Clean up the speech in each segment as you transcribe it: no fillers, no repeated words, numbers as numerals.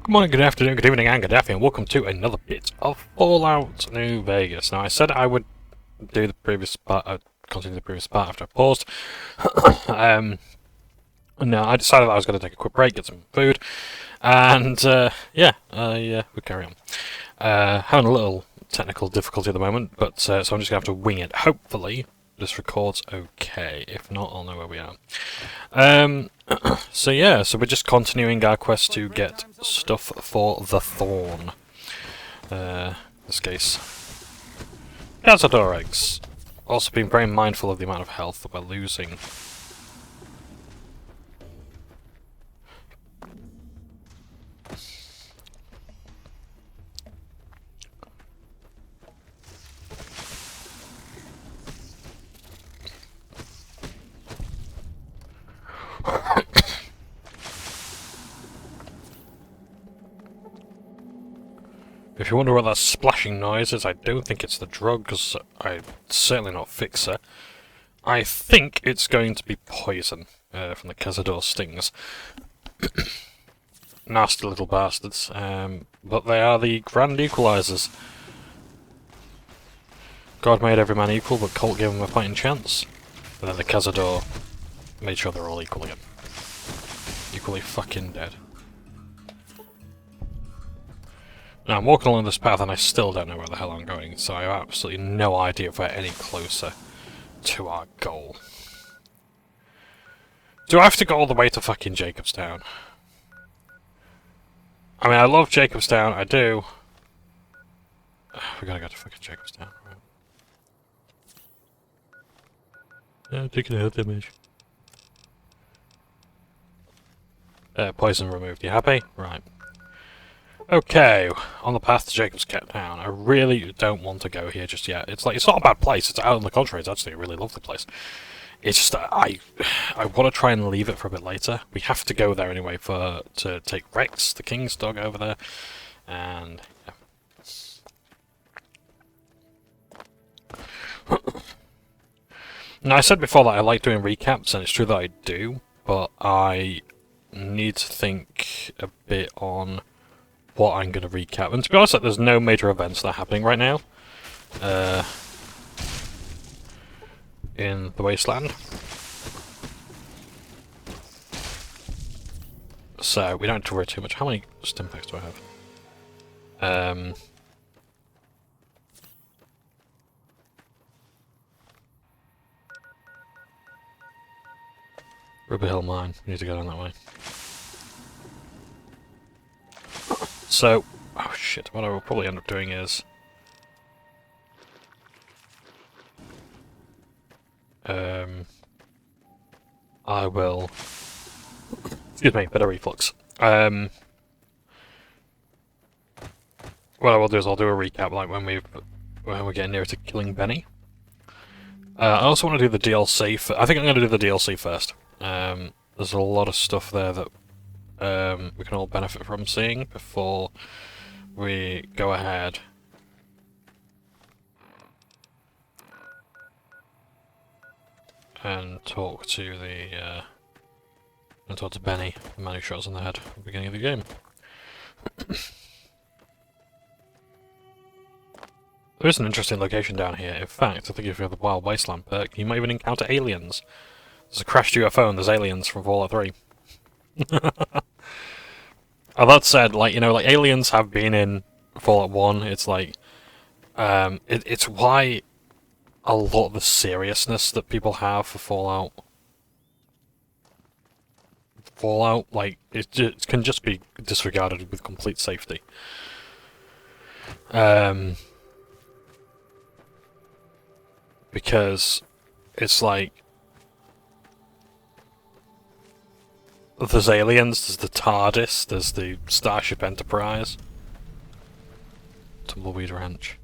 Good morning, good afternoon, good evening, and good afternoon, and welcome to another bit of Fallout New Vegas. Now, I said I would do the previous part, continue the previous part after I paused. No, I decided I was going to take a quick break, get some food, and we carry on. Having a little technical difficulty at the moment, but so I'm just going to have to wing it. Hopefully, this records okay. If not, I'll know where we are. So we're just continuing our quest to get stuff for the Thorn. This case. Cazador eggs. Also being very mindful of the amount of health that we're losing. If you wonder what that splashing noise is, I don't think it's the drug, because I'm certainly not Fixer. I think it's going to be poison from the Cazador stings. Nasty little bastards, but they are the grand equalizers. God made every man equal, but Colt gave him a fighting chance. And then the Cazador made sure they're all equal again. Equally fucking dead. Now, I'm walking along this path and I still don't know where the hell I'm going, so I have absolutely no idea if we're any closer to our goal. Do I have to go all the way to fucking Jacobstown? I mean, I love Jacobstown, I do. We gotta go to fucking Jacobstown, right? Taking a health damage. Poison removed. You happy? Right. Okay, on the path to Jacobstown. I really don't want to go here just yet. It's not a bad place. It's out on the contrary. It's actually a really lovely place. It's just I want to try and leave it for a bit later. We have to go there anyway to take Rex, the king's dog, over there, and yeah. Now, I said before that I like doing recaps, and it's true that I do, but I need to think a bit on what I'm going to recap. And to be honest, there's no major events that are happening right now in the Wasteland. So we don't have to worry too much. How many stim packs do I have? Ruby Hill Mine. We need to go down that way. So, oh shit, what I will probably end up doing is I will, excuse me, bit of reflux. What I will do is I'll do a recap like when we're getting nearer to killing Benny. I also want to do the DLC. I think I'm going to do the DLC first. There's a lot of stuff there that we can all benefit from seeing before we go ahead and talk to Benny, the man who shot us in the head at the beginning of the game. There is an interesting location down here. In fact, I think if you have the Wild Wasteland perk, you might even encounter aliens. There's a crashed UFO and there's aliens from Fallout 3. That said, like aliens have been in Fallout 1. It's like, it's why a lot of the seriousness that people have for Fallout, like, it can just be disregarded with complete safety. Because it's like, there's aliens, there's the TARDIS, there's the Starship Enterprise. Tumbleweed Ranch.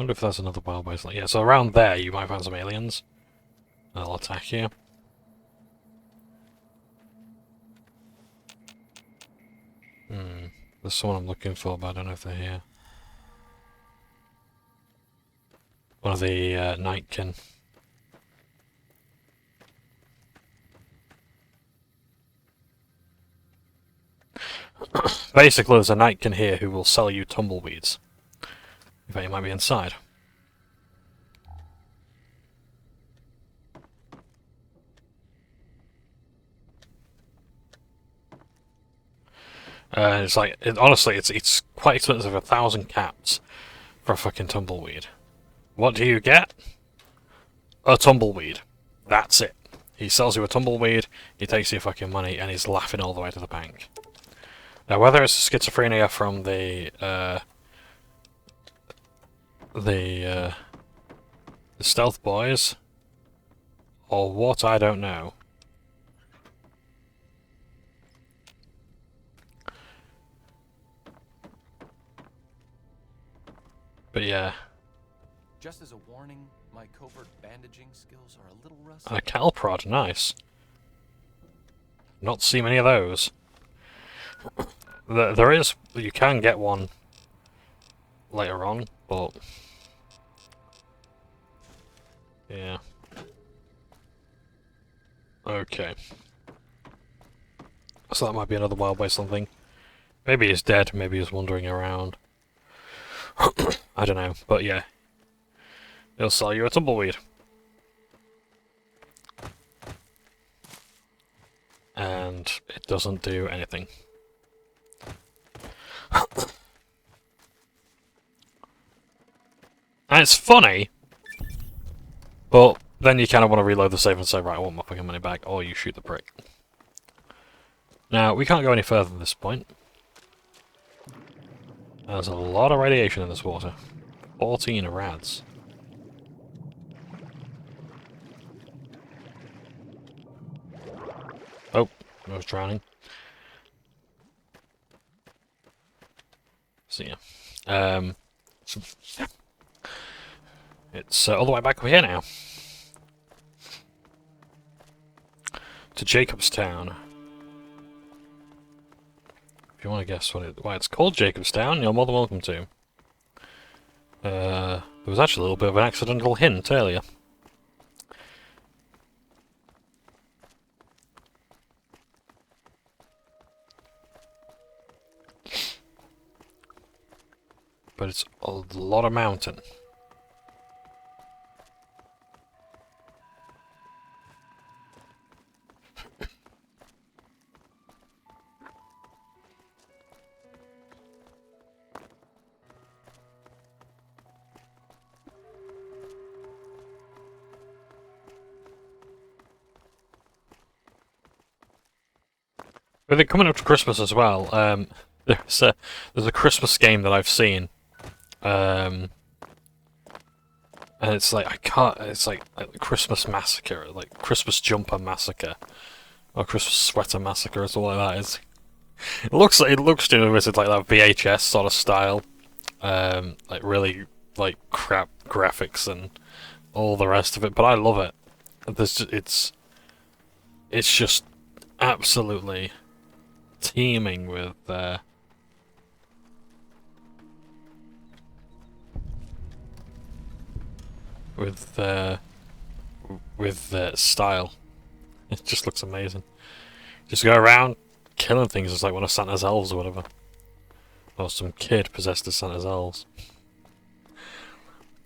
wonder if there's another wild wasteland. Yeah, so around there you might find some aliens. They'll attack you. There's someone I'm looking for, but I don't know if they're here. One of the Nightkin. Basically, there's a Nightkin here who will sell you tumbleweeds. In fact, you might be inside. It's like, honestly, it's quite expensive, 1,000 caps for a fucking tumbleweed. What do you get? A tumbleweed. That's it. He sells you a tumbleweed, he takes your fucking money, and he's laughing all the way to the bank. Now, whether it's schizophrenia from the stealth boys, or what, I don't know. But yeah. Just as a warning, my covert bandaging skills are a little rusty. And a calprod, nice. Not seen many of those. There is, you can get one later on, but yeah. Okay. So that might be another Wild Wasteland thing. Maybe he's dead, maybe he's wandering around. I don't know, but yeah. He'll sell you a tumbleweed. And it doesn't do anything. And it's funny, but then you kind of want to reload the save and say, right, I want my fucking money back, or you shoot the prick. Now, we can't go any further at this point. There's a lot of radiation in this water. 14 rads. Oh, I was drowning. So yeah. It's all the way back over here now. To Jacobstown. If you want to guess why it's called Jacobstown, you're more than welcome to. There was actually a little bit of an accidental hint earlier. But it's a lot of mountain. But they're coming up to Christmas as well. There's a Christmas game that I've seen. And it's like, I can't, it's like Christmas Massacre, like Christmas Jumper Massacre, or Christmas Sweater Massacre or something like that. It looks like like that VHS sort of style, like really like crap graphics and all the rest of it. But I love it. It's just absolutely teeming with style. It just looks amazing. Just go around killing things. It's like one of Santa's elves or whatever, or some kid possessed as Santa's elves.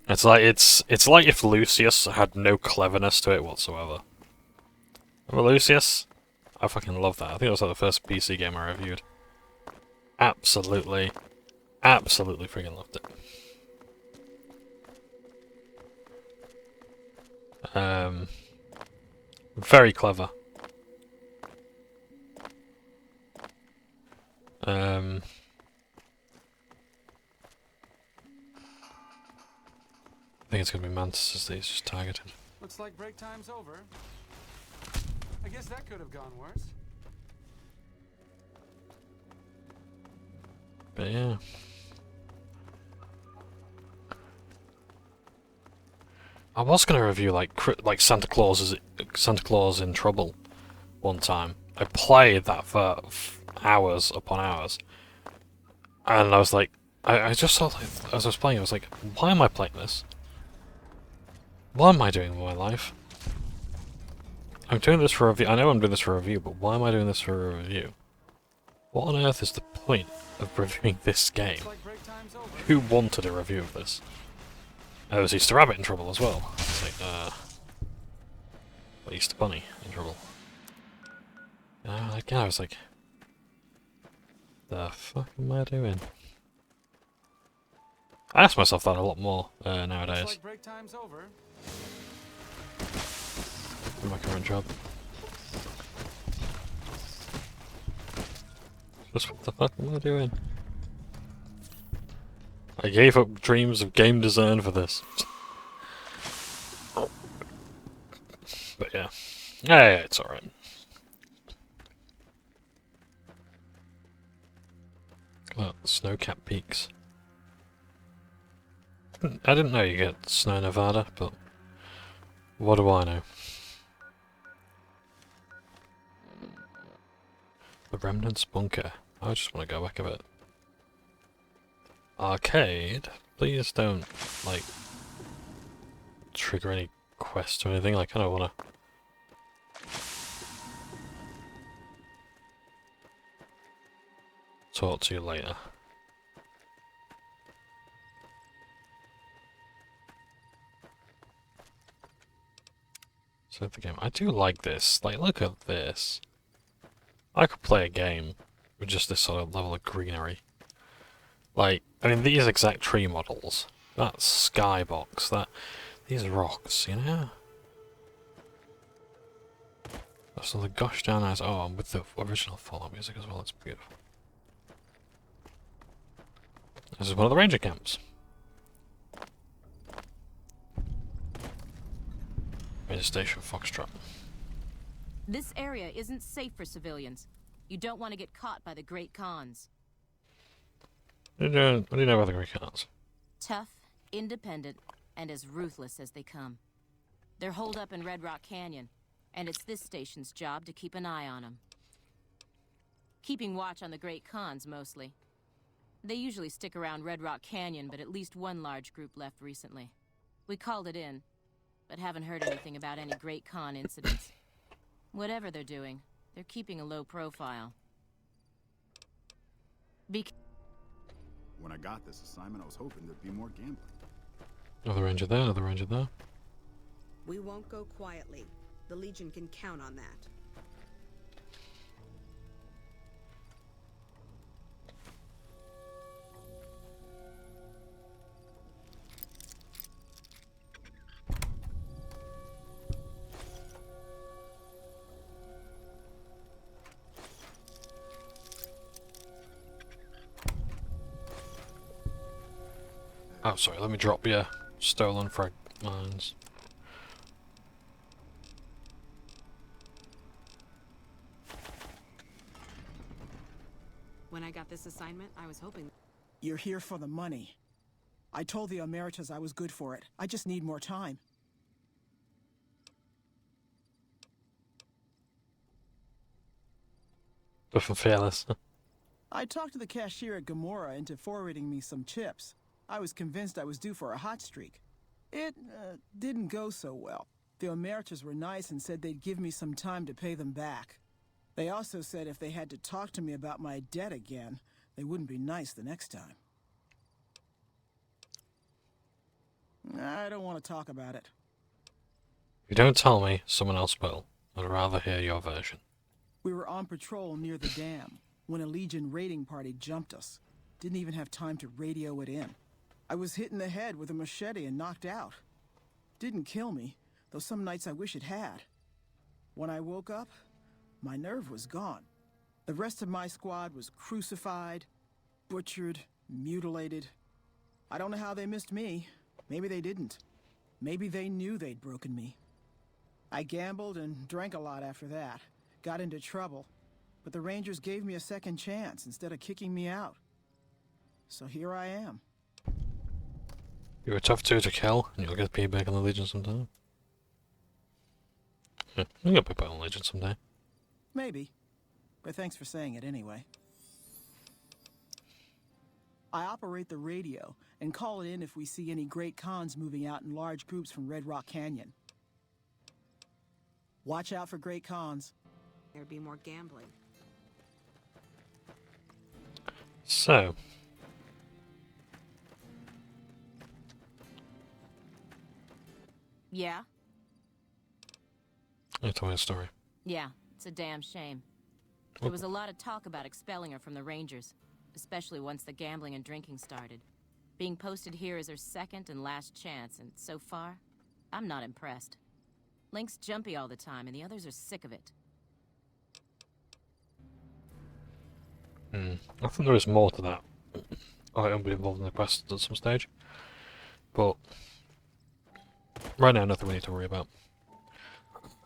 It's like if Lucius had no cleverness to it whatsoever. Remember Lucius? I fucking love that. I think it was like the first PC game I reviewed. Absolutely freaking loved it. Very clever. I think it's gonna be mantises that he's just targeted. Looks like break time's over. I guess that could have gone worse. But yeah. I was gonna review like Santa Claus in Trouble one time. I played that for hours upon hours, and I was like, I just saw like, as I was playing, I was like, why am I playing this? What am I doing with my life? I'm doing this for a review. I know I'm doing this for a review, but why am I doing this for a review? What on earth is the point of reviewing this game? Looks like break time's over. Who wanted a review of this? Oh, was Easter Rabbit in trouble as well? It's like, well, Easter Bunny in trouble. Again, I was like, the fuck am I doing? I ask myself that a lot more nowadays. Looks like break time's over. In my current job. Just what the fuck am I doing? I gave up dreams of game design for this. But yeah. Yeah, it's alright. Look, snow-capped peaks. I didn't know you get snow in Nevada, but what do I know? The Remnant's Bunker. I just want to go back a bit. Arcade? Please don't, like, trigger any quest or anything. I kind of want to... talk to you later. So the game. I do like this. Like, look at this. I could play a game with just this sort of level of greenery. Like, I mean, these exact tree models, that skybox, these rocks, you know? So the gosh darn eyes, oh, and with the original Fallout music as well, it's beautiful. This is one of the ranger camps. Ranger Station Foxtrot. This area isn't safe for civilians. You don't want to get caught by the Great Khans. What do you know about the Great Khans? Tough, independent, and as ruthless as they come. They're holed up in Red Rock Canyon, and it's this station's job to keep an eye on them. Keeping watch on the Great Khans, mostly. They usually stick around Red Rock Canyon, but at least one large group left recently. We called it in, but haven't heard anything about any Great Khan incidents. Whatever they're doing, they're keeping a low profile. When I got this assignment, I was hoping there'd be more gambling. Another ranger there, another ranger there. We won't go quietly. The Legion can count on that. Oh, sorry, let me drop your stolen frag mines. When I got this assignment, I was hoping... You're here for the money. I told the Emeritus I was good for it. I just need more time. Buff and fearless. I talked to the cashier at Gamora into forwarding me some chips. I was convinced I was due for a hot streak. It didn't go so well. The Emeritus were nice and said they'd give me some time to pay them back. They also said if they had to talk to me about my debt again, they wouldn't be nice the next time. I don't want to talk about it. If you don't tell me, someone else will. I'd rather hear your version. We were on patrol near the dam when a Legion raiding party jumped us. Didn't even have time to radio it in. I was hit in the head with a machete and knocked out. Didn't kill me, though some nights I wish it had. When I woke up, my nerve was gone. The rest of my squad was crucified, butchered, mutilated. I don't know how they missed me. Maybe they didn't. Maybe they knew they'd broken me. I gambled and drank a lot after that. Got into trouble. But the Rangers gave me a second chance instead of kicking me out. So here I am. You're a tough two to kill, and you'll get paid back on the Legion sometime. Yeah, you'll get paid back on the Legion someday. Maybe. But thanks for saying it anyway. I operate the radio and call it in if we see any great cons moving out in large groups from Red Rock Canyon. Watch out for great cons. There'd be more gambling. So. Yeah? You tell me a story. Yeah, it's a damn shame. There was a lot of talk about expelling her from the Rangers, especially once the gambling and drinking started. Being posted here is her second and last chance, and so far, I'm not impressed. Link's jumpy all the time, and the others are sick of it. I think there is more to that. I'll be involved in the quest at some stage. But right now, nothing we need to worry about.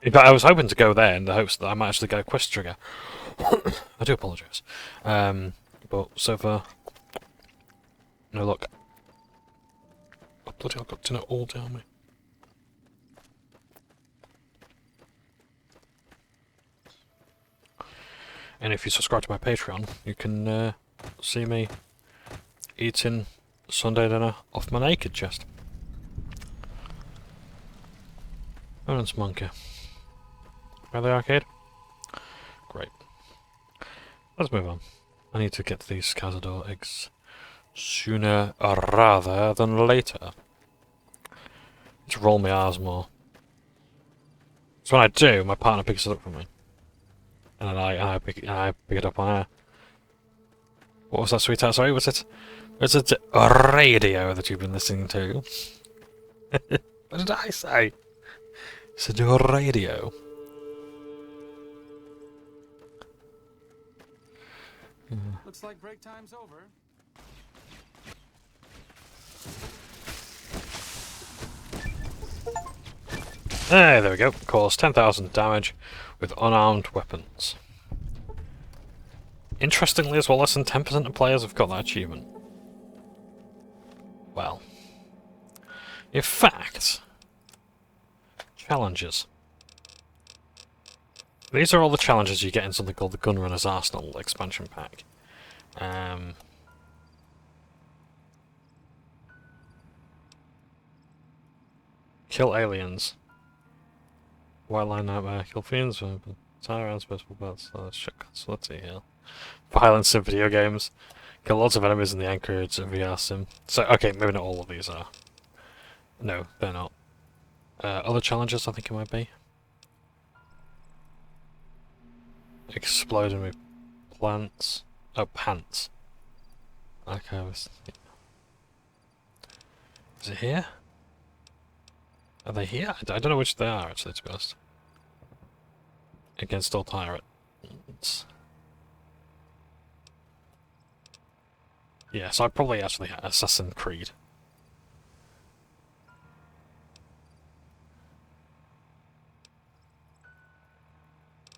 In fact, I was hoping to go there in the hopes that I might actually get a quest trigger. I do apologise. But so far, no luck. Oh, bloody hell, I've got dinner all down me. And if you subscribe to my Patreon, you can see me eating Sunday dinner off my naked chest. Eminence Monkey. Where the arcade? Great. Let's move on. I need to get to these Cazador eggs sooner rather than later. To roll my R's more. So when I do, my partner picks it up for me. And then I pick it up on her. What was that, sweetheart? Sorry, was it a radio that you've been listening to? What did I say? It's a radio. Looks like break time's over. There we go. Cause 10,000 damage with unarmed weapons. Interestingly as well, less than 10% of players have got that achievement. Well. In fact, challenges. These are all the challenges you get in something called the Gunrunner's Arsenal expansion pack. Kill aliens. Wildline Nightmare, kill fiends, tie around special bats, shotguns, let's see here. Violence in video games. Kill lots of enemies in the Anchorage VR sim. So, okay, maybe not all of these are. No, they're not. Other challenges, I think it might be. Exploding with plants. Oh, pants. Okay, is it here? Are they here? I don't know which they are, actually, to be honest. Against all pirates. Yeah, so I probably actually had Assassin's Creed.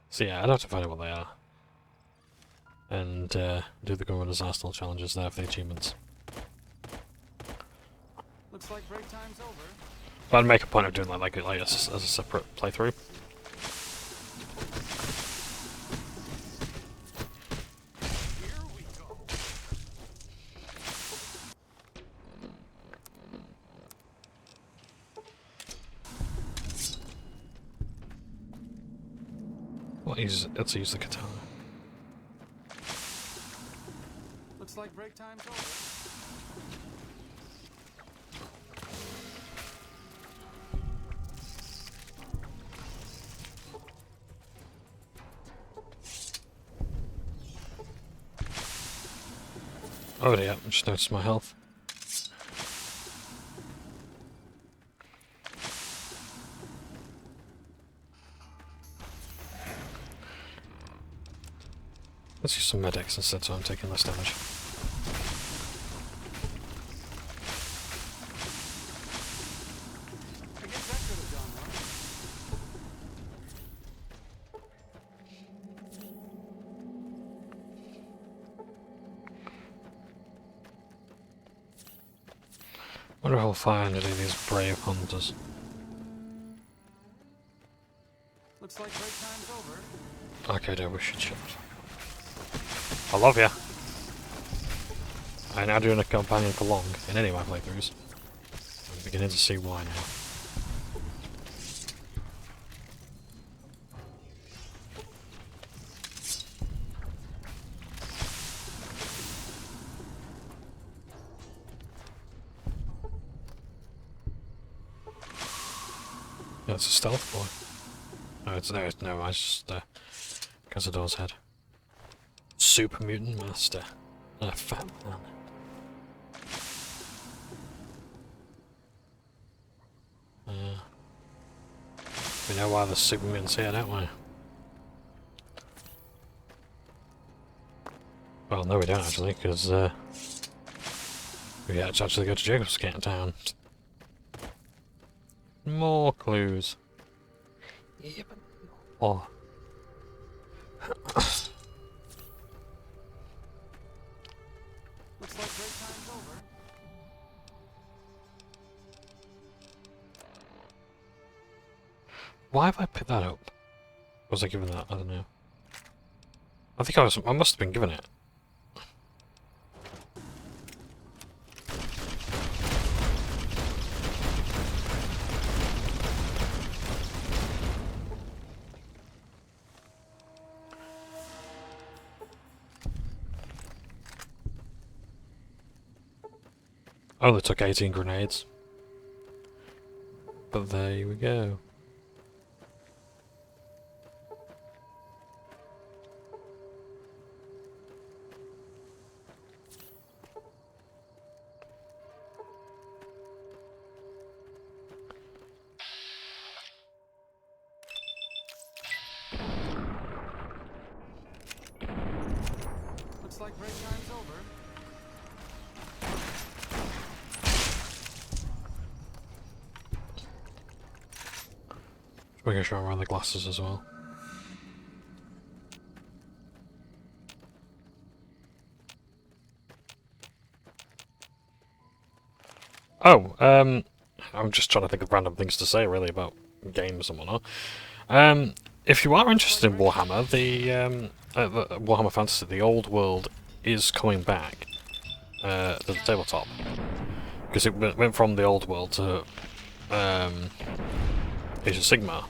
So yeah, I'd have to find out what they are. And do the Gunrunner's Arsenal challenges there for the achievements. Looks like break time's over. But I'd make a point of doing like as a separate playthrough. Here we go. Well, let's use the katana. Looks like break time's over. Oh yeah, I just noticed my health. Let's use some medics instead so I'm taking less damage. I guess that could have gone wrong. Wonder if I'll find any of these brave hunters. Looks like break time's over. Okay, no, we should shut. I love ya. I'm now doing a companion for long in any of my playthroughs. I'm beginning to see why now. Yeah, it's a stealth boy. No, it's just Cazador's head. Super mutant master. And a fat man. We know why the super mutants here, don't we? Well, no we don't actually, because we had to actually go to Jacob's Town. More clues. Even more. Looks like break time's over. Why have I picked that up? Was I given that? I don't know. I think I must have been given it. Only took 18 grenades. But there we go. Looks like break time's over. We're gonna show around the glasses as well. Oh, I'm just trying to think of random things to say really about games and whatnot. If you are interested in Warhammer, the Warhammer Fantasy, the old world is coming back to the tabletop. Because it went from the old world to Age of Sigmar.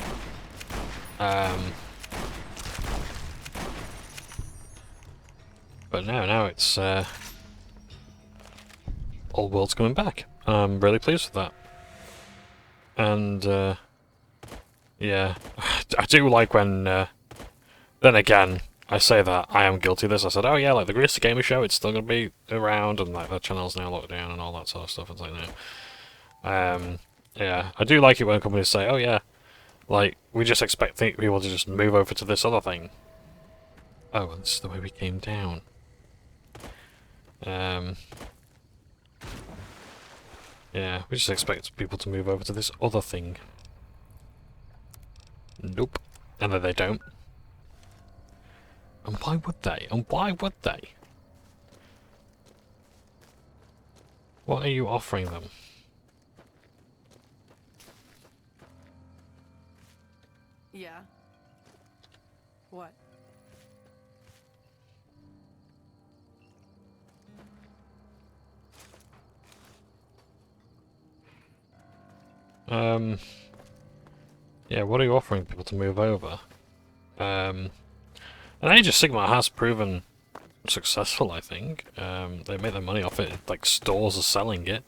But now it's old world's coming back. I'm really pleased with that. And yeah, I do like when. Then again, I say that I am guilty of this. I said, oh yeah, like the Greasy Gamer Show, it's still gonna be around, and like the channel's now locked down and all that sort of stuff. It's like no. Yeah, I do like it when companies say, oh yeah, like we just expect people to just move over to this other thing. Oh, and this is the way we came down. Yeah, we just expect people to move over to this other thing. Nope. And then they don't. And why would they? And why would they? What are you offering them? Yeah. What? Yeah, what are you offering people to move over? And Age of Sigmar has proven successful, I think. They make their money off it, like stores are selling it.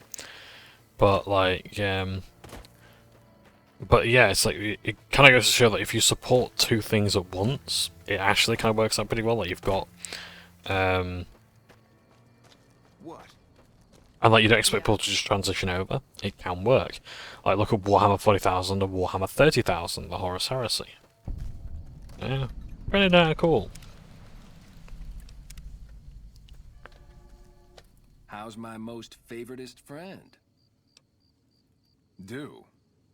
But like, but yeah, it's like, it kind of goes to show that if you support two things at once, it actually kind of works out pretty well. Like you've got, What? and like you don't expect people to just transition over. It can work. Like look at Warhammer 40,000 and Warhammer 30,000, the Horus Heresy. Yeah, pretty darn cool. How's my most favoritist friend? Do.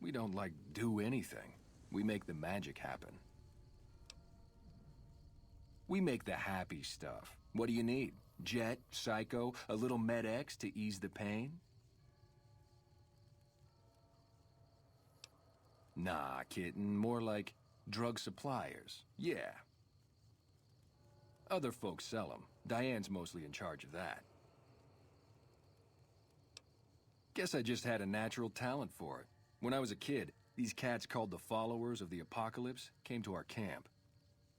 We don't like do anything. We make the magic happen. We make the happy stuff. What do you need? Jet, Psycho, a little Med-X to ease the pain? Nah, kitten, more like drug suppliers. Yeah. Other folks sell them. Diane's mostly in charge of that. Guess I just had a natural talent for it. When I was a kid, these cats called the Followers of the Apocalypse came to our camp.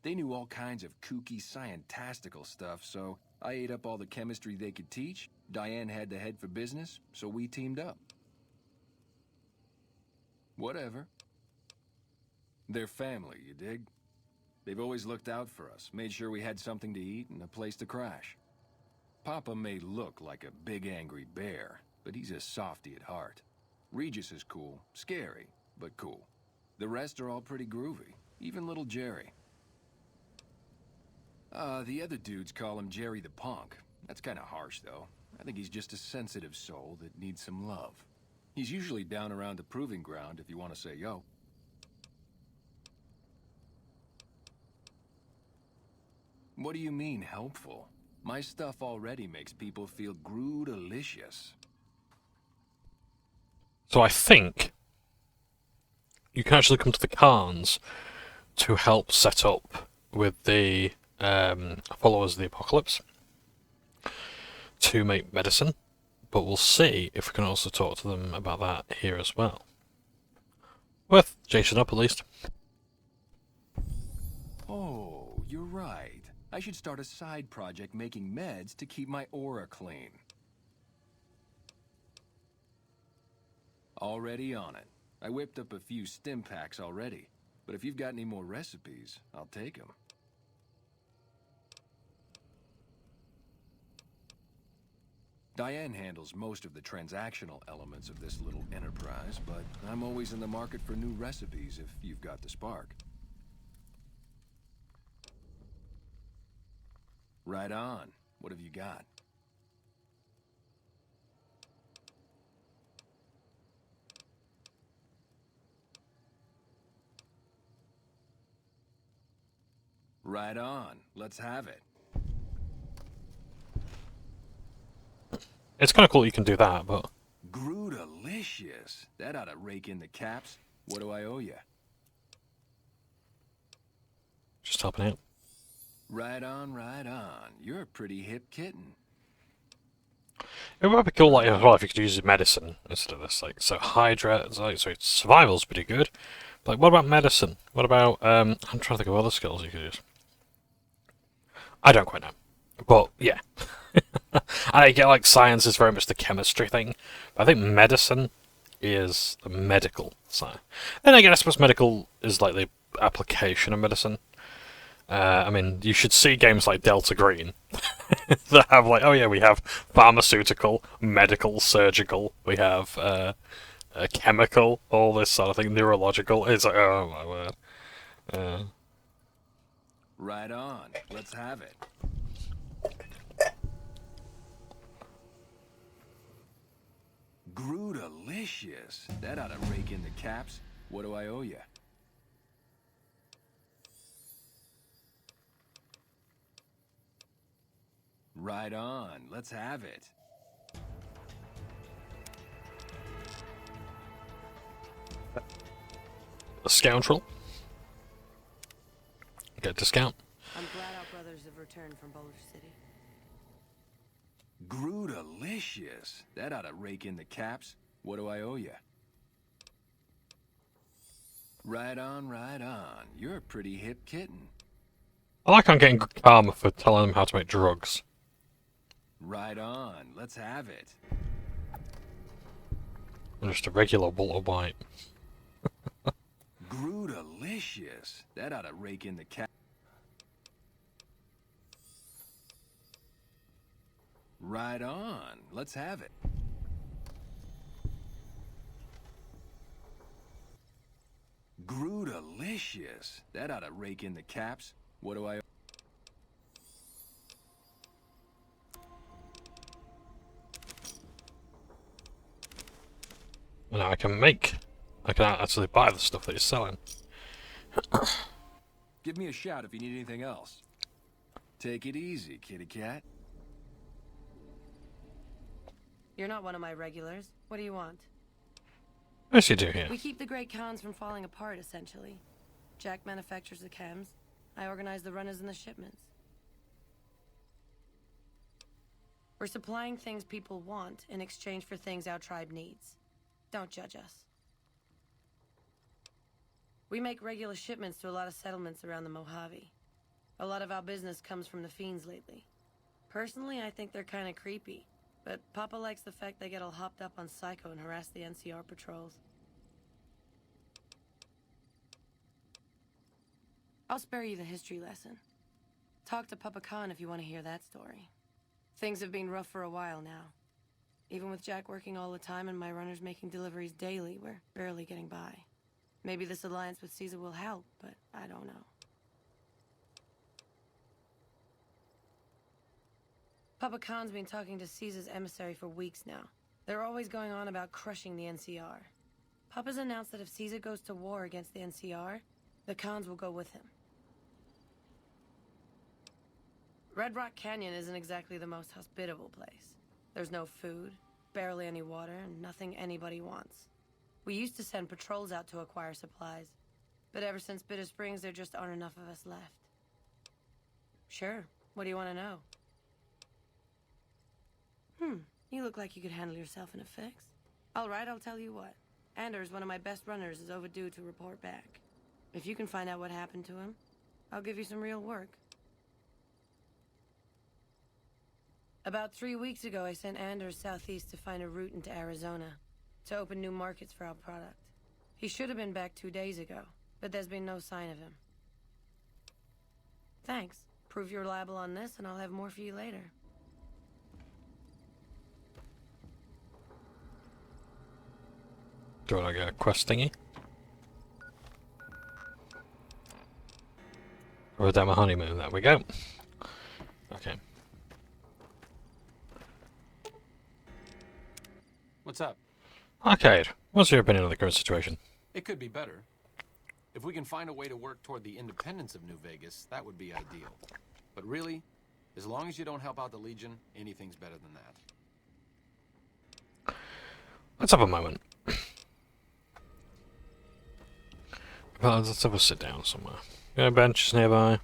They knew all kinds of kooky, scientistical stuff, so I ate up all the chemistry they could teach. Diane had to head for business, so we teamed up. Whatever. They're family, you dig? They've always looked out for us, made sure we had something to eat and a place to crash. Papa may look like a big angry bear, but he's a softy at heart. Regis is cool, scary, but cool. The rest are all pretty groovy, even little Jerry. The other dudes call him Jerry the Punk. That's kinda harsh, though. I think he's just a sensitive soul that needs some love. He's usually down around the proving ground if you want to say yo. What do you mean, helpful? My stuff already makes people feel groo-delicious. So I think you can actually come to the Khans to help set up with the followers of the apocalypse to make medicine, but we'll see if we can also talk to them about that here as well. Worth chasing up at least. Oh, you're right. I should start a side project making meds to keep my aura clean. Already on it. I whipped up a few stim packs already, but if you've got any more recipes, I'll take them. Diane handles most of the transactional elements of this little enterprise, but I'm always in the market for new recipes if you've got the spark. Right on. What have you got? Right on. Let's have it. It's kind of cool you can do that, but... Groo-delicious. That ought to rake in the caps. What do I owe you? Just helping out. Right on, right on. You're a pretty hip kitten. It would be cool, like, as well, if you could use medicine instead of this, like, so Hydra, like, so survival's pretty good. But, like, what about medicine? What about, I'm trying to think of other skills you could use. I don't quite know. But, yeah. And I get, like, science is very much the chemistry thing. But I think medicine is the medical side. And again, I suppose medical is, like, the application of medicine. I mean, you should see games like Delta Green that have like, oh yeah, we have pharmaceutical, medical, surgical, we have chemical, all this sort of thing, neurological. It's like, oh my word. Right on. Let's have it. Groo-delicious. That ought to rake in the caps. What do I owe you? Right on. Let's have it. A scoundrel. Get a discount. I'm glad our brothers have returned from Boulder City. Groo-delicious. That ought to rake in the caps. What do I owe you? Right on, right on. You're a pretty hip kitten. I like I'm getting karma for telling them how to make drugs. Right on. Let's have it. And just a regular bolt of white. Groo-delicious. That ought to rake in the cap. Right on. Let's have it. Groo-delicious. That ought to rake in the caps. What do I... And I can actually buy the stuff that you're selling. Give me a shout if you need anything else. Take it easy, kitty cat. You're not one of my regulars. What do you want? What else you do here? We keep the Great Khans from falling apart, essentially. Jack manufactures the chems. I organize the runners and the shipments. We're supplying things people want in exchange for things our tribe needs. Don't judge us. We make regular shipments to a lot of settlements around the Mojave. A lot of our business comes from the fiends lately. Personally, I think they're kind of creepy, but Papa likes the fact they get all hopped up on Psycho and harass the NCR patrols. I'll spare you the history lesson. Talk to Papa Khan if you want to hear that story. Things have been rough for a while now. Even with Jack working all the time and my runners making deliveries daily, we're barely getting by. Maybe this alliance with Caesar will help, but I don't know. Papa Khan's been talking to Caesar's emissary for weeks now. They're always going on about crushing the NCR. Papa's announced that if Caesar goes to war against the NCR, the Khans will go with him. Red Rock Canyon isn't exactly the most hospitable place. There's no food, barely any water, and nothing anybody wants. We used to send patrols out to acquire supplies, but ever since Bitter Springs, there just aren't enough of us left. Sure, what do you want to know? You look like you could handle yourself in a fix. All right, I'll tell you what. Anders, one of my best runners, is overdue to report back. If you can find out what happened to him, I'll give you some real work. About 3 weeks ago, I sent Anders southeast to find a route into Arizona, to open new markets for our product. He should have been back 2 days ago, but there's been no sign of him. Thanks. Prove you're reliable on this, and I'll have more for you later. Do I get a quest thingy? Or a demo honeymoon, there we go. Okay. What's up? Arcade, what's your opinion of the current situation? It could be better. If we can find a way to work toward the independence of New Vegas, that would be ideal. But really, as long as you don't help out the Legion, anything's better than that. Let's have a moment. Well, let's have a sit down somewhere. Got a bench nearby.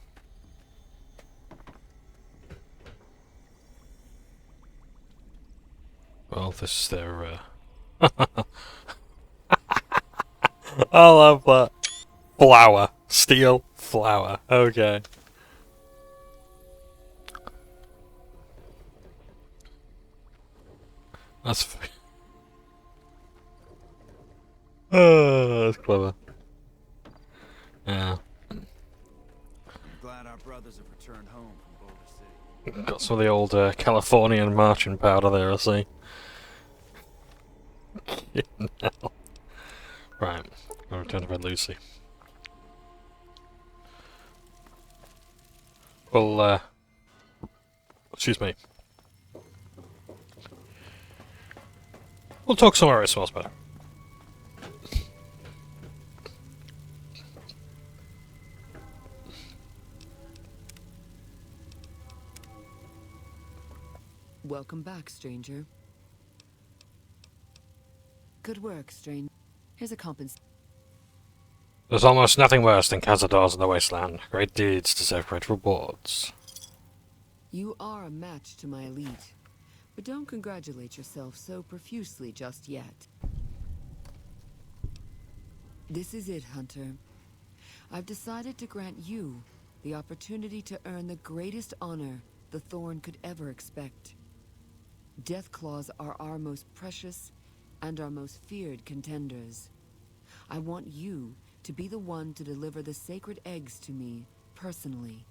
Well, this is their, I love that. Flour. Steel flour. Okay. That's... that's clever. Yeah. I'm glad our brothers have returned home from Boulder City. Got some of the old Californian marching powder there, I see. No. Right, I'll return to Red Lucy. Well, excuse me. We'll talk somewhere it smells better. Welcome back, stranger. Good work, stranger. Here's a compensation. There's almost nothing worse than cazadors in the Wasteland. Great deeds deserve great rewards. You are a match to my elite, but don't congratulate yourself so profusely just yet. This is it, Hunter. I've decided to grant you the opportunity to earn the greatest honor the Thorn could ever expect. Deathclaws are our most precious and our most feared contenders. I want you to be the one to deliver the sacred eggs to me, personally.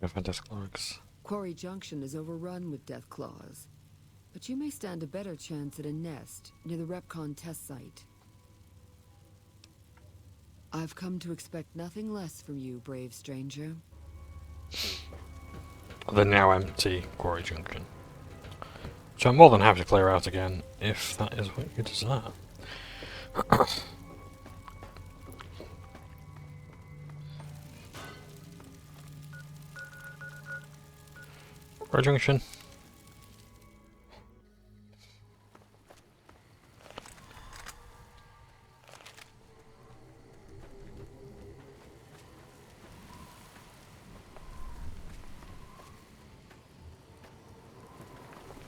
Deathclaws. Quarry Junction is overrun with Deathclaws, but you may stand a better chance at a nest near the Repcon test site. I've come to expect nothing less from you, brave stranger. The now empty Quarry Junction. Which I'm more than happy to clear out again, if that is what you desire. Quarry Junction.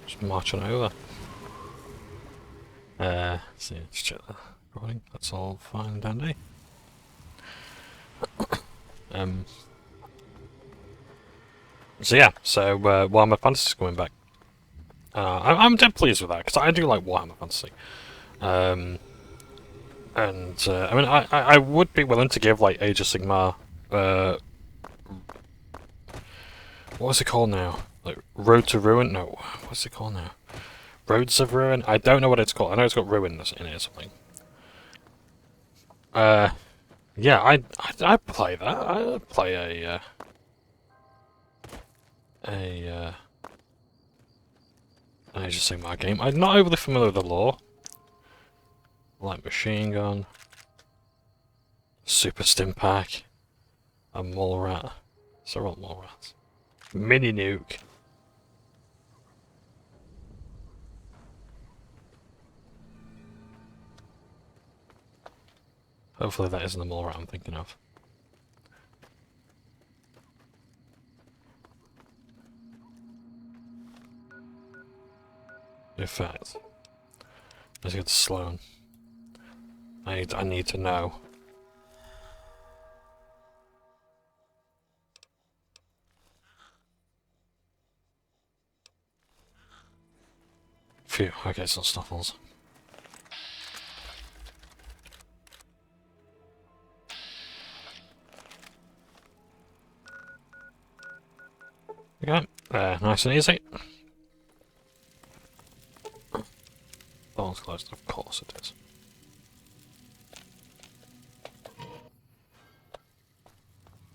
Just marching over. See, let's check the recording. That's all fine and dandy. So yeah, so Warhammer Fantasy's coming back. I'm dead pleased with that, because I do like Warhammer Fantasy. I mean, I would be willing to give, like, Age of Sigmar, what was it called now? Like, Road to Ruin? No, what's it called now? Roads of Ruin? I don't know what it's called. I know it's got Ruin in it or something. Yeah, I'd play that. I'd play a Age of Sigmar game. I'm not overly familiar with the lore. Like Machine Gun, Super Stimpack, a Mole Rat, several Mole Rats, Mini Nuke. Hopefully that isn't the Mole Rat I'm thinking of. In fact, let's get to Sloan. I need to know. Phew, okay, it's not Snuffles. Okay, nice and easy. Door's closed, of course it is.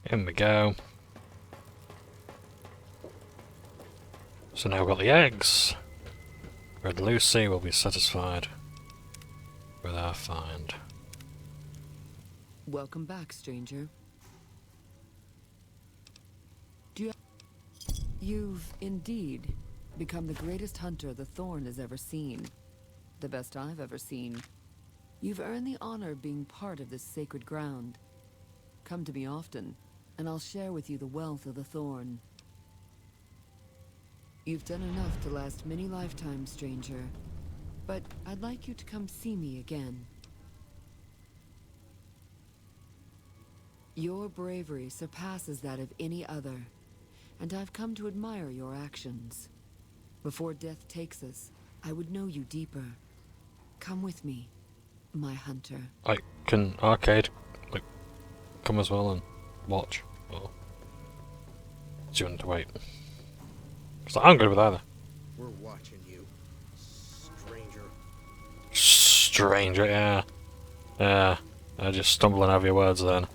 In we go. So now we've got the eggs. Red Lucy will be satisfied with our find. Welcome back, stranger. You've indeed become the greatest hunter the Thorn has ever seen. The best I've ever seen. You've earned the honor of being part of this sacred ground. Come to me often, and I'll share with you the wealth of the Thorn. You've done enough to last many lifetimes, stranger. But I'd like you to come see me again. Your bravery surpasses that of any other, and I've come to admire your actions. Before death takes us, I would know you deeper. Come with me, my hunter. I can Arcade like come as well and watch, or do you want to wait? Because I'm good with either. We're watching you, stranger. Stranger, yeah. Yeah. I just stumbling over your words then.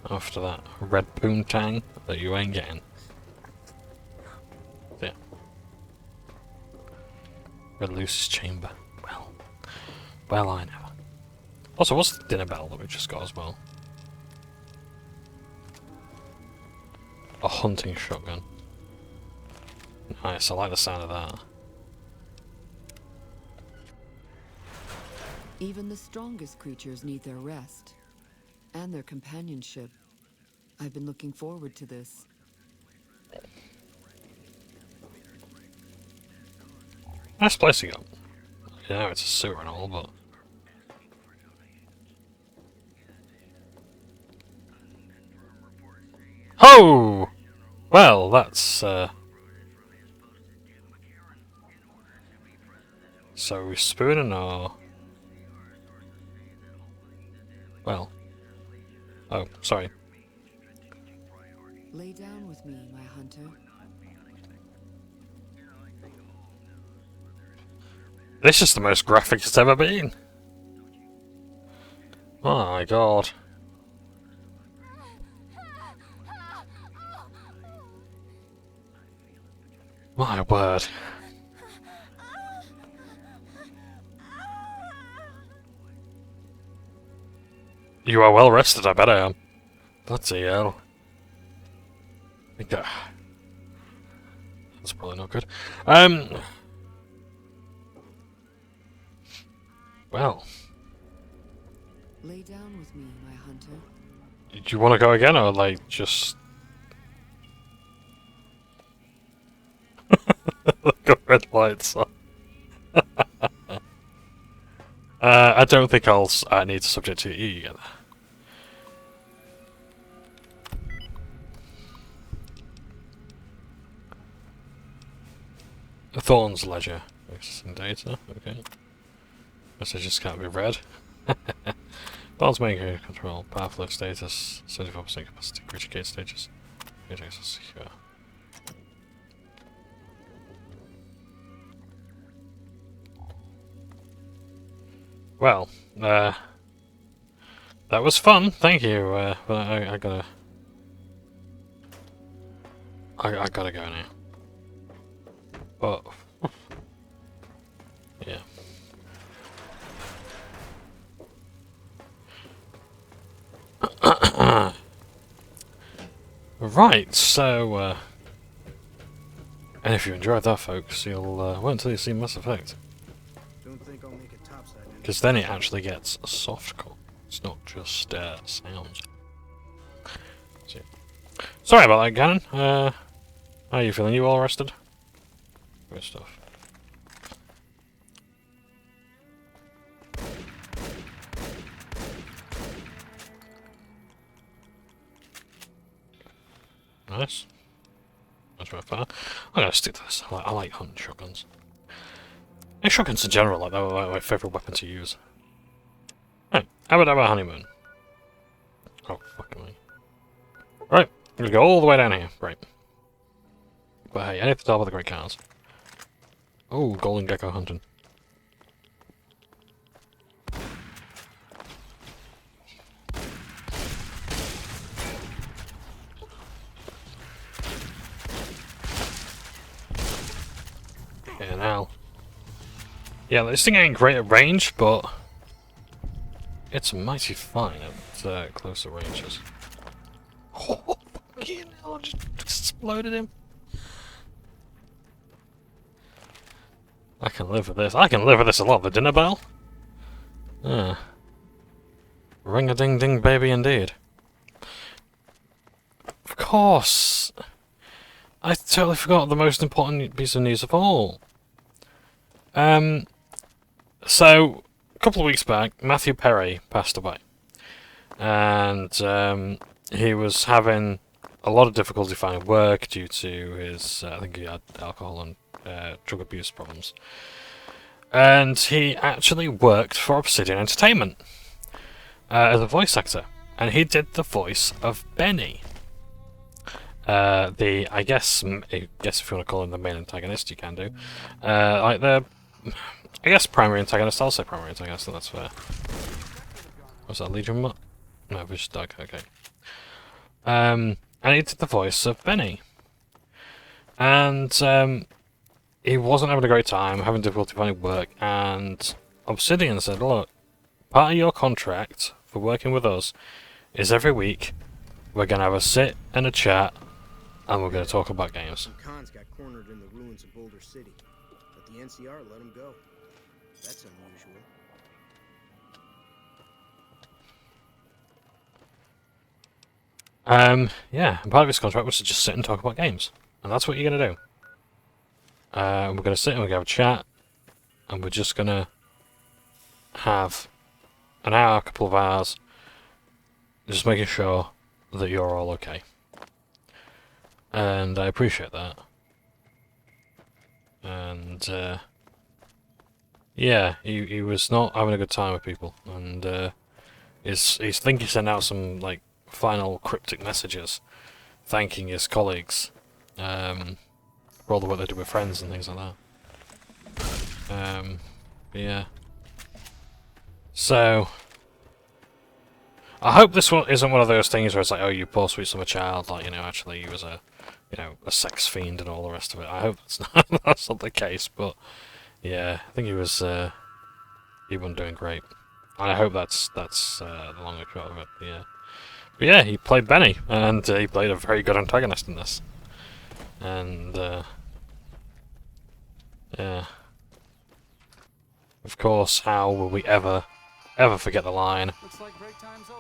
After that red poontang that you ain't getting. Yeah. Red Lucy's chamber. Well, I know. Also, what's the dinner bell that we just got as well? A hunting shotgun. Nice, I like the sound of that. Even the strongest creatures need their rest. And their companionship. I've been looking forward to this. Nice place to go. Yeah, it's a sewer and all, but... Oh! Well, that's, So we're spooning or... Well... Oh, sorry. Lay down with me, my hunter. This is the most graphic it's ever been. Oh my god. My word. You are well rested, I bet I am. Bloody hell. That's probably not good. Well. Lay down with me, my hunter. Do you want to go again, or like just... Got red lights on. I don't think I'll need to subject to E again. Thorn's ledger. Accessing data. Okay. Messages can't be read. Thorn's main control. Power flow status. 74% capacity. Creature gate status. Creature access secure. Well, that was fun. Thank you. But I gotta go now. But yeah. Right. So, and if you enjoyed that, folks, you'll wait until you see Mass Effect. Don't think I'll make it topside. Because then it actually gets a softcore. It's not just sounds. So, sorry about that, Gannon. How are you feeling? You all rested? Good stuff. Nice. That's right far. I'm gonna stick to this. I like hunting shotguns. And shotguns in general, like, they're my favourite weapon to use. Right, how about our honeymoon? Oh, fucking me. Right, we're gonna go all the way down here. Great. But hey, I need to tell about the great cars. Oh, golden gecko hunting. Yeah, now. Yeah, this thing ain't great at range, but it's mighty fine at closer ranges. Oh, fucking hell, I just exploded him. I can live with this. I can live with this a lot. The dinner bell? Yeah. Ring-a-ding-ding baby indeed. Of course! I totally forgot the most important piece of news of all. So, a couple of weeks back, Matthew Perry passed away. And he was having a lot of difficulty finding work due to his, I think he had alcohol and drug abuse problems. And he actually worked for Obsidian Entertainment as a voice actor. And he did the voice of Benny. I guess if you want to call him the main antagonist, you can do. Like the... I guess primary antagonist, I'll say primary antagonist, that's fair. Was that Legion Mutt? No, it was just Doug, okay. And he did the voice of Benny. And he wasn't having a great time, having difficulty finding work, and Obsidian said, look, part of your contract for working with us is every week we're going to have a sit and a chat, and we're going to talk about games. Some cons got cornered in the ruins of Boulder City, but the NCR let him go. That's unusual. Yeah, and part of his contract was to just sit and talk about games. And that's what you're going to do. We're going to sit and we're going to have a chat, and we're just going to have an hour, a couple of hours, just making sure that you're all okay. And I appreciate that. And, yeah, he was not having a good time with people, and he's think he sent out some like final cryptic messages, thanking his colleagues for all the work they did with friends and things like that. Yeah. So I hope this one isn't one of those things where it's like, oh, you poor sweet summer child, like, you know, actually he was a sex fiend and all the rest of it. I hope that's not the case, but. Yeah, I think he wasn't doing great. And I hope that's the long and short of it. Yeah, but yeah, he played Benny, and he played a very good antagonist in this. And yeah, of course, how will we ever forget the line?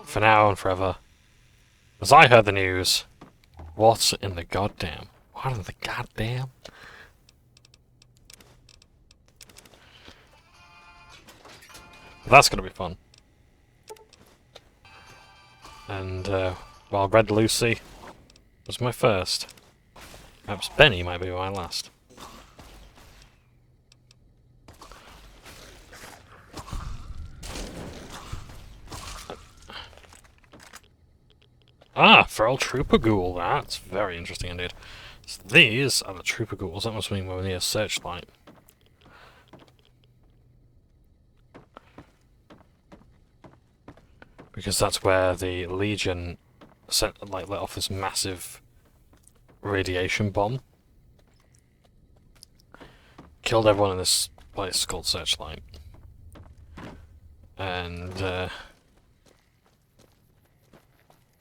For now and forever. As I heard the news, what in the goddamn? What in the goddamn? That's gonna be fun. And, while Red Lucy was my first, perhaps Benny might be my last. Ah, feral trooper ghoul. That's very interesting indeed. So these are the trooper ghouls. That must mean we're near Searchlight. Because that's where the Legion let off this massive radiation bomb. Killed everyone in this place called Searchlight. And,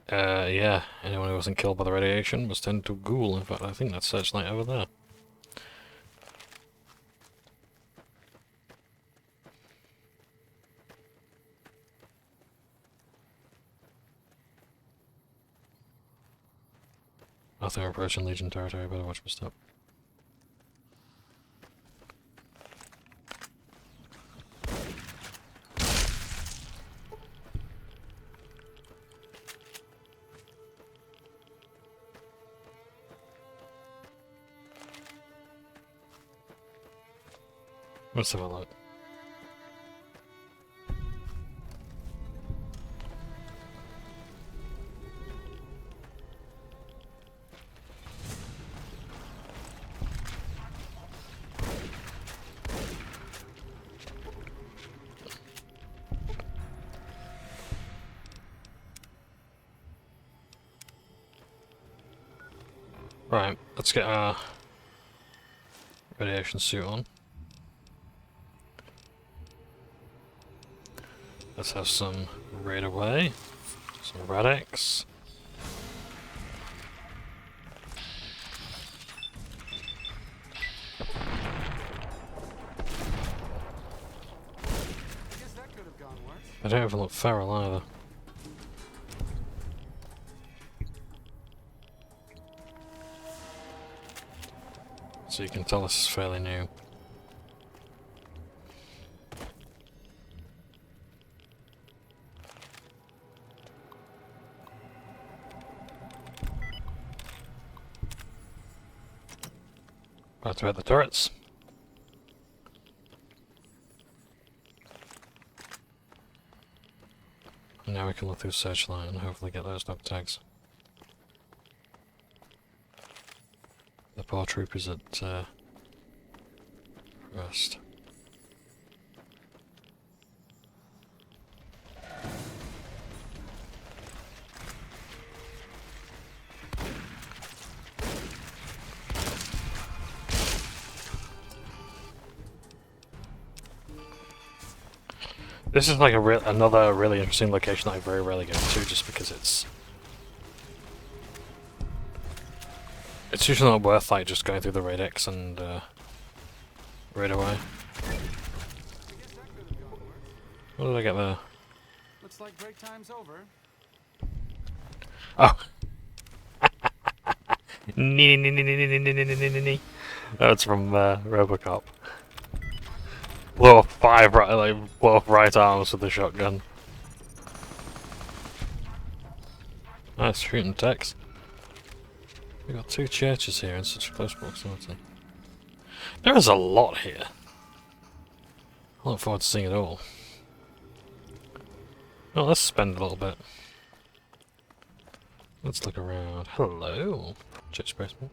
yeah, anyone who wasn't killed by the radiation was turned to ghoul. In fact, I think that's Searchlight over there. I think we're approaching Legion territory, better watch my step. Let's have a look. Right, let's get our radiation suit on. Let's have some raid away, some Radix. I don't even look feral either. So you can tell this is fairly new. About to hit the turrets. And now we can look through Searchlight and hopefully get those dog tags. The poor troopers at rest. This is like another really interesting location that I very rarely go to, just because it's usually not worth like just going through the Radix and raid away. What did I get there? Looks like break time's over. Oh. That's from Robocop. Blow off blow off right arms with the shotgun. Nice shooting techs. We got 2 churches here in such close proximity. There is a lot here. I look forward to seeing it all. Well, let's spend a little bit. Let's look around. Hello, church basement.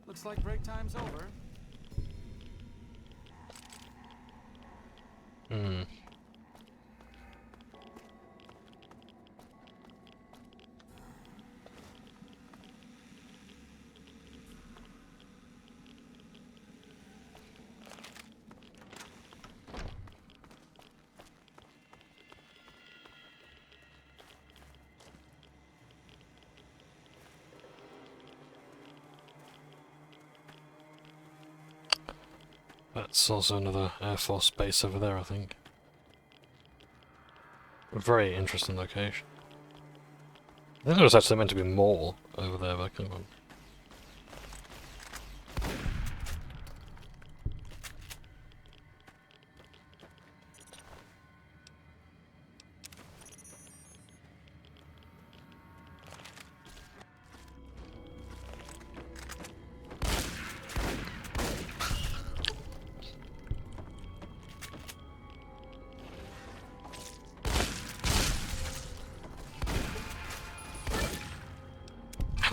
Looks like break time's over. Hmm. That's also another Air Force base over there, I think. A very interesting location. think there was actually meant to be more over there, but I can't remember.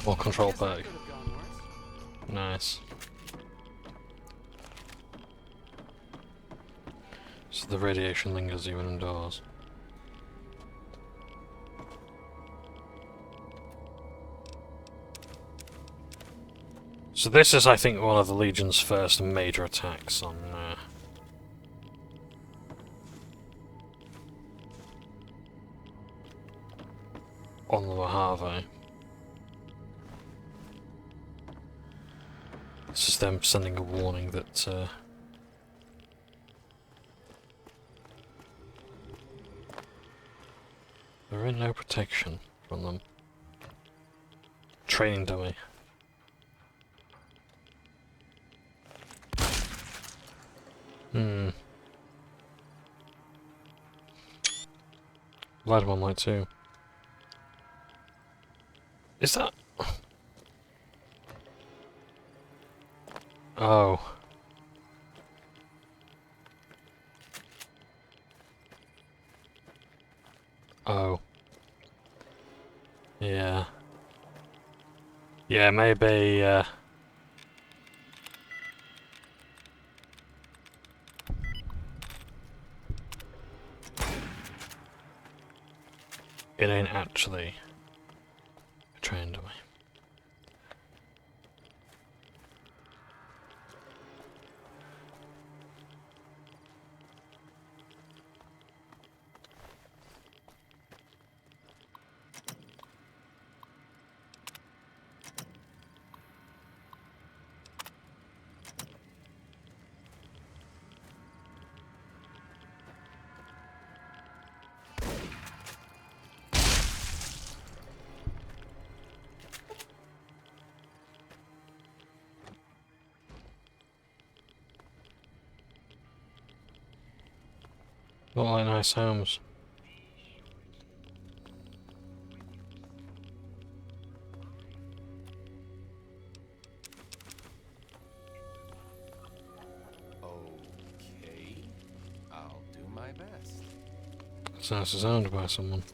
More control perk. Nice. So the radiation lingers even indoors. So this is, I think, one of the Legion's first major attacks on the Mojave. This is them sending a warning that there ain't no protection from them. Training dummy. Blood one light too. Is that? Oh. Oh. Yeah. Yeah, maybe, it ain't actually a train dummy. Not like nice homes. Okay, I'll do my best. This house is owned by someone.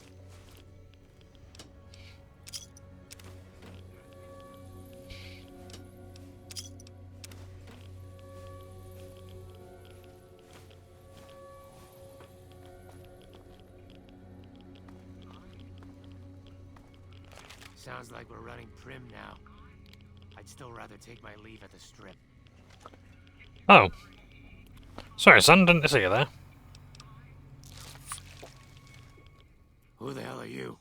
Sounds like we're running prim now. I'd still rather take my leave at the strip. Oh. Sorry, son, didn't see you there. Who the hell are you?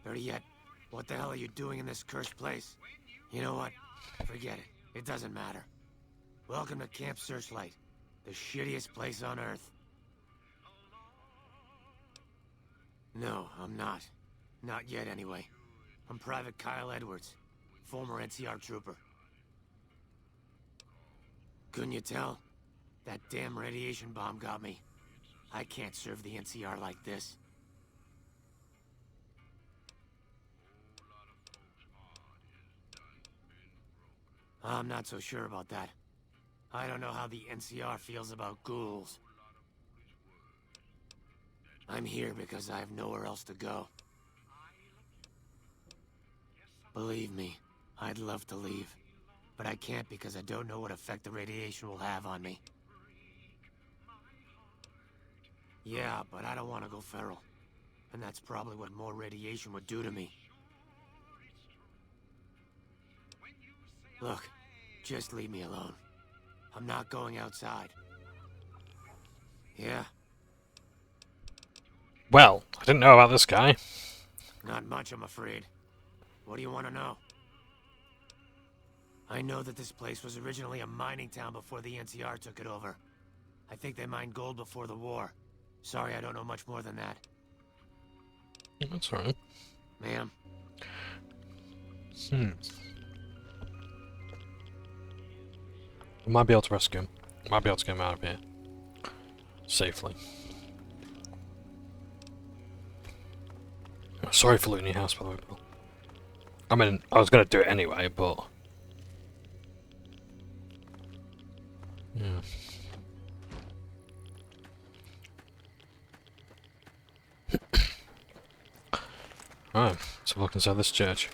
Better yet, what the hell are you doing in this cursed place? You know what? Forget it. It doesn't matter. Welcome to Camp Searchlight, the shittiest place on Earth. No, I'm not. Not yet, anyway. I'm Private Kyle Edwards, former NCR trooper. Couldn't you tell? That damn radiation bomb got me. I can't serve the NCR like this. I'm not so sure about that. I don't know how the NCR feels about ghouls. I'm here because I have nowhere else to go. Believe me, I'd love to leave, but I can't because I don't know what effect the radiation will have on me. Yeah, but I don't want to go feral, and that's probably what more radiation would do to me. Look, just leave me alone. I'm not going outside. Yeah? Well, I didn't know about this guy. Not much, I'm afraid. What do you want to know? I know that this place was originally a mining town before the NCR took it over. I think they mined gold before the war. Sorry, I don't know much more than that. That's all right. Ma'am, We might be able to rescue him. Might be able to get him out of here. Safely. Sorry for looting your house, by the way, Bill. I mean, I was going to do it anyway, but... yeah. Alright, let's have a look inside this church.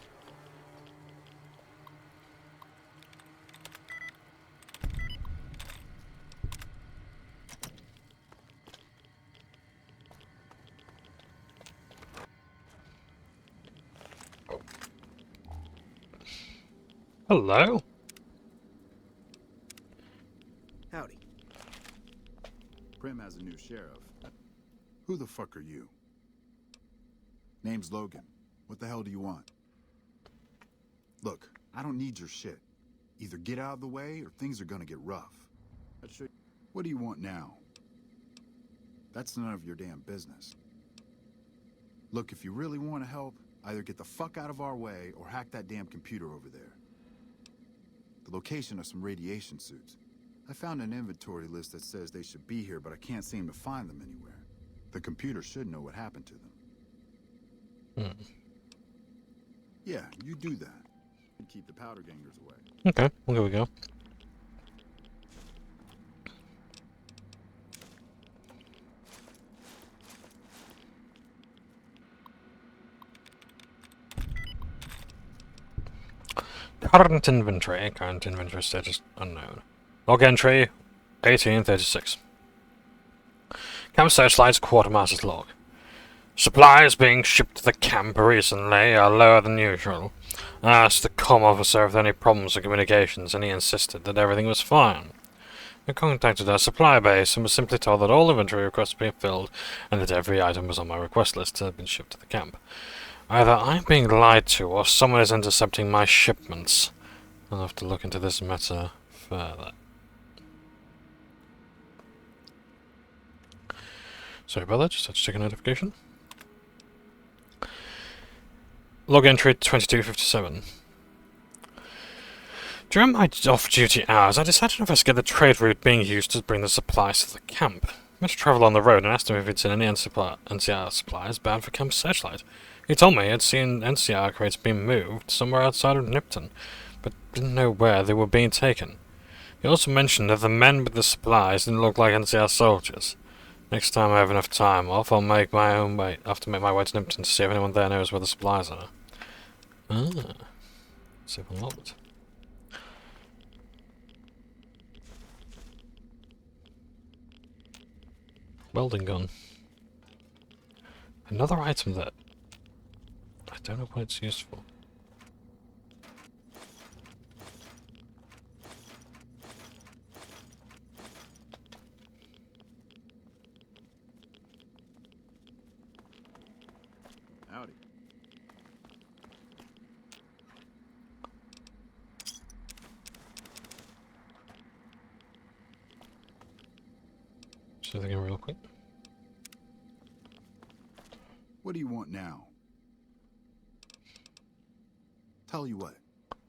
Hello? Howdy. Prim has a new sheriff. Who the fuck are you? Name's Logan. What the hell do you want? Look, I don't need your shit. Either get out of the way or things are gonna get rough. What do you want now? That's none of your damn business. Look, if you really want to help, either get the fuck out of our way or hack that damn computer over there. The location of some radiation suits. I found an inventory list that says they should be here, but I can't seem to find them anywhere. The computer should know what happened to them. Yeah, you do that. And keep the powder gangers away. Okay, well, here we go. Current inventory status unknown. Log entry 1836. Camp searchlights quartermaster's log. Supplies being shipped to the camp recently are lower than usual. I asked the comm officer if there were any problems with communications, and he insisted that everything was fine. I contacted our supply base and was simply told that all inventory requests had been filled and that every item was on my request list had been shipped to the camp. Either I'm being lied to or someone is intercepting my shipments. I'll have to look into this matter further. Sorry about that, just had to check a notification. Log entry 2257. During my off-duty hours, I decided to investigate the trade route being used to bring the supplies to the camp. I went to travel on the road and asked him if he'd seen any NCR supplies bound for Camp Searchlight. He told me he had seen NCR crates being moved somewhere outside of Nipton, but didn't know where they were being taken. He also mentioned that the men with the supplies didn't look like NCR soldiers. Next time I have enough time off, I'll make my own way. I have to make my way to Nipton to see if anyone there knows where the supplies are. Ah, see if unlocked. Welding gun. Another item that I don't know what it's used for. Howdy. Just everything real quick. What do you want now? Tell you what.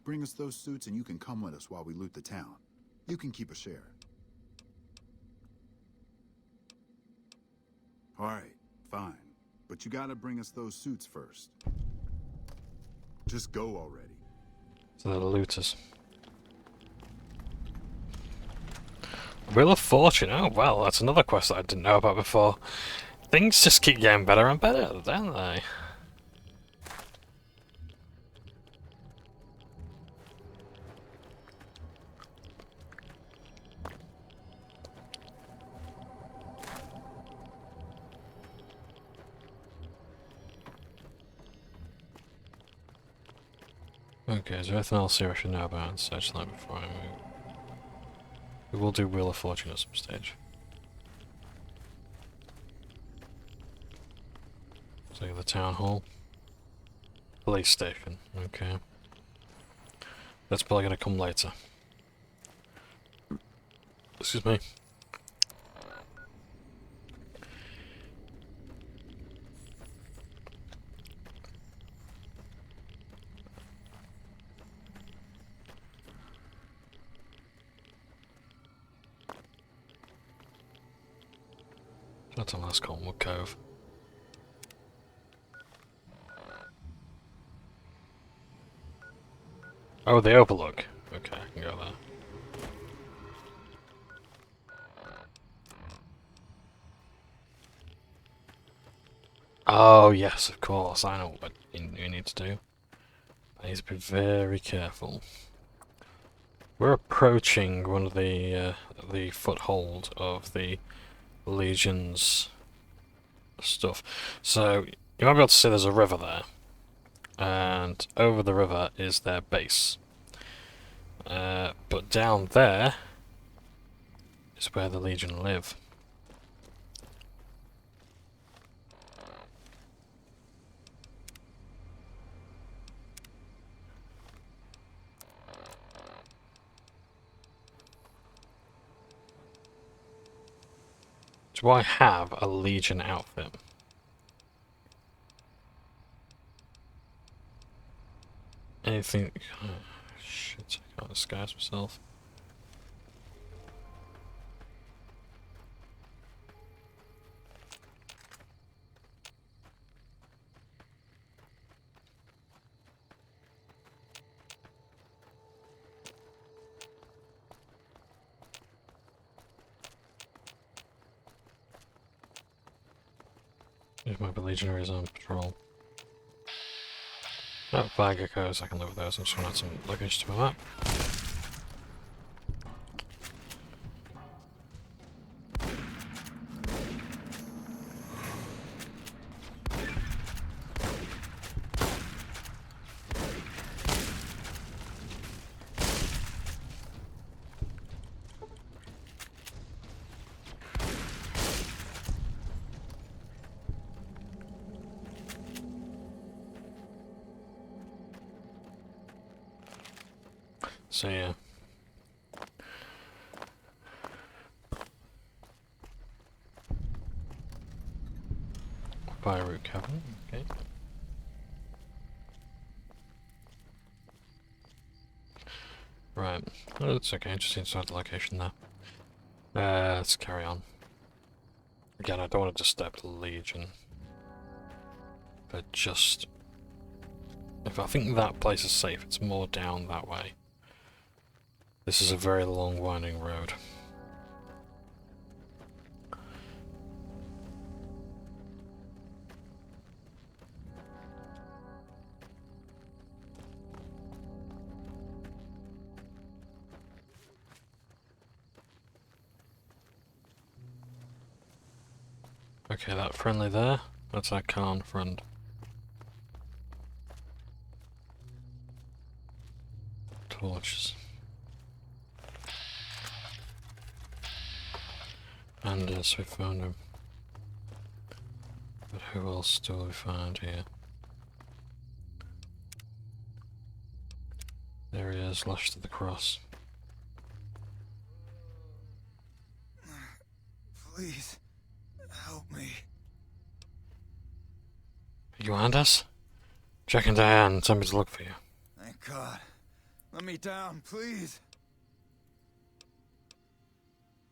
Bring us those suits and you can come with us while we loot the town. You can keep a share. Alright, fine. But you gotta bring us those suits first. Just go already. So they're the looters. Wheel of Fortune, oh well, that's another quest that I didn't know about before. Things just keep getting better and better, don't they? Okay, is there anything else here I should know about Searchlight before I move? We will do Wheel of Fortune at some stage. So the town hall. Police station, okay. That's probably gonna come later. Excuse me. That's a last Coltonwood Cove. Oh, the overlook. Okay, I can go there. Oh, yes, of course. I know what you need to do. I need to be very careful. We're approaching one of the foothold of the Legion's stuff. So, you might be able to see there's a river there. And over the river is their base. But down there is where the Legion live. Do I have a Legion outfit? Anything... Oh, shit, I can't disguise myself. There might be legionaries on patrol. Oh, fire geckos, I can live with those. I'm just gonna add some luggage to my map. So yeah. Fire root cavern, okay. Right, well, it's okay, just inside the location there. Let's carry on. Again, I don't want to disturb the Legion. But just... If I think that place is safe, it's more down that way. This is a very long, winding road. Okay, that friendly there, that's our Khan friend. Torches. And so we found him. But who else do we find here? There he is, lashed to the cross. Please, help me. You and us? Jack and Diane sent me to look for you. Thank God. Let me down, please.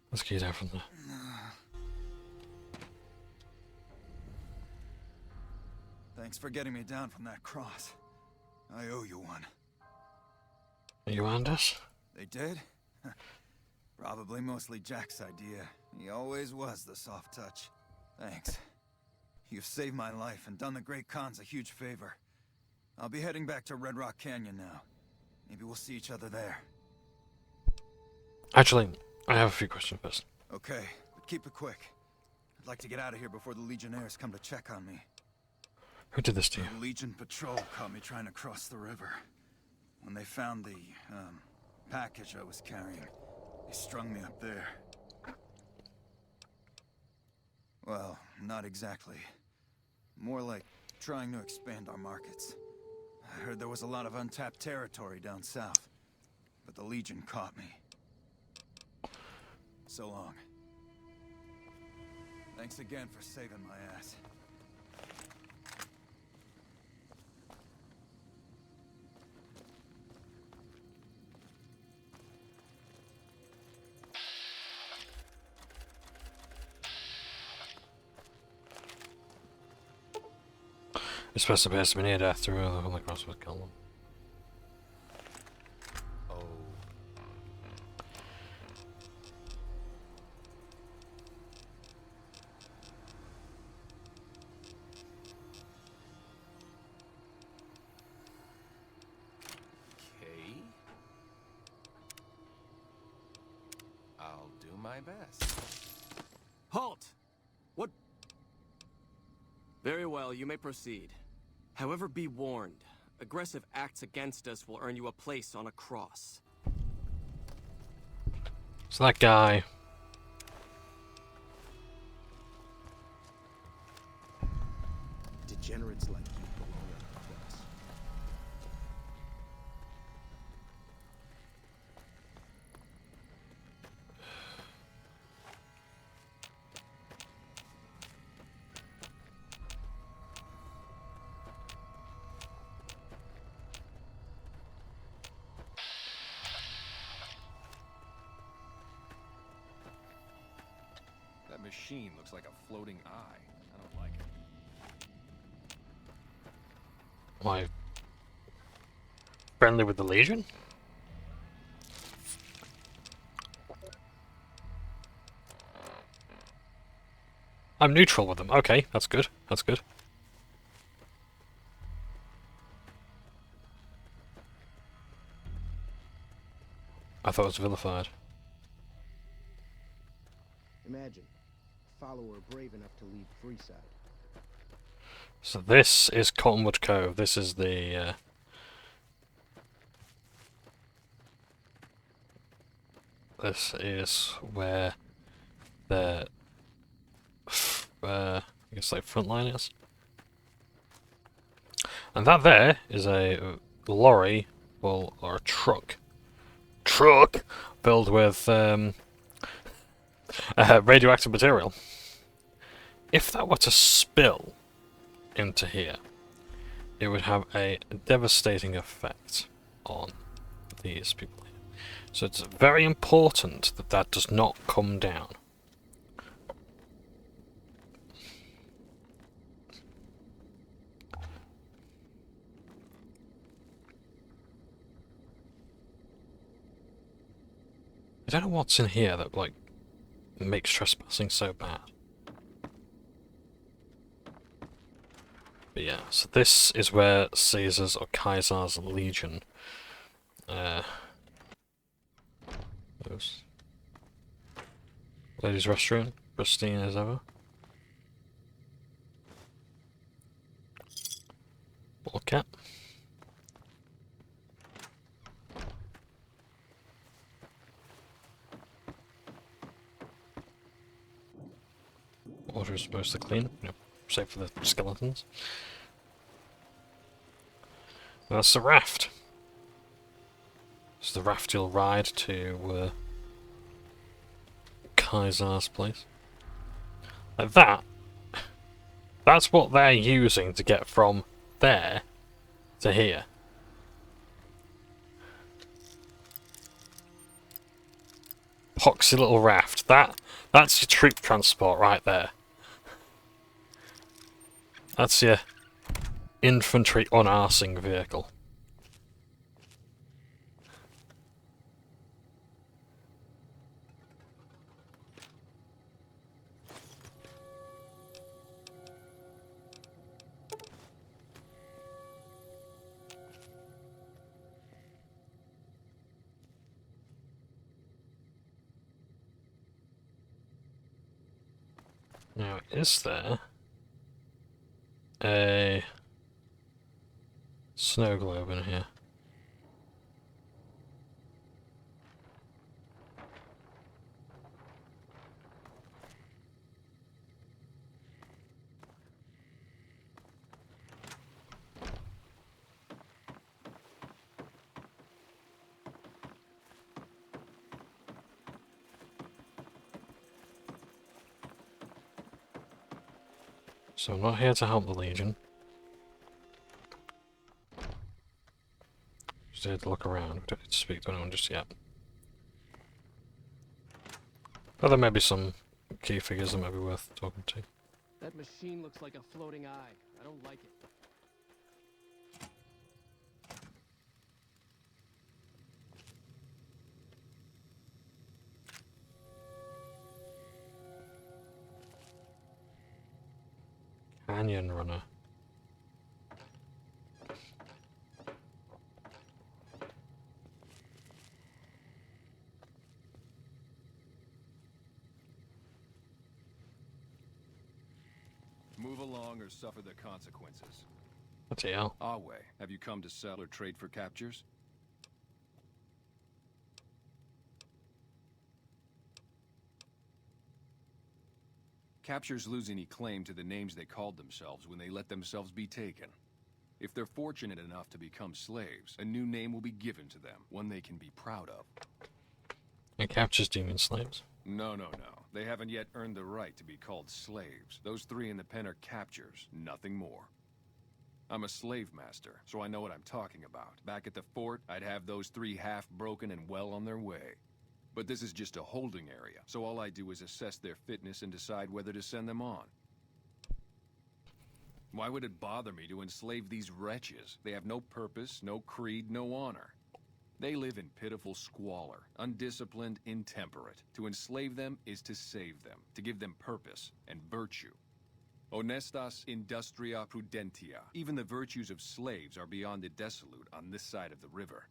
Let's get you down from there. Thanks for getting me down from that cross. I owe you one. You and us? They did? Probably mostly Jack's idea. He always was the soft touch. Thanks. You've saved my life and done the Great Khans a huge favor. I'll be heading back to Red Rock Canyon now. Maybe we'll see each other there. Actually, I have a few questions first. Okay, but keep it quick. I'd like to get out of here before the Legionnaires come to check on me. Who did this to you? The Legion patrol caught me trying to cross the river. When they found the, package I was carrying, they strung me up there. Well, not exactly. More like trying to expand our markets. I heard there was a lot of untapped territory down south, but the Legion caught me. So long. Thanks again for saving my ass. This person appears to be near death. To remove them on the cross would kill them. Oh. Okay. I'll do my best. Halt! What? Very well, you may proceed. However, be warned. Aggressive acts against us will earn you a place on a cross. So that guy... Degenerates like you belong on a cross. That machine looks like a floating eye. I don't like it. Why? Friendly with the Legion? I'm neutral with them. Okay, that's good. That's good. I thought it was vilified. Imagine, a follower brave enough to leave Freeside. So this is Cottonwood Cove. This is the... this is where the... I guess like front line is. And that there is a lorry, well, or a truck. Truck! Filled with radioactive material. If that were to spill into here, it would have a devastating effect on these people here. So it's very important that that does not come down. I don't know what's in here that, like, makes trespassing so bad. But yeah, so this is where Caesar's or Caesar's Legion goes. Ladies' restroom, pristine as ever. Ball cap. Water is supposed to clean, you know, save for the skeletons. That's the raft. It's the raft you'll ride to Kaiser's place. Like that. That's what they're using to get from there to here. Poxy little raft. That's your troop transport right there. That's your infantry unarsing vehicle. Now, is there a snow globe in here? So I'm not here to help the Legion. Just here to look around. We don't need to speak to anyone just yet. But there may be some key figures that may be worth talking to. That machine looks like a floating eye. I don't like it. Canyon Runner. Move along or suffer the consequences. What's the hell? Awe, have you come to sell or trade for captures? Captures lose any claim to the names they called themselves when they let themselves be taken. If they're fortunate enough to become slaves, a new name will be given to them, one they can be proud of. And captures demon slaves? No. They haven't yet earned the right to be called slaves. Those 3 in the pen are captures, nothing more. I'm a slave master, so I know what I'm talking about. Back at the fort, I'd have those 3 half-broken and well on their way. But this is just a holding area, so all I do is assess their fitness and decide whether to send them on. Why would it bother me to enslave these wretches? They have no purpose, no creed, no honor. They live in pitiful squalor, undisciplined, intemperate. To enslave them is to save them, to give them purpose and virtue. Honestas industria prudentia. Even the virtues of slaves are beyond the dissolute on this side of the river.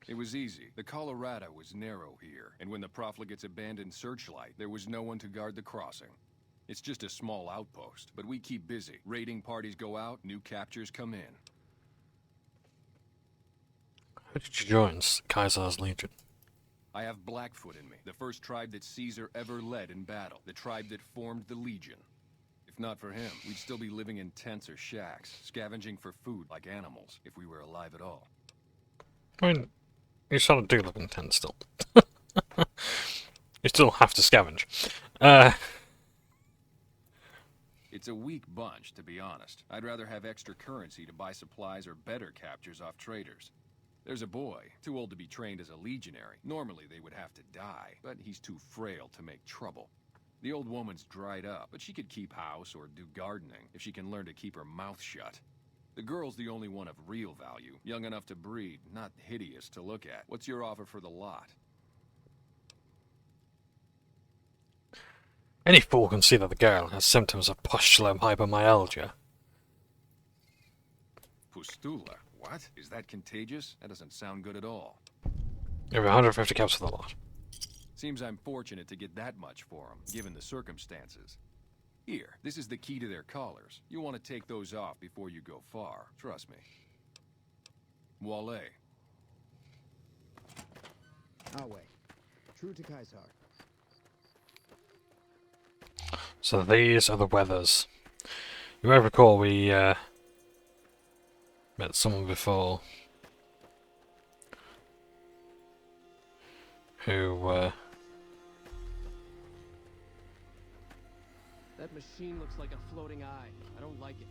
It was easy. The Colorado was narrow here, and when the profligates abandoned Searchlight, there was no one to guard the crossing. It's just a small outpost, but we keep busy. Raiding parties go out, new captures come in. Who did you join? Caesar's Legion. I have Blackfoot in me, the first tribe that Caesar ever led in battle, the tribe that formed the Legion. If not for him, we'd still be living in tents or shacks, scavenging for food like animals, if we were alive at all. I mean, you sort of do live in tents still. You still have to scavenge. It's a weak bunch, to be honest. I'd rather have extra currency to buy supplies or better captures off traders. There's a boy, too old to be trained as a legionary. Normally they would have to die, but he's too frail to make trouble. The old woman's dried up, but she could keep house or do gardening if she can learn to keep her mouth shut. The girl's the only one of real value, young enough to breed, not hideous to look at. What's your offer for the lot? Any fool can see that the girl has symptoms of pustular hypermyalgia. Pustula? What? Is that contagious? That doesn't sound good at all. You have 150 caps for the lot. Seems I'm fortunate to get that much for them, given the circumstances. Here, this is the key to their collars. You want to take those off before you go far. Trust me. Wale. Awe. True to Kaisar. So these are the weathers. You may recall we met someone before who That machine looks like a floating eye. I don't like it.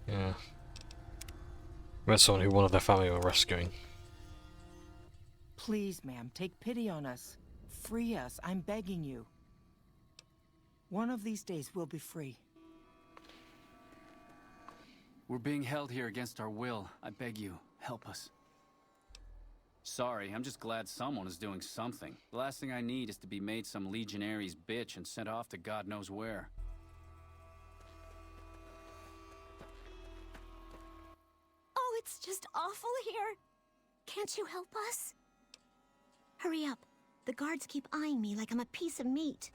yeah. We met someone who one of their family were rescuing. Please, ma'am, take pity on us. Free us, I'm begging you. One of these days we'll be free. We're being held here against our will. I beg you, help us. Sorry, I'm just glad someone is doing something. The last thing I need is to be made some legionary's bitch and sent off to God knows where. Oh, it's just awful here. Can't you help us? Hurry up. The guards keep eyeing me like I'm a piece of meat.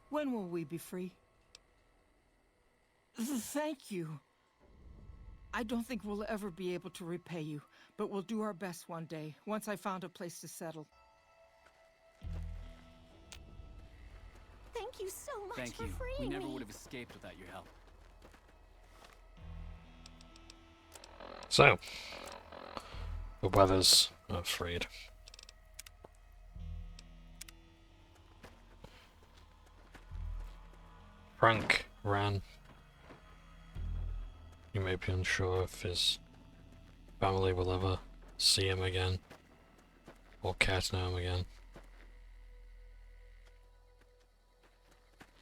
When will we be free? Thank you. I don't think we'll ever be able to repay you, but we'll do our best one day, once I found a place to settle. Thank you so much Thank for you. freeing We never me. would have escaped without your help. So, the weathers are freed. Frank ran. You may be unsure if his family will ever see him again, or care to know him again.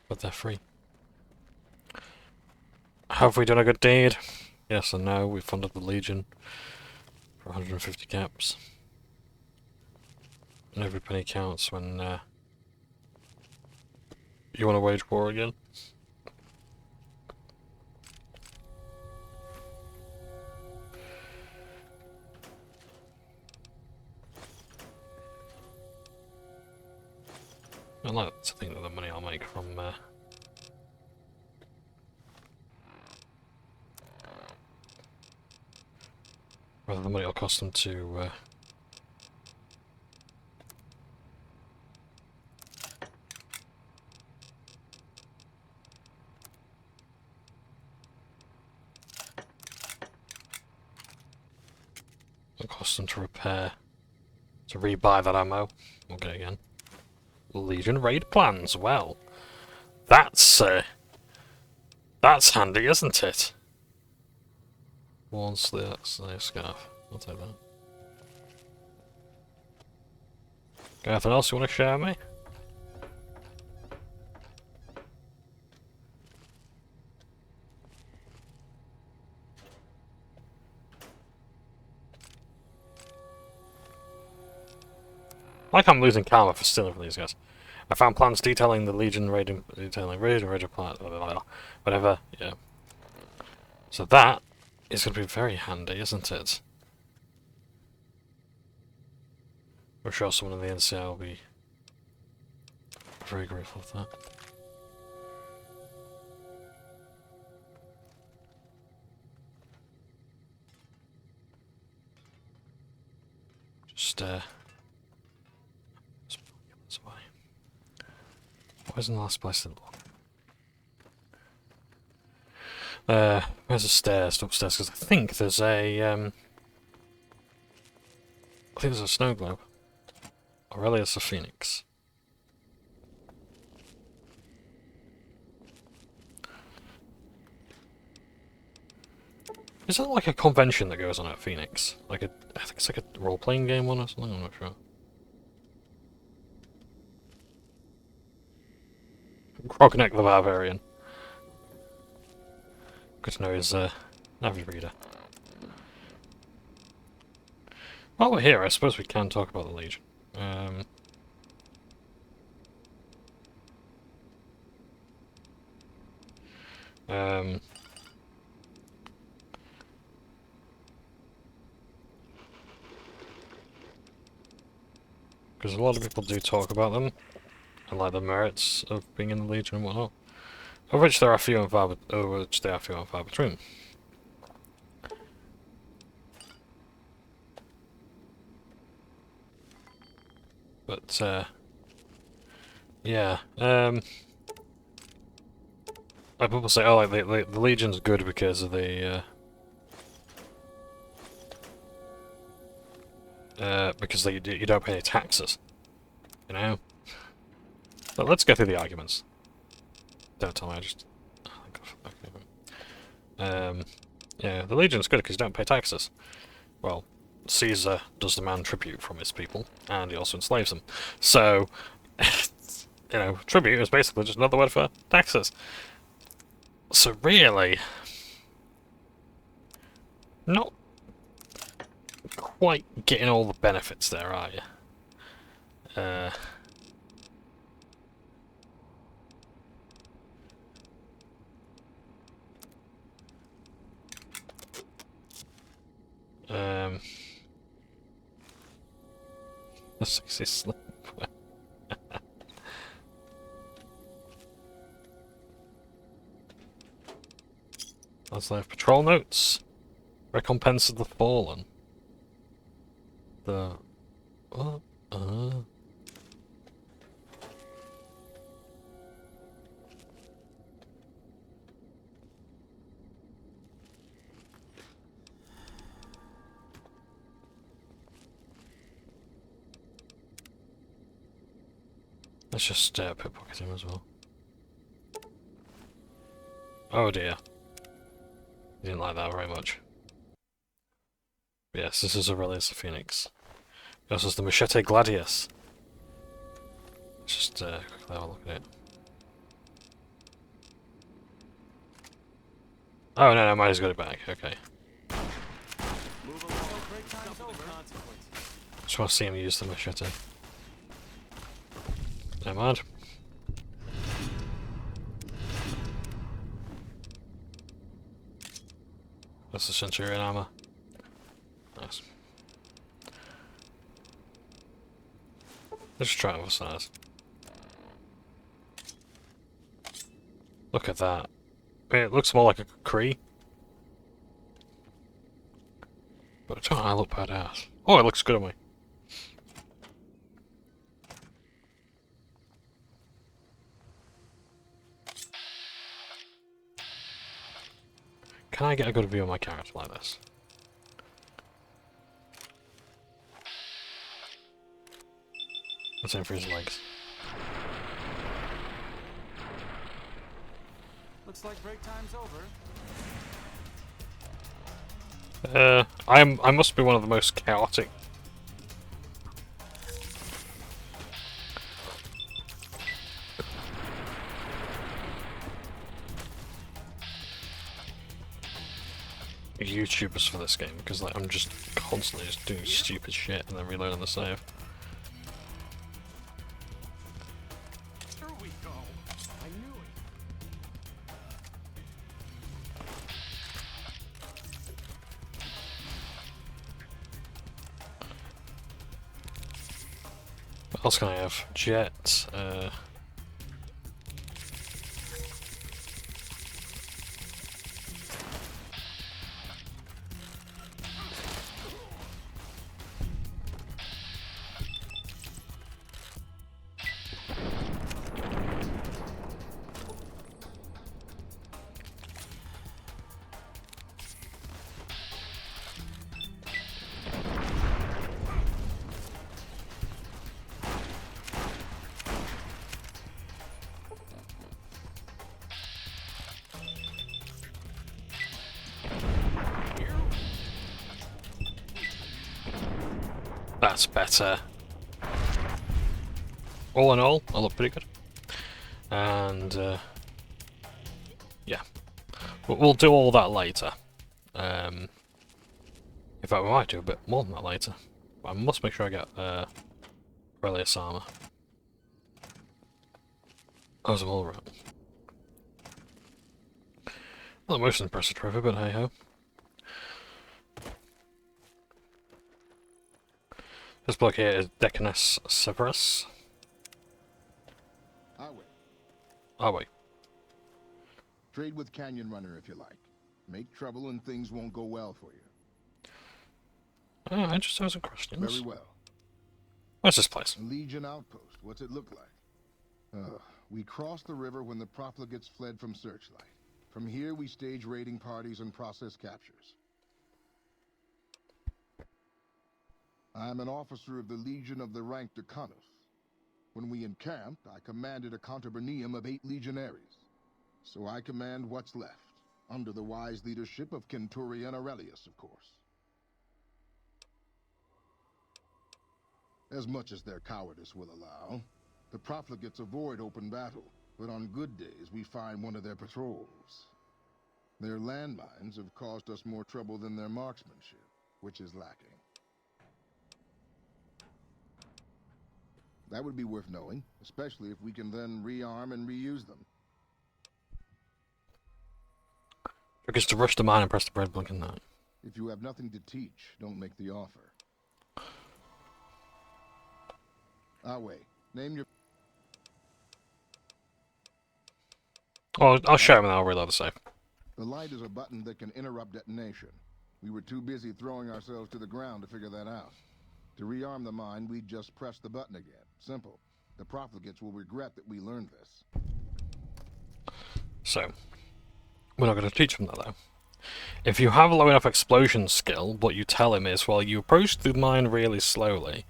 But they're free. have we done a good deed? Yes and no. We funded the Legion for 150 caps. And every penny counts when you want to wage war again. I'd like to think that the money I'll make from rather the money it'll cost them to it'll cost them to repair, to rebuy that ammo. We'll get it again. Legion raid plans. Well, that's handy, isn't it? One slave scarf. I'll take that. Got anything else you want to share me? Like I'm losing karma for stealing from these guys. I found plans detailing the Legion raiding plan, whatever, yeah. So that is going to be very handy, isn't it? I'm sure someone in the NCR will be very grateful for that. Just, where's the last place to look? Where's the stairs? Upstairs, because I think there's a, I think there's a snow globe. Aurelius a Phoenix. Is that like a convention that goes on at Phoenix? Like a, I think it's like a role-playing game one or something, I'm not sure. Grognek the Barbarian. Good to know his avid reader. While we're here, I suppose we can talk about the Legion. Because a lot of people do talk about them, and like the merits of being in the Legion and whatnot, of which there are few and far between. But yeah, like people say, oh, like the Legion's good because of the because you don't pay any taxes, you know. But let's go through the arguments. Don't tell me, I just... yeah, the Legion's good because you don't pay taxes. Well, Caesar does demand tribute from his people, and he also enslaves them. So, you know, tribute is basically just another word for taxes. So really, not quite getting all the benefits there, are you? The 60 slip. Let's have patrol notes. Recompense of the fallen. The what? Let's just pickpocket him as well. Oh dear. He didn't like that very much. But yes, this is Aurelius the Phoenix. This is the Machete Gladius. Let's just quickly have a look at it. Oh no, no, mine's got it back. Okay. Just want to see him use the machete. Never mind. That's the Centurion armor. Nice. Let's try it with size. Look at that. I mean, it looks more like a Kree. But don't I look badass? Oh, it looks good on me. Can I get a good view of my character like this? Let's aim for his legs. Looks like break time's over. I must be one of the most chaotic. YouTubers for this game, because like I'm just constantly just doing stupid shit and then reloading the save. Here we go. I knew it. What else can I have? Jet, that's better. All in all, I look pretty good. And yeah, we'll do all that later. In fact, we might do a bit more than that later. But I must make sure I get Aurelius armor. How's them all right? Not the most impressive trophy, but hey ho. This bloke here is Deaconess Severus. Highway. Wait. Trade with Canyon Runner if you like. Make trouble and things won't go well for you. I just have some questions. Very well. Where's this place? Legion outpost. What's it look like? We crossed the river when the profligates fled from Searchlight. From here, we stage raiding parties and process captures. I'm an officer of the Legion of the rank Decanus. When we encamped, I commanded a contubernium of 8 legionaries. So I command what's left, under the wise leadership of Centurion Aurelius, of course. As much as their cowardice will allow, the profligates avoid open battle, but on good days we find one of their patrols. Their landmines have caused us more trouble than their marksmanship, which is lacking. That would be worth knowing, especially if we can then rearm and reuse them. Because to rush the mine and press the red blinking that. If you have nothing to teach, don't make the offer. Wait. Name your... Oh, I'll show him and I'll reload the save. The light is a button that can interrupt detonation. We were too busy throwing ourselves to the ground to figure that out. To rearm the mine, we'd just press the button again. Simple. The profligates will regret that we learned this. So, we're not going to teach him that though. If you have low enough explosion skill, what you tell him is, well, you approach the mine really slowly,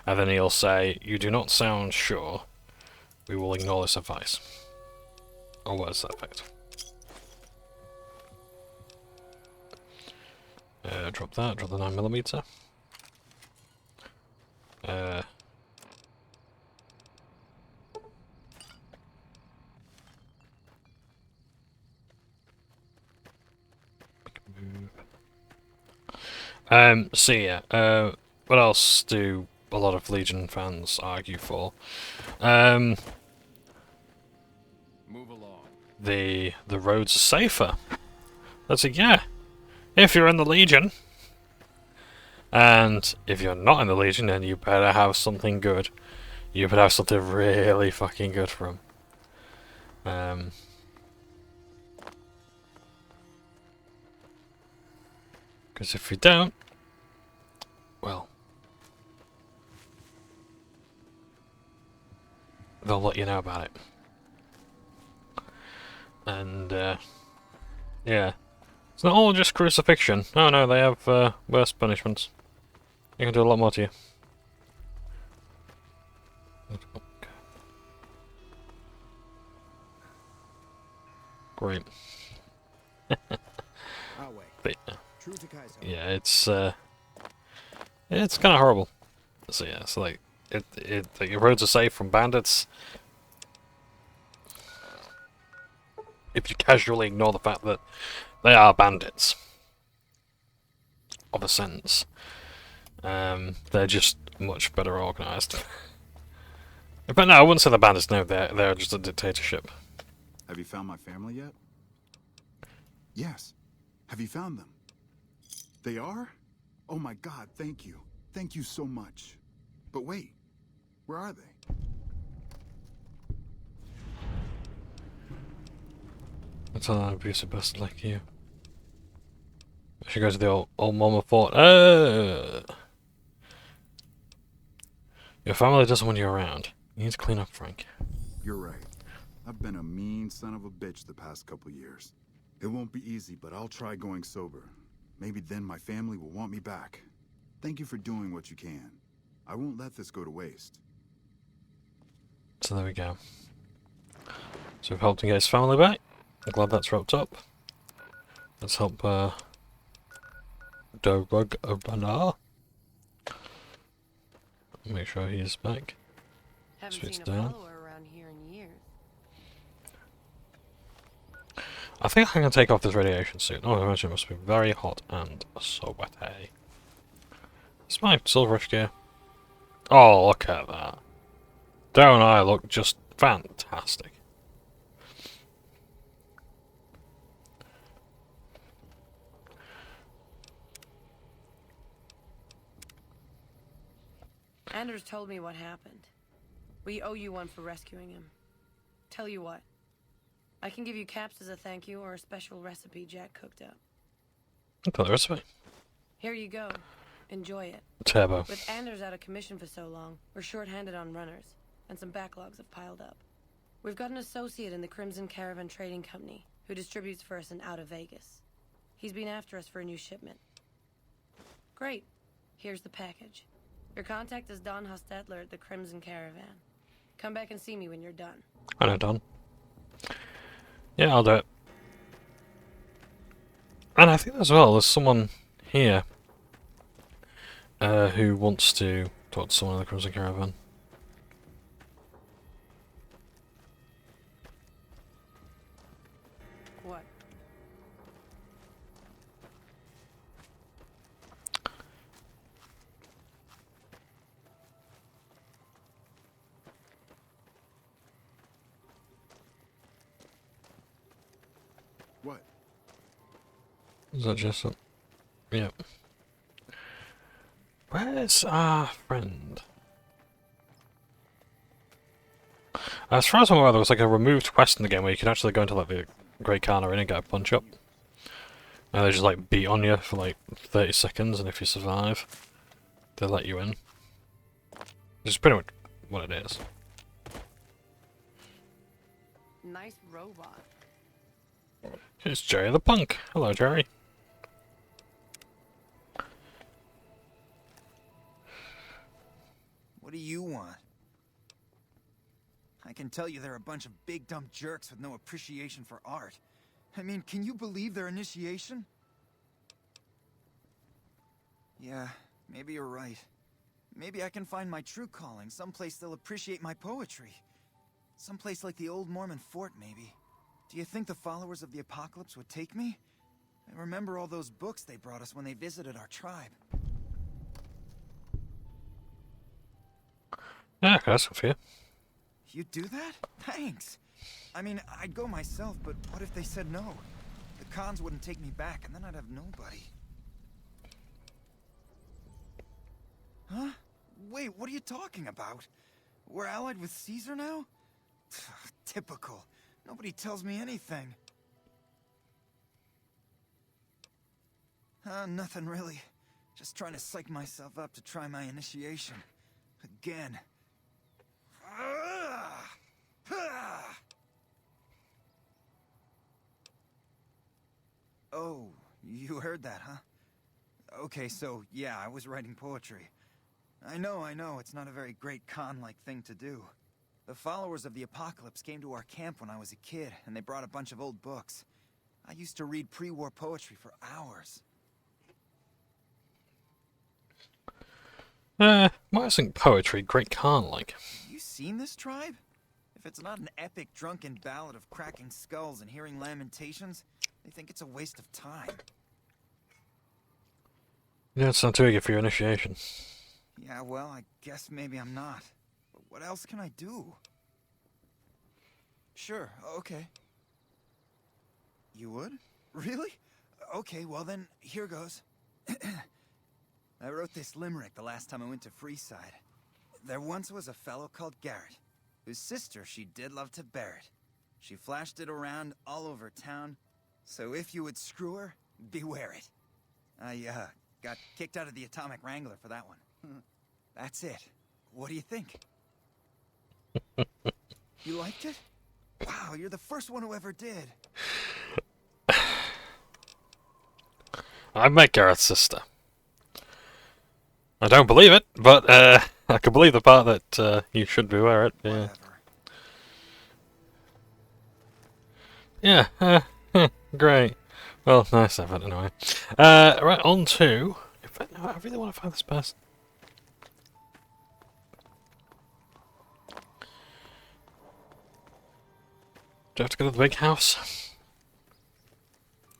and then he'll say, you do not sound sure, we will ignore this advice. Or words to that effect. Drop that, drop the 9mm. So yeah, what else do a lot of Legion fans argue for? Move along. The roads are safer. That's a yeah. If you're in the Legion, and if you're not in the Legion, then you better have something good. You better have something really fucking good for them. Because if you don't, well, they'll let you know about it. And, yeah. It's not all just crucifixion. Oh no, they have worse punishments. They can do a lot more to you. Great. But, yeah, it's kind of horrible. So yeah, it's like your roads are safe from bandits. If you casually ignore the fact that they are bandits, of a sense, they're just much better organised. But no, I wouldn't say they're bandits. No, they're just a dictatorship. Have you found my family yet? Yes. Have you found them? They are? Oh my God, thank you. Thank you so much. But wait, where are they? That's an abusive bastard like you. I should go to the old mama fort. Your family doesn't want you around. You need to clean up, Frank. You're right. I've been a mean son of a bitch the past couple years. It won't be easy, but I'll try going sober. Maybe then my family will want me back. Thank you for doing what you can. I won't let this go to waste. So there we go. So we've helped him get his family back. I'm glad that's wrapped up. Let's help Dorug Urbanar. Make sure he's back. Haven't seen a follower around here in years. I think I can take off this radiation suit. Oh, I imagine it must be very hot and so sweaty. It's my silverish gear. Oh, look at that. Don't I look just fantastic? Anders told me what happened. We owe you one for rescuing him. Tell you what. I can give you caps as a thank you or a special recipe Jack cooked up. Look at the recipe. Here you go. Enjoy it. Turbo. With Anders out of commission for so long, we're short-handed on runners, and some backlogs have piled up. We've got an associate in the Crimson Caravan Trading Company who distributes for us in out of Vegas. He's been after us for a new shipment. Great. Here's the package. Your contact is Don Hostetler at the Crimson Caravan. Come back and see me when you're done. I know, Don. Yeah, I'll do it. And I think as well, there's someone here who wants to talk to someone in the Crimson Caravan. What? What? Is that just a... Yep. Where's our friend? As far as I'm aware, there was like a removed quest in the game where you could actually go into like the Great Khan Arena and get a punch up. And they just like beat on you for like 30 seconds, and if you survive, they let you in. Which is pretty much what it is. Nice robot. It's Jerry the Punk. Hello, Jerry. What do you want? I can tell you they're a bunch of big dumb jerks with no appreciation for art. I mean, can you believe their initiation? Yeah, maybe you're right. Maybe I can find my true calling, someplace they'll appreciate my poetry. Someplace like the old Mormon fort, maybe. Do you think the followers of the apocalypse would take me? I remember all those books they brought us when they visited our tribe. Yeah, okay, that's good for you. You do that? Thanks. I mean, I'd go myself, but what if they said no? The cons wouldn't take me back, and then I'd have nobody. Huh? Wait, what are you talking about? We're allied with Caesar now? Typical. Nobody tells me anything. Nothing really. Just trying to psych myself up to try my initiation. Again. Oh, you heard that, huh? Okay, so, yeah, I was writing poetry. I know, it's not a very great con-like thing to do. The followers of the apocalypse came to our camp when I was a kid, and they brought a bunch of old books. I used to read pre-war poetry for hours. Why isn't poetry great con-like? Have you seen this tribe? If it's not an epic drunken ballad of cracking skulls and hearing lamentations, they think it's a waste of time. Yeah, it's not too good for your initiation. Yeah, well, I guess maybe I'm not. But what else can I do? Sure, okay. You would? Really? Okay, well then, here goes. I wrote this limerick the last time I went to Freeside. There once was a fellow called Garrett, whose sister she did love to bear it. She flashed it around all over town, so if you would screw her, beware it. I, got kicked out of the Atomic Wrangler for that one. That's it. What do you think? You liked it? Wow, you're the first one who ever did. I met Garrett's sister. I don't believe it, but I can believe the part that you should beware it. Yeah. Yeah. Great. Well, nice effort anyway. Right, on to. In fact, no, I really want to find this person. Do I have to go to the big house?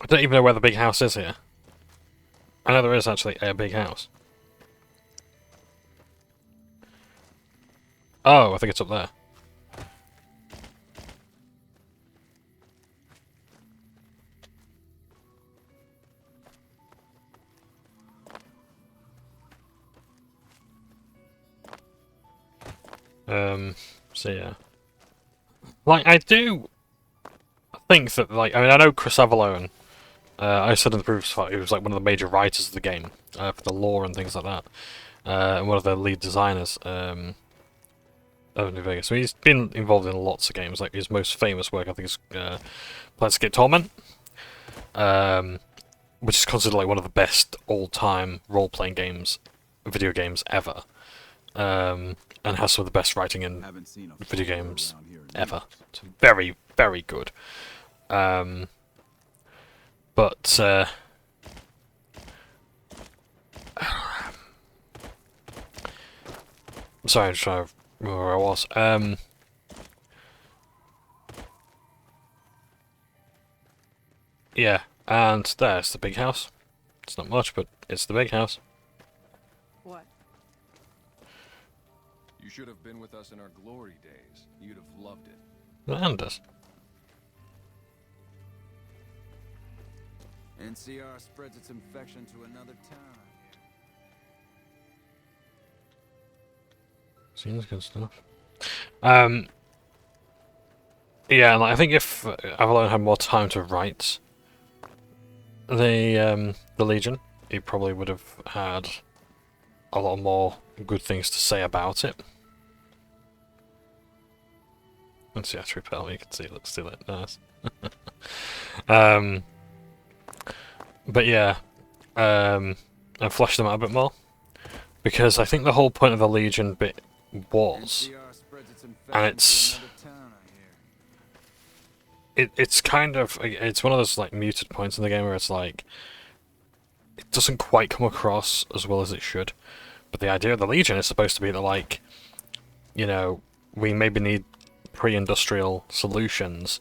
I don't even know where the big house is here. I know there is actually a big house. Oh, I think it's up there. So yeah. Like, I do think that, like, I mean, I know Chris Avallone, I said in the previous fight, he was, like, one of the major writers of the game, for the lore and things like that, and one of the lead designers, of New Vegas. So he's been involved in lots of games, like, his most famous work, I think, is, Planescape Torment, which is considered, like, one of the best all-time role-playing games, video games ever. And has some of the best writing in video games ever. It's very, very good. But sorry, I'm just trying to remember where I was. Yeah, and there's the big house. It's not much, but it's the big house. What? You should have been with us in our glory days. You'd have loved it. Landers. NCR spreads its infection to another town. Seems good stuff. Yeah, like, I think if Avallone had more time to write the Legion, he probably would have had a lot more good things to say about it. Let's see, actually, repel. You can see, let's steal it. Nice. But yeah, I fleshed them out a bit more because I think the whole point of the Legion bit was, and it's kind of, it's one of those like muted points in the game where it's like it doesn't quite come across as well as it should. But the idea of the Legion is supposed to be that, like, you know, we maybe need pre-industrial solutions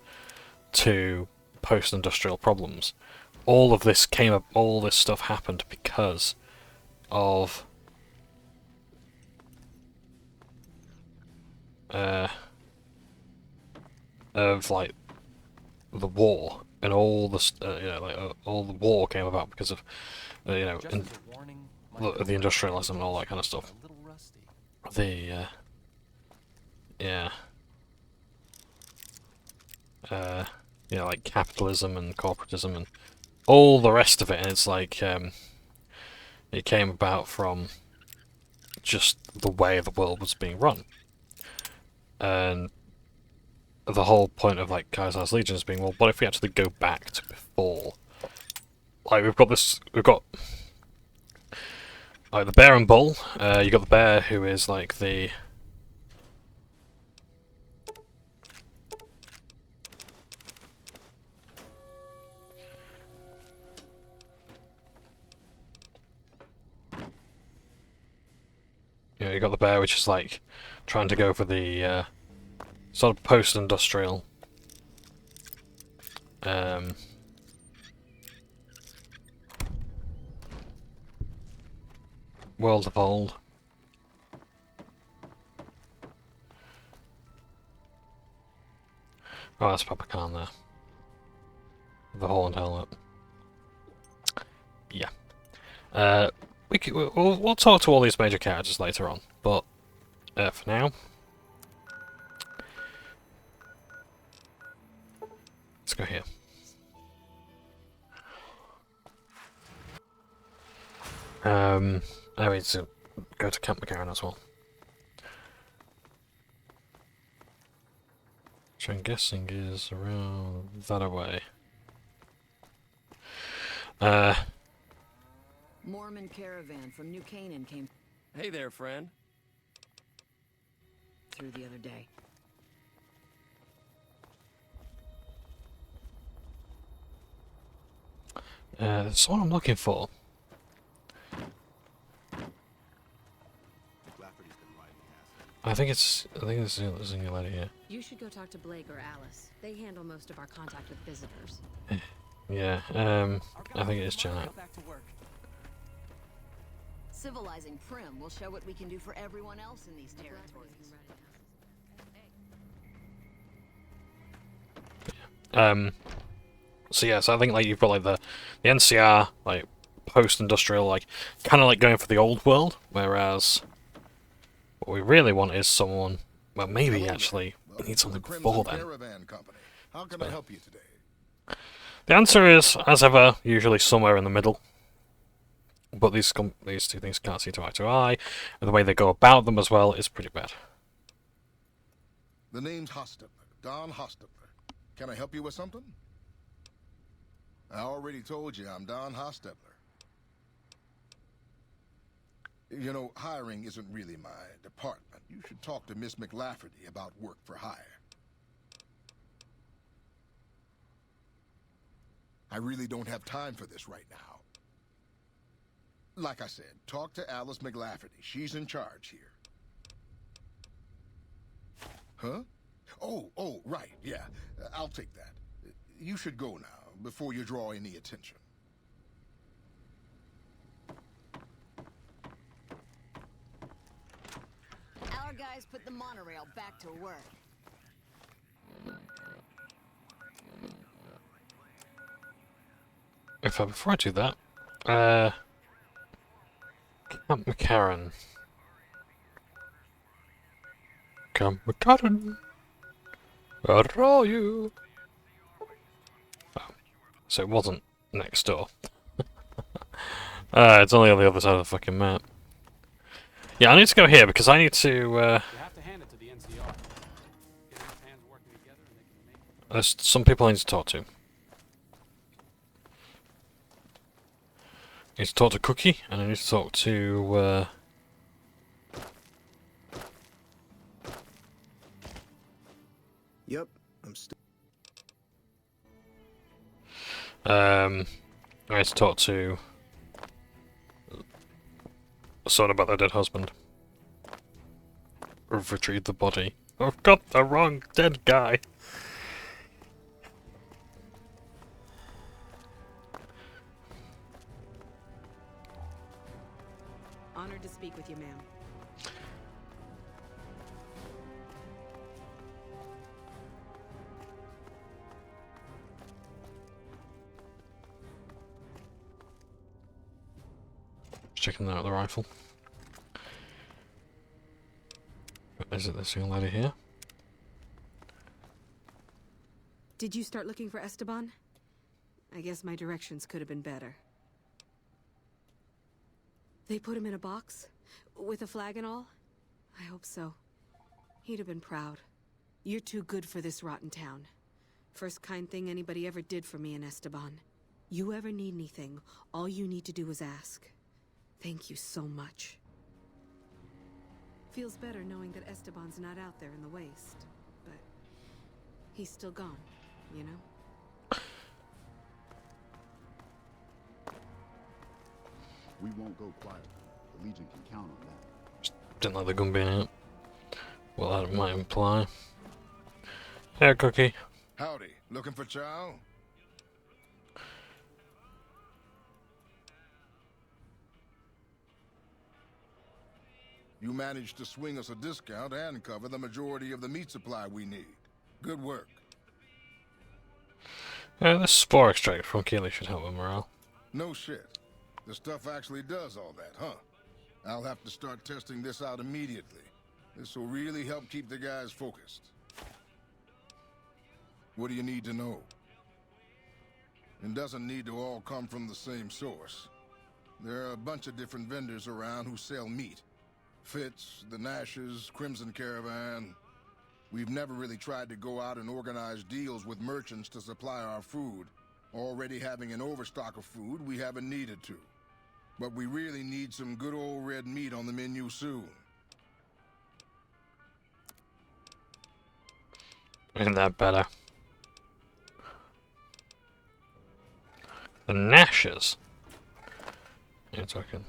to post-industrial problems. all of this came up, all this stuff happened because of like the war and all the all the war came about because of the industrialism and all that kind of stuff. The like capitalism and corporatism and all the rest of it, and it's like it came about from just the way the world was being run. And the whole point of like Kaiser's Legion is being, well, what if we actually go back to before? Like we've got like the bear and bull. You got the bear, who is like the you got the bear, which is like trying to go for the sort of post-industrial world of old. Oh, that's Papa Khan there. The horned helmet. Yeah. We'll talk to all these major characters later on, but for now, let's go here. I need to go to Camp McCarran as well, which I'm guessing is around that away. Mormon caravan from New Canaan came. Hey there, friend. Through the other day. That's what I'm looking for. I think it's a single lady here. You should go talk to Blake or Alice. They handle most of our contact with visitors. Yeah, I think it is Janet. Civilizing Prim will show what we can do for everyone else in these territories. So yeah, so I think like you've got like the NCR, like post-industrial, like kind of like going for the old world, whereas what we really want is someone. Well, maybe actually we need something before then. How can I help you today? The answer is, as ever, usually somewhere in the middle. But these two things can't see eye to eye, and the way they go about them as well is pretty bad. The name's Hostetler, Don Hostetler. Can I help you with something? I already told you I'm Don Hostetler. You know, hiring isn't really my department. You should talk to Miss McLafferty about work for hire. I really don't have time for this right now. Like I said, talk to Alice McLafferty. She's in charge here. Huh? Oh, right, yeah. I'll take that. You should go now, before you draw any attention. Our guys put the monorail back to work. Before I do that, Camp McCarran. Camp McCarran, where are you? Oh, so it wasn't next door. It's only on the other side of the fucking map. Yeah, I need to go here because I need to. You have to hand it to the NCR. Get enough hands working together and they can make. There's some people I need to talk to. I need to talk to Cookie, and I need to talk to, Yep, I'm still. I need to talk to someone about their dead husband. Or retrieve the body. I've got the wrong dead guy. speak with you, ma'am. Checking out the rifle. Is it this young lady here? Did you start looking for Esteban? I guess my directions could have been better. They put him in a box? With a flag and all? I hope so. He'd have been proud. You're too good for this rotten town. First kind thing anybody ever did for me in Esteban. You ever need anything, all you need to do is ask. Thank you so much. Feels better knowing that Esteban's not out there in the waste. But he's still gone, you know? We won't go quiet. The Legion can count on that. Didn't like the gun being out. Well, that might imply. Hey, Cookie. Howdy. Looking for chow? You managed to swing us a discount and cover the majority of the meat supply we need. Good work. This spore extract from Keely should help with morale. No shit. The stuff actually does all that, huh? I'll have to start testing this out immediately. This will really help keep the guys focused. What do you need to know? It doesn't need to all come from the same source. There are a bunch of different vendors around who sell meat. Fitz, the Nashes, Crimson Caravan. We've never really tried to go out and organize deals with merchants to supply our food. Already having an overstock of food, we haven't needed to. But we really need some good old red meat on the menu soon. Isn't that better? The Nashes. Yeah, it's okay.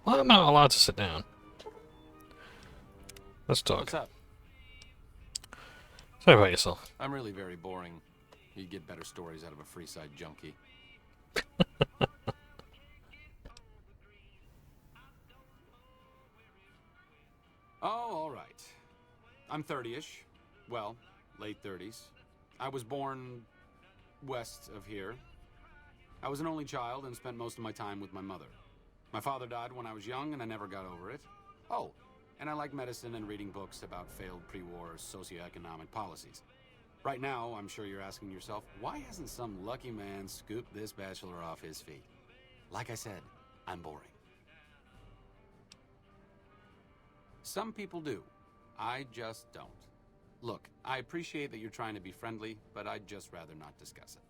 Why am I not allowed to sit down? Let's talk. What's up? Say about yourself. I'm really very boring. You'd get better stories out of a Freeside junkie. Oh, all right. I'm 30-ish. Well, late 30s. I was born west of here. I was an only child and spent most of my time with my mother. My father died when I was young and I never got over it. Oh, and I like medicine and reading books about failed pre-war socioeconomic policies. Right now, I'm sure you're asking yourself, why hasn't some lucky man scooped this bachelor off his feet? Like I said, I'm boring. Some people do. I just don't. Look, I appreciate that you're trying to be friendly, but I'd just rather not discuss it.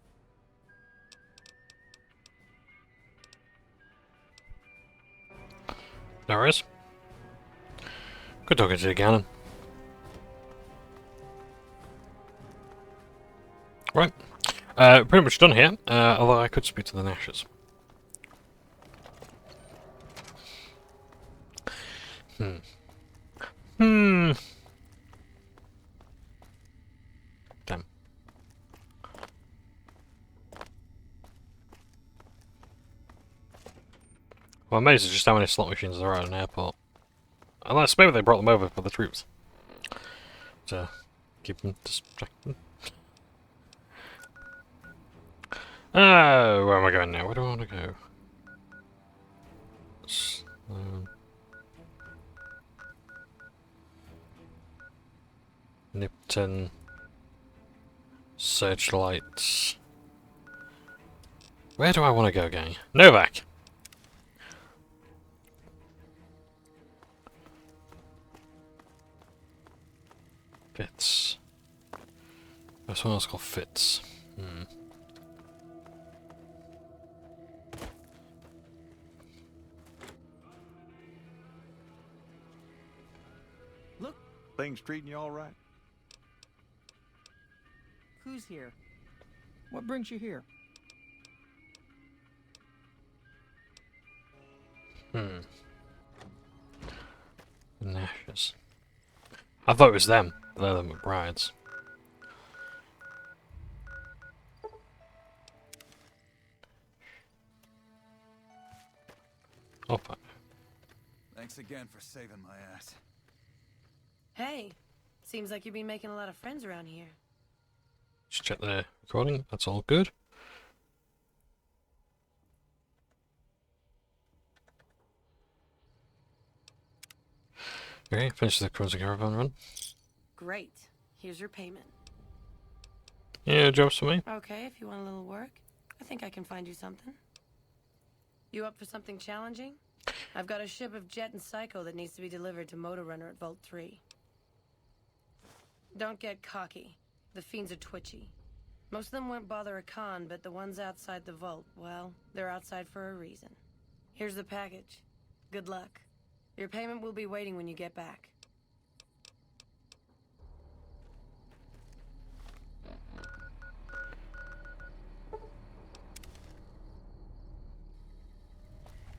There it is. Good talking to you, Gannon. Right. Pretty much done here, although I could speak to the Nashes. Damn. Well, I'm amazed at just how many slot machines there are at an airport. Unless maybe they brought them over for the troops. To keep them distracted. Oh, where am I going now? Where do I want to go? Nipton. Searchlights. Where do I want to go, gang? Novak! Fitz. There's someone else called Fitz. Look. Things treating you all right? Who's here? What brings you here? Nashes. I thought it was them. They're the McBrides. Oh, fine. Thanks again for saving my ass. Hey, seems like you've been making a lot of friends around here. Just check the recording. That's all good. Okay, finish the Cruiser Caravan run. Great. Here's your payment. Yeah, jobs for me. Okay, if you want a little work, I think I can find you something. You up for something challenging? I've got a ship of Jet and Psycho that needs to be delivered to Motor Runner at Vault 3. Don't get cocky. The fiends are twitchy. Most of them won't bother a con, but the ones outside the vault, well, they're outside for a reason. Here's the package. Good luck. Your payment will be waiting when you get back.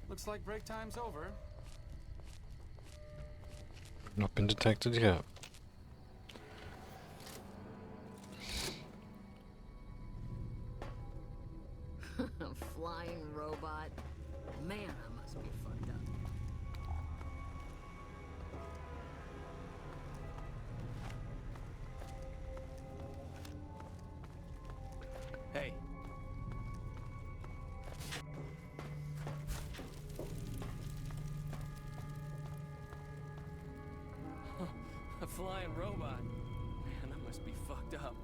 Looks like break time's over. Not been detected yet. Flying robot. Man, I must be fucked up. Hey. A flying robot. Man, I must be fucked up.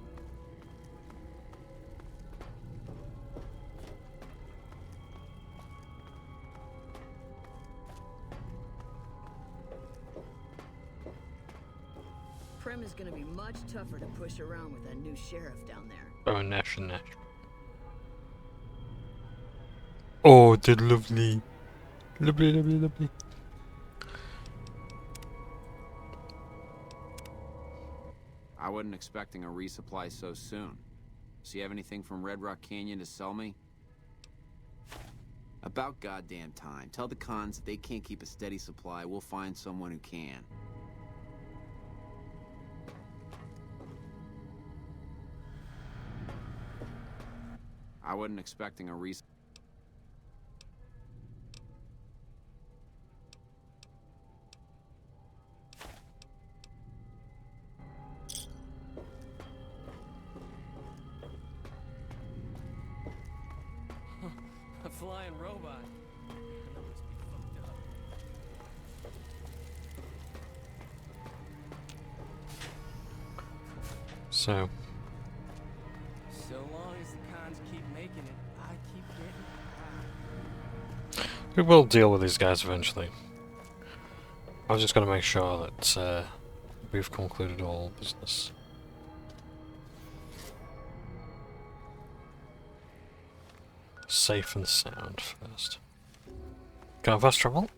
Prim is gonna be much tougher to push around with that new sheriff down there. Oh, Nash and Nash. Oh, they're lovely. Lovely, lovely, lovely. I wasn't expecting a resupply so soon. So you have anything from Red Rock Canyon to sell me? About goddamn time. Tell the cons that they can't keep a steady supply. We'll find someone who can. I wasn't expecting a resupply. A flying robot. Man, I must be fucked up. So, So long as the cons keep making it, I keep getting we will deal with these guys eventually. I was just going to make sure that we've concluded all business. Safe and sound first. Can I fast travel?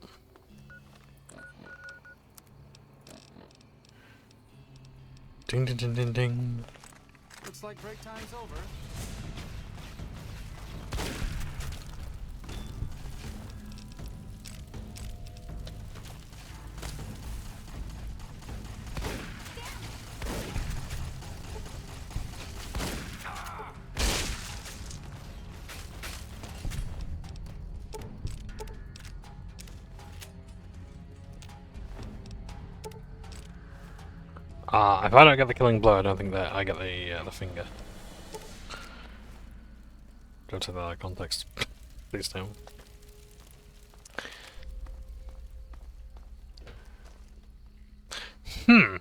Ding ding ding ding ding. Looks like break time's over. If I don't get the killing blow, I don't think that I get the finger. Don't take that out of context. Please don't. Can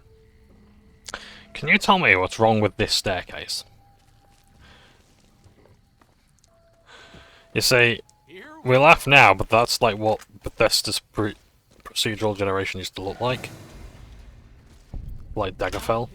you tell me what's wrong with this staircase? You see, we laugh now, but that's like what Bethesda's procedural generation used to look like. Like Daggerfell.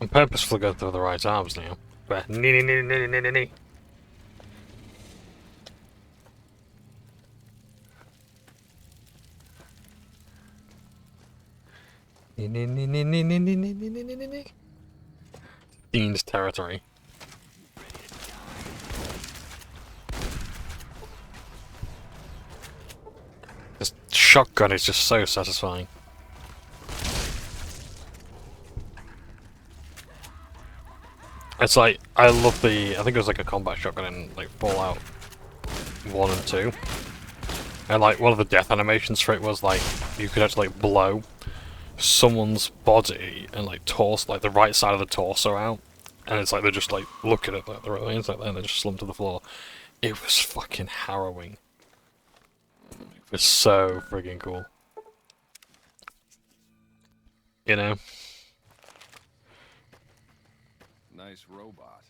I'm purposefully going through the right arms now. But Fiend's territory. This shotgun is just so satisfying. It's like, I love the, I think it was like a combat shotgun in like Fallout 1 and 2. And like one of the death animations for it was like, you could actually like blow someone's body and like torso, like the right side of the torso out. And it's like they're just like looking at like the remains like that and they just slump to the floor. It was fucking harrowing. It was so friggin' cool. You know? Nice robot.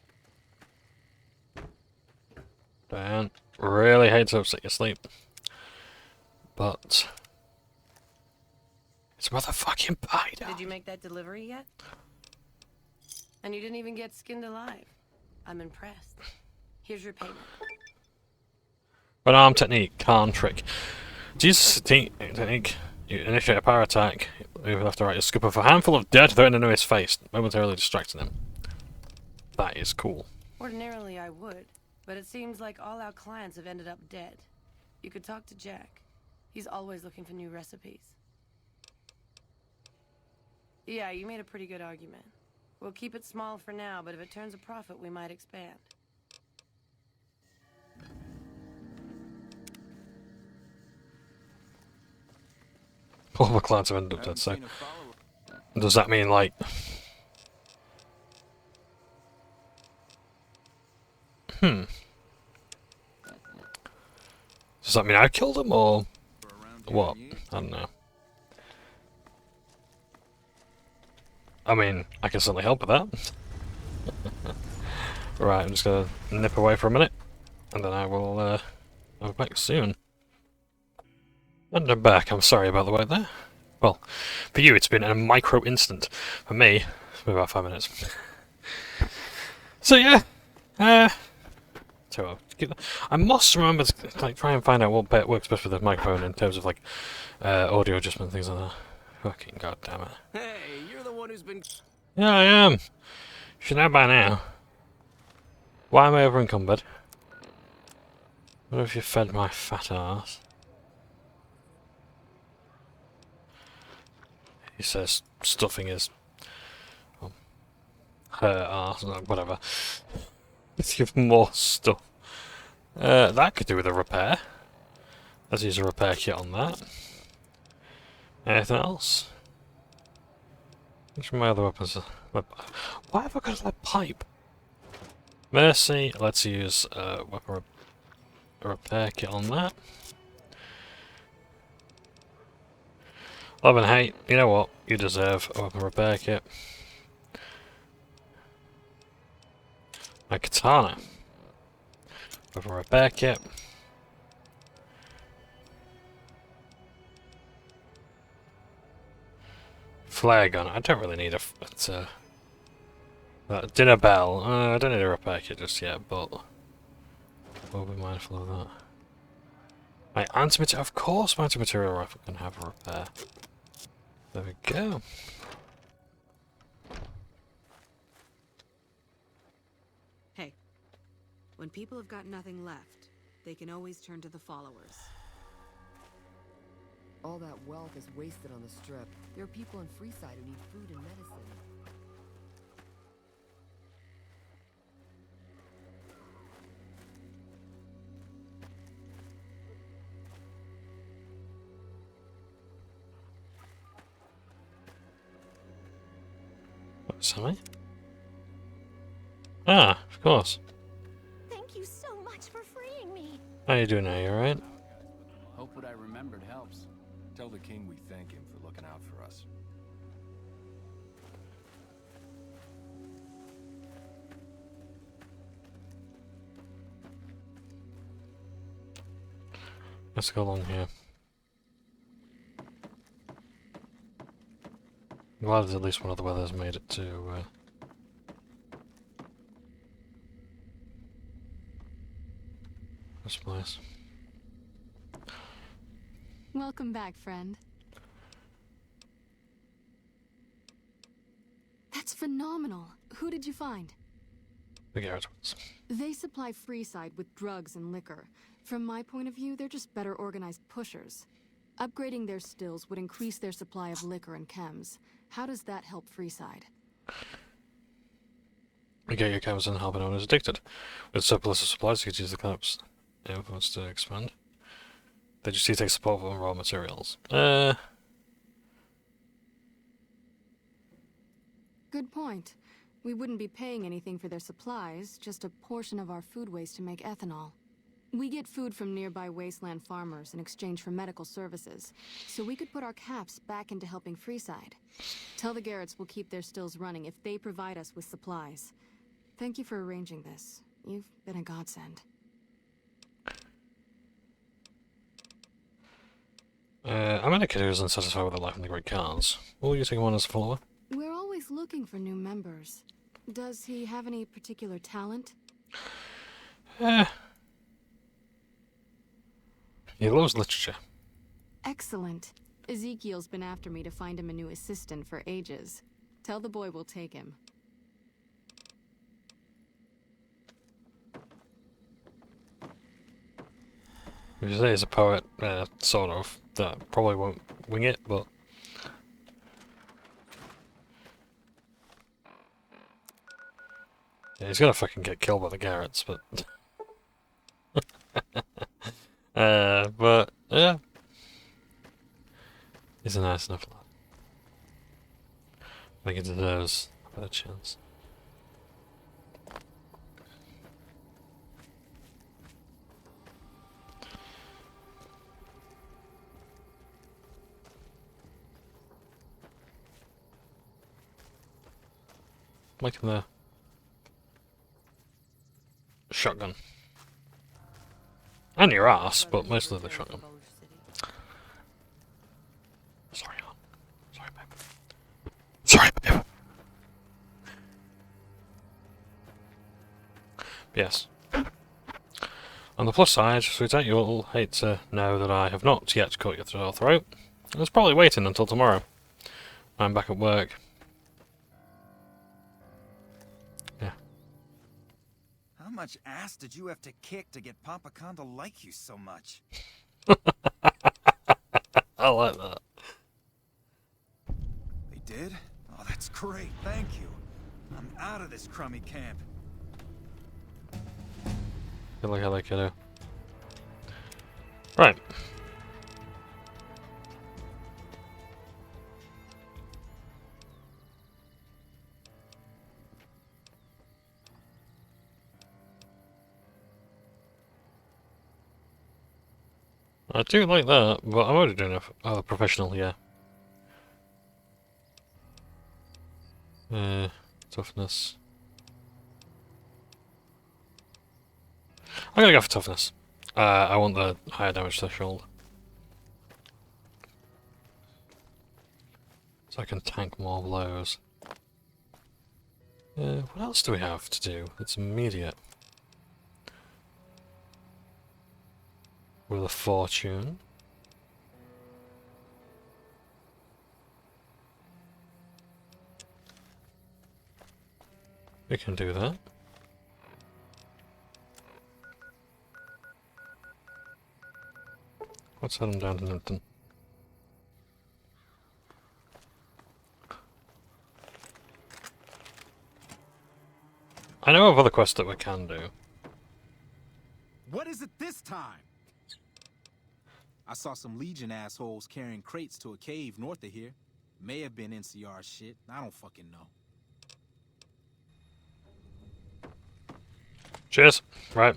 Dan really hates to upset your sleep. But it's a motherfucking bite. Did you make that delivery yet? And you didn't even get skinned alive. I'm impressed. Here's your payment. An arm technique, Khan trick. To use this technique, you initiate a power attack, move left to right, you scoop up a handful of dirt, throw it in the enemy's face, momentarily distracting them. That is cool. Ordinarily I would, but it seems like all our clients have ended up dead. You could talk to Jack. He's always looking for new recipes. Yeah, you made a pretty good argument. We'll keep it small for now, but if it turns a profit, we might expand. All my clients have ended up dead, so... Does that mean, like... Does that mean I killed him, or... what? I don't know. I mean, I can certainly help with that. Right, I'm just gonna nip away for a minute, and then I will, I'll be back soon. And I'm back. I'm sorry about the wait there. Well, for you it's been a micro instant. For me, it's been about 5 minutes. So yeah, so I must remember to like try and find out what bit works best with the microphone in terms of like audio adjustment and things like that. Fucking goddamn it. Hey, you're the one who's been... Yeah, I am. You should know by now. Why am I over encumbered? What if you fed my fat ass? He says stuffing his her arse, whatever. Let's give more stuff. That could do with a repair. Let's use a repair kit on that. Anything else? Which of my other weapons? Why have I got that pipe? Mercy. Let's use a repair kit on that. Love and hate. You know what? You deserve a weapon repair kit. My katana. Weapon repair kit. Flare gun. I don't really need a dinner bell. I don't need a repair kit just yet, but we'll be mindful of that. My antimaterial. Of course, my antimaterial rifle can have a repair. There we go. Hey, when people have got nothing left, they can always turn to the followers. All that wealth is wasted on the Strip. There are people in Freeside who need food and medicine. Something? Ah, of course. Thank you so much for freeing me. How you doing now? You alright? Hope what I remembered helps. Tell the king we thank him for looking out for us. Let's go along here. I'm glad at least one of the weathers made it to this place. Welcome back, friend. phenomenal. Who did you find? The Garrett ones. They supply Freeside with drugs and liquor. From my point of view, they're just better organized pushers. Upgrading their stills would increase their supply of liquor and chems. How does that help Freeside? You get your chems and help anyone who's addicted. With surplus of supplies, you could use the collapse influence to expand. They just need to take support from raw materials. Good point. We wouldn't be paying anything for their supplies, just a portion of our food waste to make ethanol. We get food from nearby wasteland farmers in exchange for medical services, so we could put our caps back into helping Freeside. Tell the Garretts we'll keep their stills running if they provide us with supplies. Thank you for arranging this. You've been a godsend. I'm in a kid who's unsatisfied with their life in the Great Cars. Will you take one as a follower? We're always looking for new members. Does he have any particular talent? He loves literature. Excellent. Ezekiel's been after me to find him a new assistant for ages. Tell the boy we'll take him. If you say he's a poet, sort of, that probably won't wing it, but... Yeah, he's gonna fucking get killed by the Garretts, but... but, yeah. He's a nice enough lad. I think he deserves a better chance. Like the shotgun. And your ass, but mostly the shotgun. Sorry, hon. Sorry, babe. Sorry, babe. Yes. On the plus side, sweetheart, you'll hate to know that I have not yet cut your throat. I was probably waiting until tomorrow. I'm back at work. How much ass did you have to kick to get Papa Khan to like you so much? I like that. They did? Oh, that's great. Thank you. I'm out of this crummy camp. Good luck, hello, kiddo. Right. I do like that, but I'm already doing a professional here. Toughness. I'm gonna go for toughness. I want the higher damage threshold. So I can tank more blows. What else do we have to do that's immediate? With a fortune. We can do that. Let's head them down to Newton. I know of other quests that we can do. What is it this time? I saw some Legion assholes carrying crates to a cave north of here. May have been NCR shit. I don't fucking know. Cheers. Right.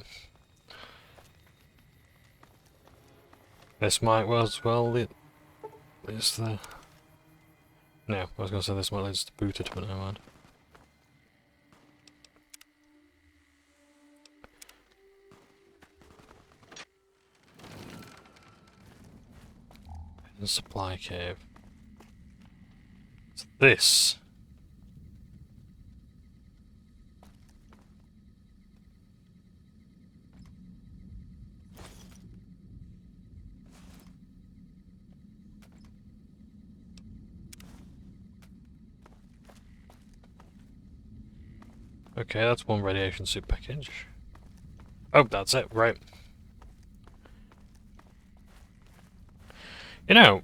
This might as well lead... It's the... No, I was going to say this might lead us to booted, but never mind. The supply cave. It's this. Okay, that's one radiation suit package. Oh, that's it, right. You know,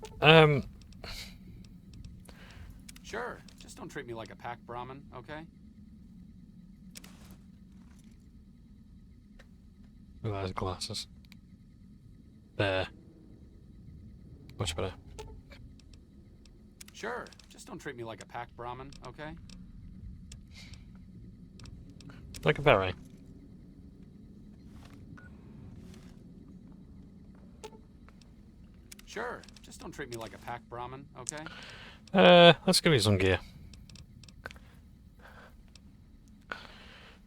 Sure, just don't treat me like a pack Brahmin, okay? Look at those glasses. There. Much better. Sure, just don't treat me like a pack Brahmin, okay? Like a berry. Sure, just don't treat me like a pack Brahmin, okay? Let's give you some gear.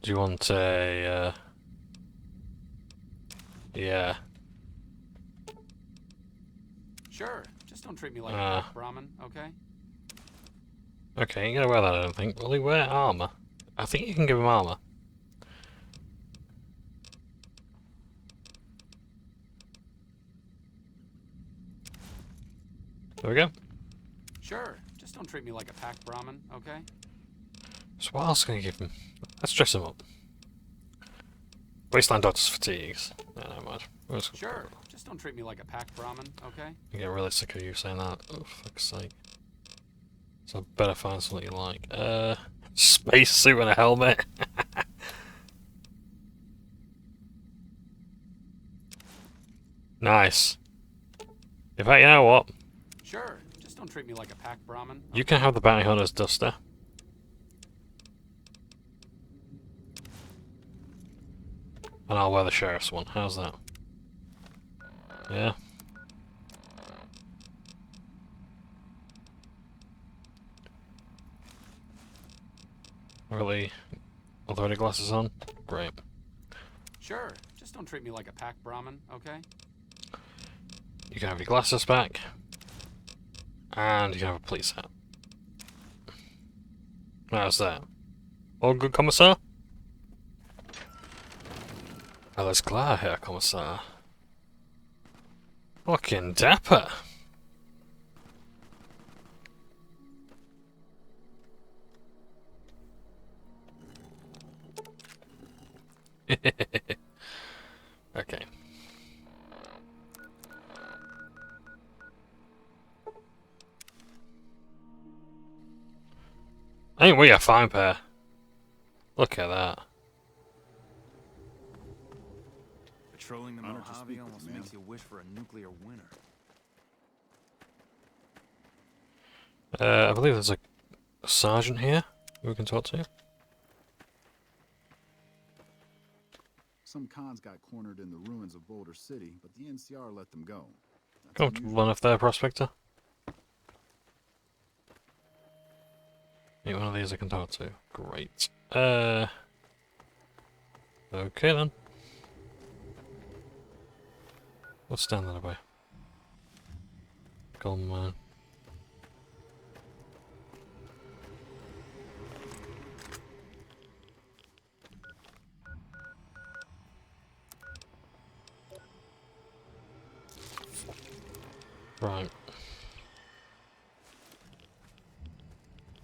Do you want a, yeah. Sure, just don't treat me like a pack Brahmin, okay? Okay, you're gonna wear that, I don't think. Will he wear armor? I think you can give him armor. There we go. Sure, just don't treat me like a pack Brahmin, okay? So what else can I give him? Let's dress him up. Wasteland Doctor's fatigues. No, never mind. Sure, just don't treat me like a pack Brahmin, okay? I get really sick of you saying that. Oh, fuck's sake. So I better find something you like. Space suit and a helmet. Nice. In fact, you know what? Sure, just don't treat me like a pack Brahmin. You can have the bounty hunter's duster. And I'll wear the sheriff's one. How's that? Yeah. Really? Authority glasses on? Great. Sure, just don't treat me like a pack Brahmin, okay? You can have your glasses back. And you can have a police hat. How's that? All good, Commissar? Alles klar, Herr Kommissar. Fucking dapper. Okay. Ain't we a fine pair? Look at that. Patrolling the Honored to Mojave speak with almost you, man. makes you wish for a nuclear winter. I believe there's a sergeant here who we can talk to. Some cons got cornered in the ruins of Boulder City, but the NCR let them go. That's Comfortable enough there, Prospector? Ain't one of these I can talk to. Great. Okay then. What's down that way? Golden man. Right.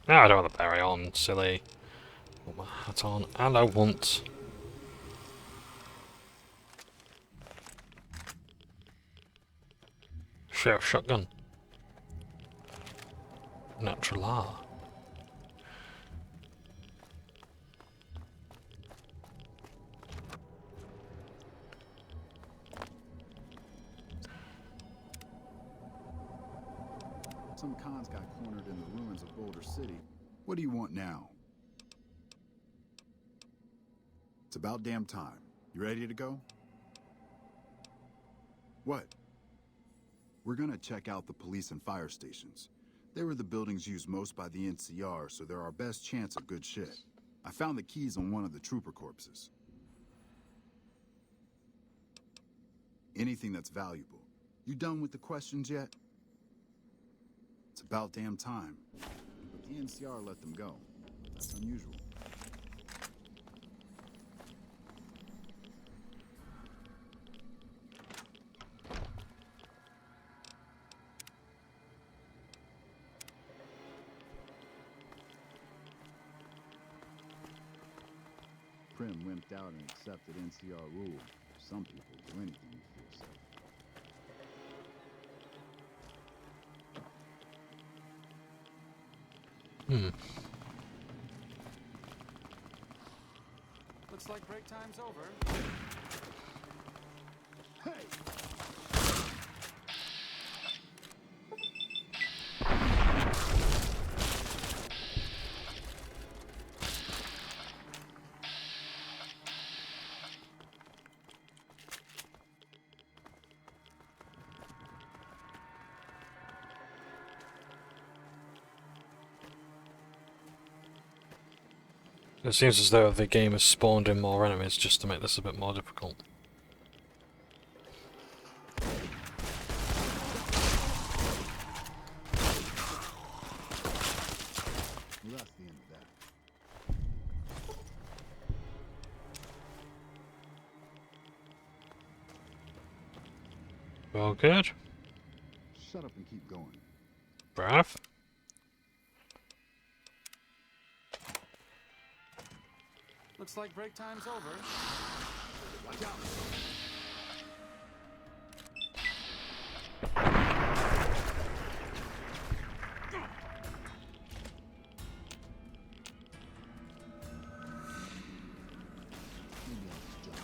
No, I don't want the berry on, silly. Put my hat on, and I want... Sheriff shotgun. Natural R. Some cons got cornered in the ruins of Boulder City. What do you want now? It's about damn time. You ready to go? What? We're gonna check out the police and fire stations. They were the buildings used most by the NCR, so they're our best chance of good shit. I found the keys on one of the trooper corpses. Anything that's valuable. You done with the questions yet? It's about damn time. But the NCR let them go. That's unusual. Prim wimped out and accepted NCR rule. Some people do anything to feel safe. Looks like break time's over. Hey! It seems as though the game has spawned in more enemies just to make this a bit more difficult. Well, that's the end of that. Well, good. Shut up and keep going. Brav. Looks like break time's over. Watch out! Maybe I'll just jump.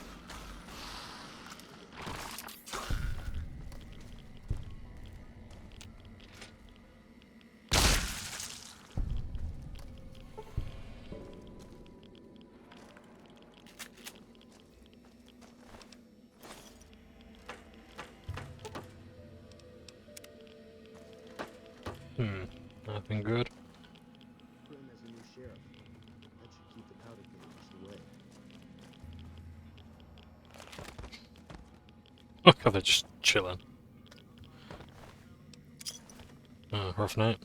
Nothing good. Prim as a new sheriff. That should keep the powder kegers away. Look how they're just chilling. Oh, rough night.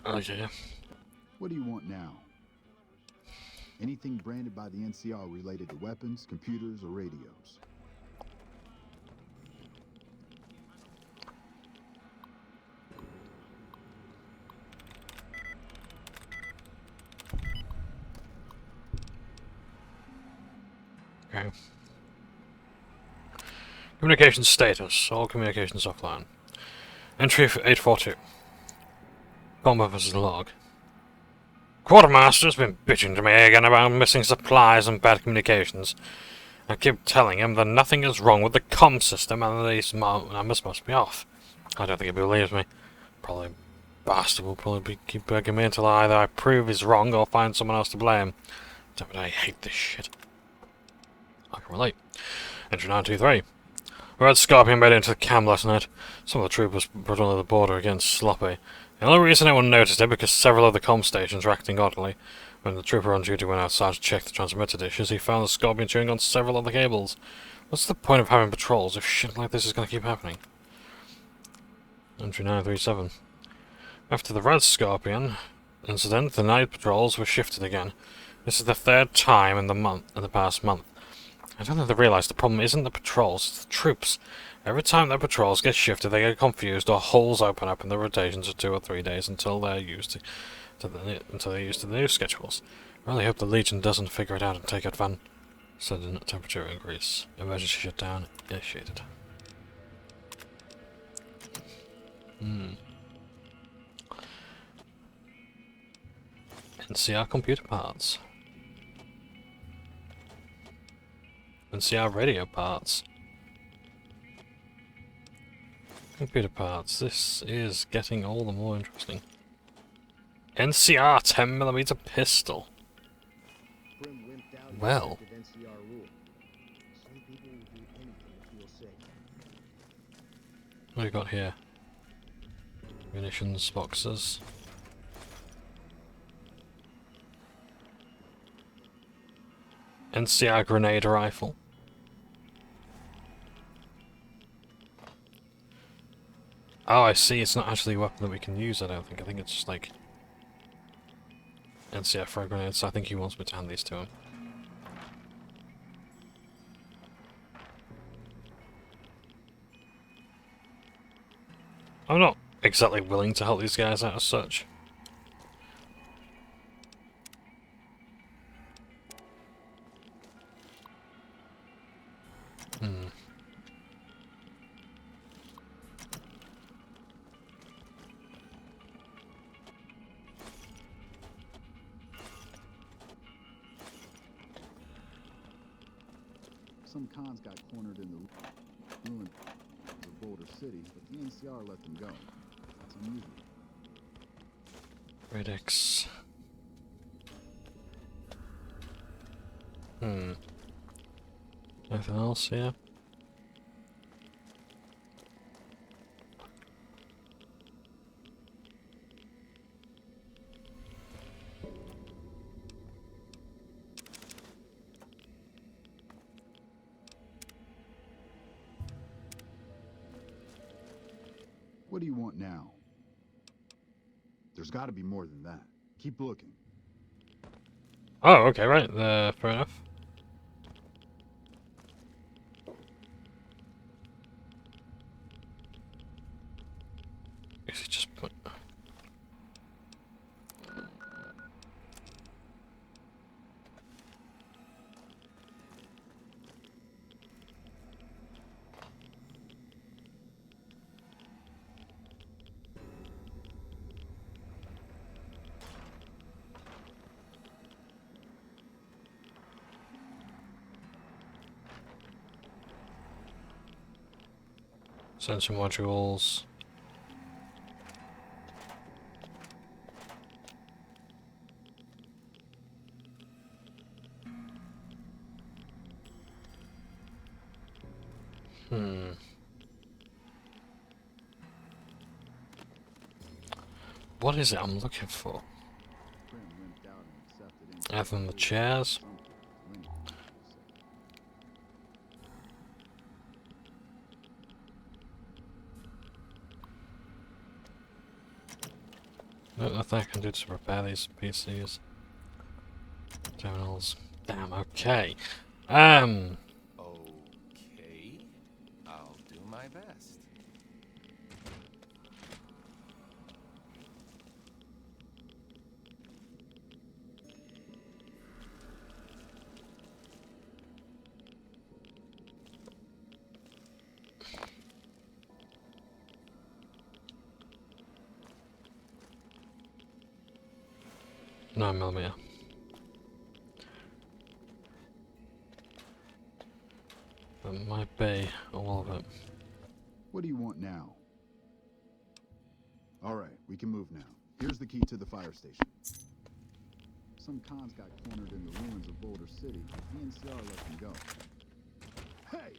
Okay. What do you want now? Anything branded by the NCR related to weapons, computers, or radios. Okay. Communications status. All communications offline. Entry for 842. Combat versus log. Quartermaster's been bitching to me again about missing supplies and bad communications. I keep telling him that nothing is wrong with the comm system and that these numbers must be off. I don't think he believes me. Probably bastard will probably keep bugging me until either I prove he's wrong or find someone else to blame. Damn it, I hate this shit. I can relate. Entry 923. Red Scorpion made it into the camp last night. Some of the troopers brought under the border again sloppy. The only reason anyone noticed it because several of the comm stations were acting oddly. When the trooper on duty went outside to check the transmitter dishes, he found the Scorpion chewing on several of the cables. What's the point of having patrols if shit like this is going to keep happening? Entry 937. After the Red Scorpion incident, the night patrols were shifted again. This is the third time in the past month. I don't think they realise the problem isn't the patrols, it's the troops. Every time their patrols get shifted, they get confused or holes open up in the rotations for 2 or 3 days until they're used to the new schedules. I really hope the Legion doesn't figure it out and take advantage. Sudden temperature increase. Emergency shutdown initiated. NCR computer parts. NCR radio parts. Computer parts. This is getting all the more interesting. NCR 10mm pistol. Well. What do we got here? Munitions boxes. NCR grenade rifle. Oh, I see. It's not actually a weapon that we can use, I don't think. I think it's just like NCR frag grenades, so I think he wants me to hand these to him. I'm not exactly willing to help these guys out as such. Some cons got cornered in the ruins of Boulder City, but the NCR let them go. That's unusual. Radix. Anything else here? What do you want now? There's got to be more than that. Keep looking. Oh, okay, right. Fair enough. Is it just put... Sensor modules. What is it I'm looking for? Other than the chairs? Nothing I can do to repair these PCs. Terminals. Damn, okay. Okay, I'll do my best. Nine millimeter. That might be all of it. What do you want now? All right, we can move now. Here's the key to the fire station. Some cons got cornered in the ruins of Boulder City. The NCR let them go. Hey!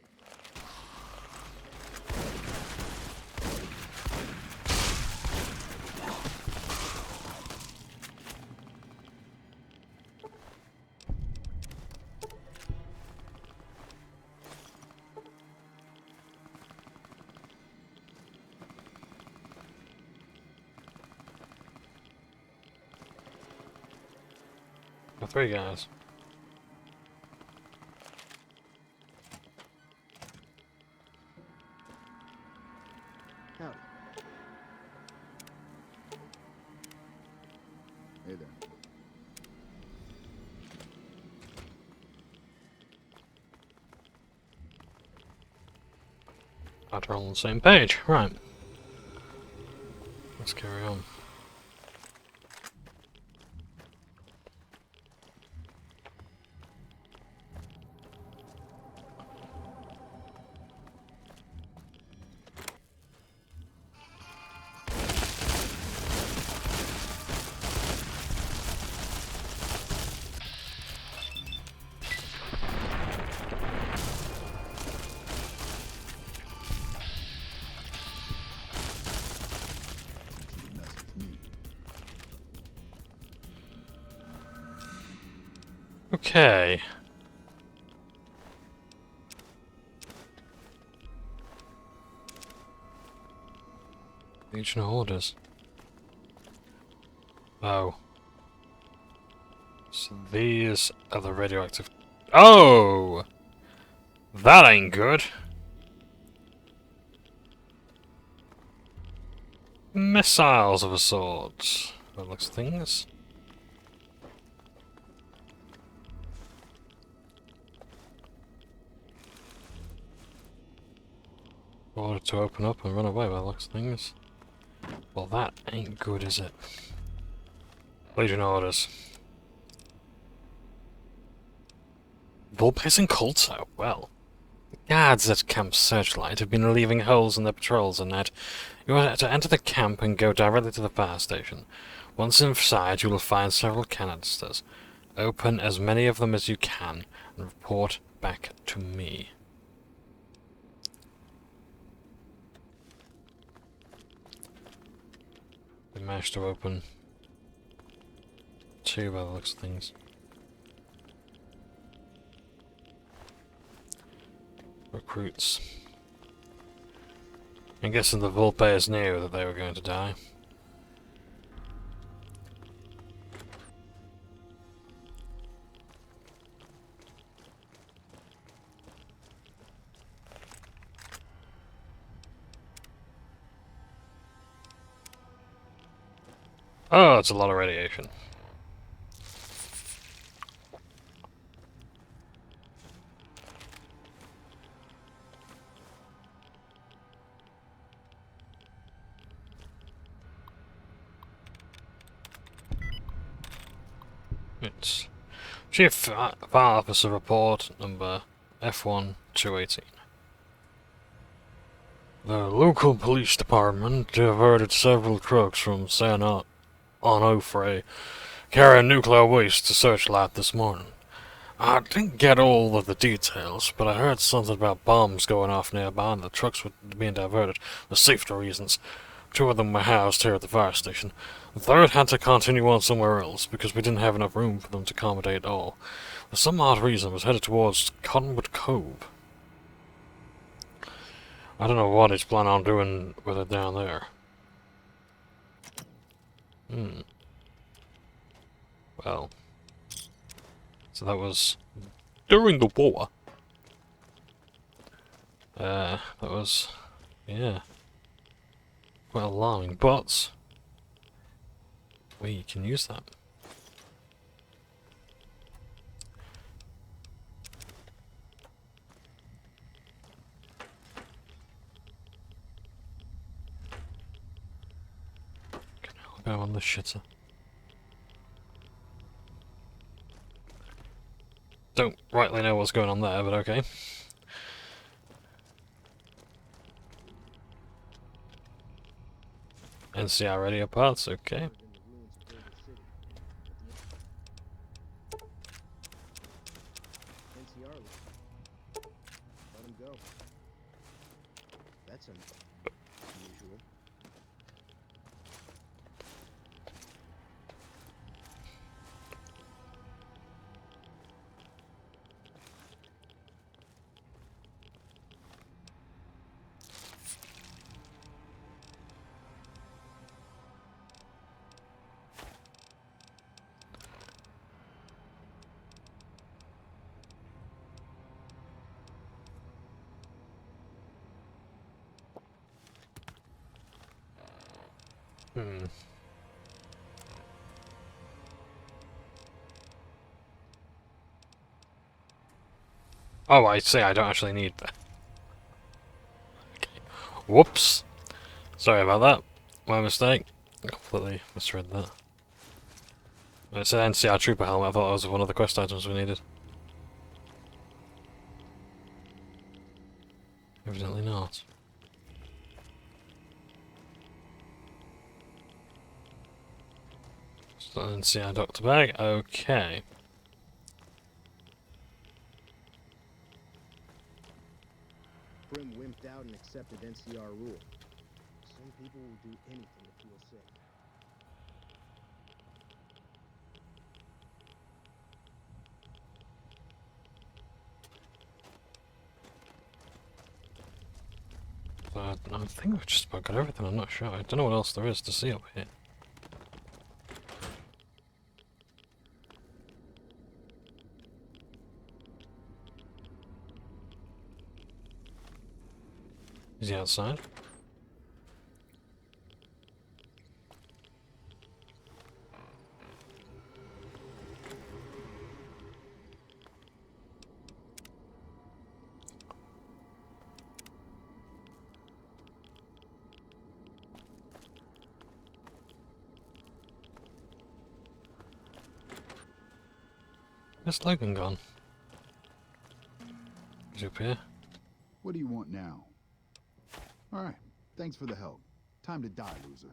The three guys. Howdy. Hey there. Glad we're all on the same page. Right. Let's carry on. Okay. Legion of orders. Oh. So these are the radioactive... Oh! That ain't good. Missiles of a sort. That looks things. Order to open up and run away by the looks of things. Well, that ain't good, is it? Legion orders. Bull-pacing cults out. Well, Guards at Camp Searchlight have been leaving holes in their patrols at night. You are to enter the camp and go directly to the fire station. Once inside, you will find several canisters. Open as many of them as you can and report back to me. We managed to open 2 by the looks of things. Recruits. I'm guessing the Vault players knew that they were going to die. Oh, it's a lot of radiation. It's Chief Fire Officer Report number F1218. The local police department diverted several trucks from San Onofre carrying nuclear waste to Searchlight this morning. I didn't get all of the details, but I heard something about bombs going off nearby and the trucks were being diverted for safety reasons. 2 of them were housed here at the fire station. The 3rd had to continue on somewhere else because we didn't have enough room for them to accommodate all. For some odd reason, it was headed towards Cottonwood Cove. I don't know what he's planning on doing with it down there. Well. So that was during the war. That was, yeah, quite alarming, but we can use that. I'll go on the shitter. Don't rightly know what's going on there, but okay. NCR radio parts, okay. NCR, let him go. That's unusual. Oh, I see, I don't actually need that. Okay. Whoops. Sorry about that. My mistake. I completely misread that. It said NCR Trooper Helmet, I thought that was one of the quest items we needed. Evidently not. So NCR Doctor Bag, okay. Prim wimped out and accepted NCR rule. Some people will do anything to feel safe. But I think we've just about got everything, I'm not sure. I don't know what else there is to see up here. Is he outside? Where's Logan gone? Is he up here? What do you want now? All right, thanks for the help. Time to die, loser.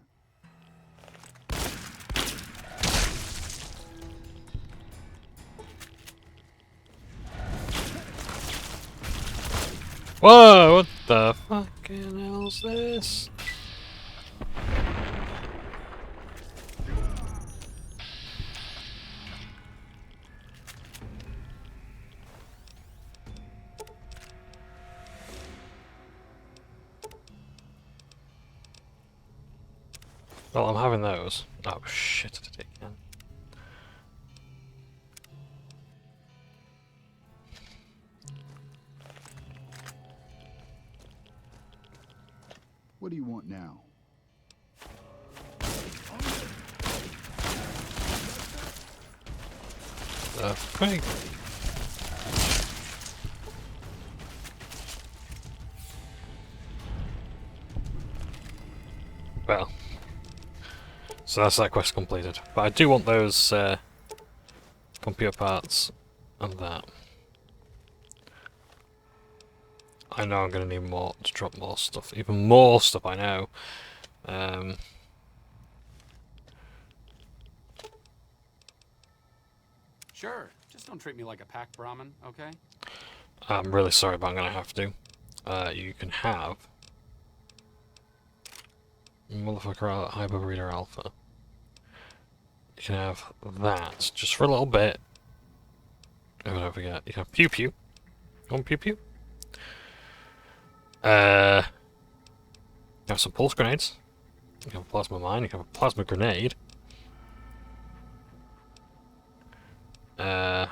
Whoa, what the fucking hell's this? Well, I'm having those. Oh shit, I did it again. What do you want now? Quick. Well, so that's that quest completed. But I do want those computer parts and that. I know I'm going to need more to drop more stuff. Even more stuff, I know. Sure, just don't treat me like a pack Brahmin, okay? I'm really sorry, but I'm going to have to. You can have... Motherfucker Hyperbreeder Alpha. You can have that, just for a little bit. Oh, don't forget. You can have Pew Pew. You want Pew Pew? You have some pulse grenades. You can have a plasma mine. You can have a plasma grenade. I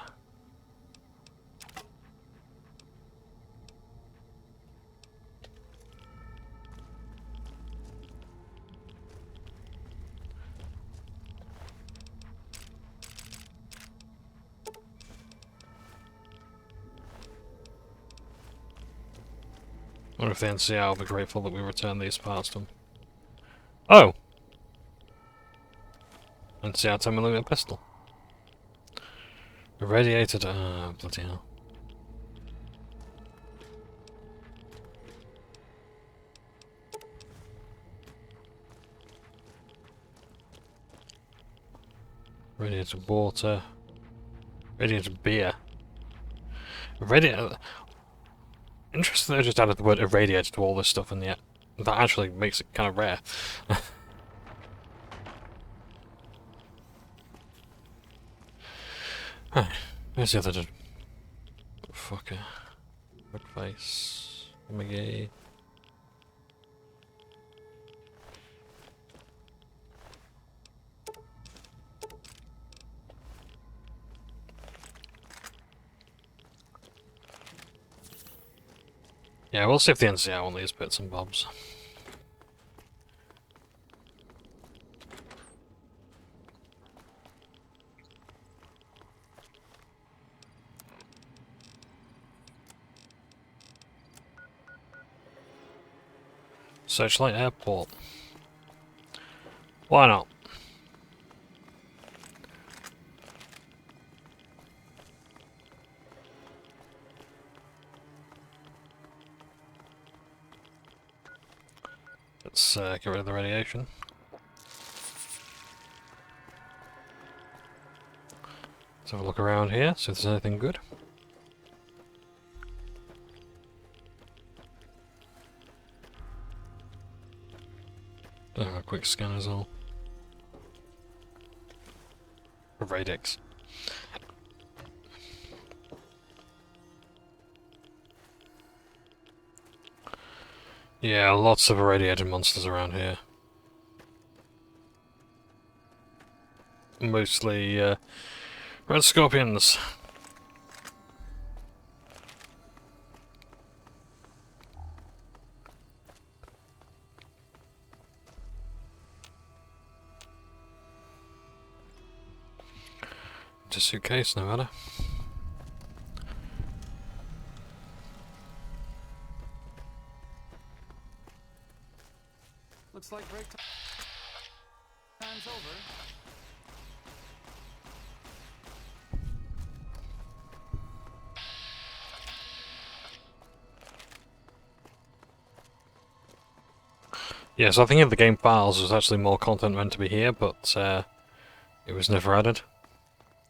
wonder if the NCR will be grateful that we returned these parts to them. Oh! NCR 10mm pistol. Irradiated, bloody hell. Irradiated water. Irradiated beer. Irradiated... Interesting they just added the word irradiated to all this stuff, and yet that actually makes it kind of rare. Right, where's the other dude? Fucker. Red face. McGee. Yeah, we'll see if the NCR on these bits and bobs. Searchlight Airport. Why not? Let's get rid of the radiation. Let's have a look around here, see if there's anything good. A quick scan as well. Radix. Yeah, lots of irradiated monsters around here. Mostly red scorpions. It's a suitcase, no matter. Looks like break time's over. Yeah, so I think in the game files there's actually more content meant to be here, but it was never added.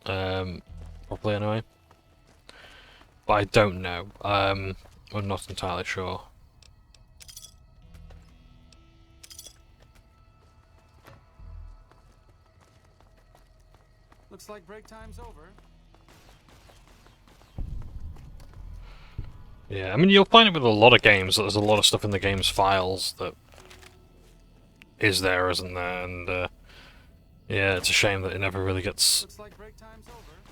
Properly anyway. But I don't know. I'm not entirely sure. Looks like break time's over. Yeah, I mean, you'll find it with a lot of games that there's a lot of stuff in the game's files that is there, isn't there? And yeah, it's a shame that it never really gets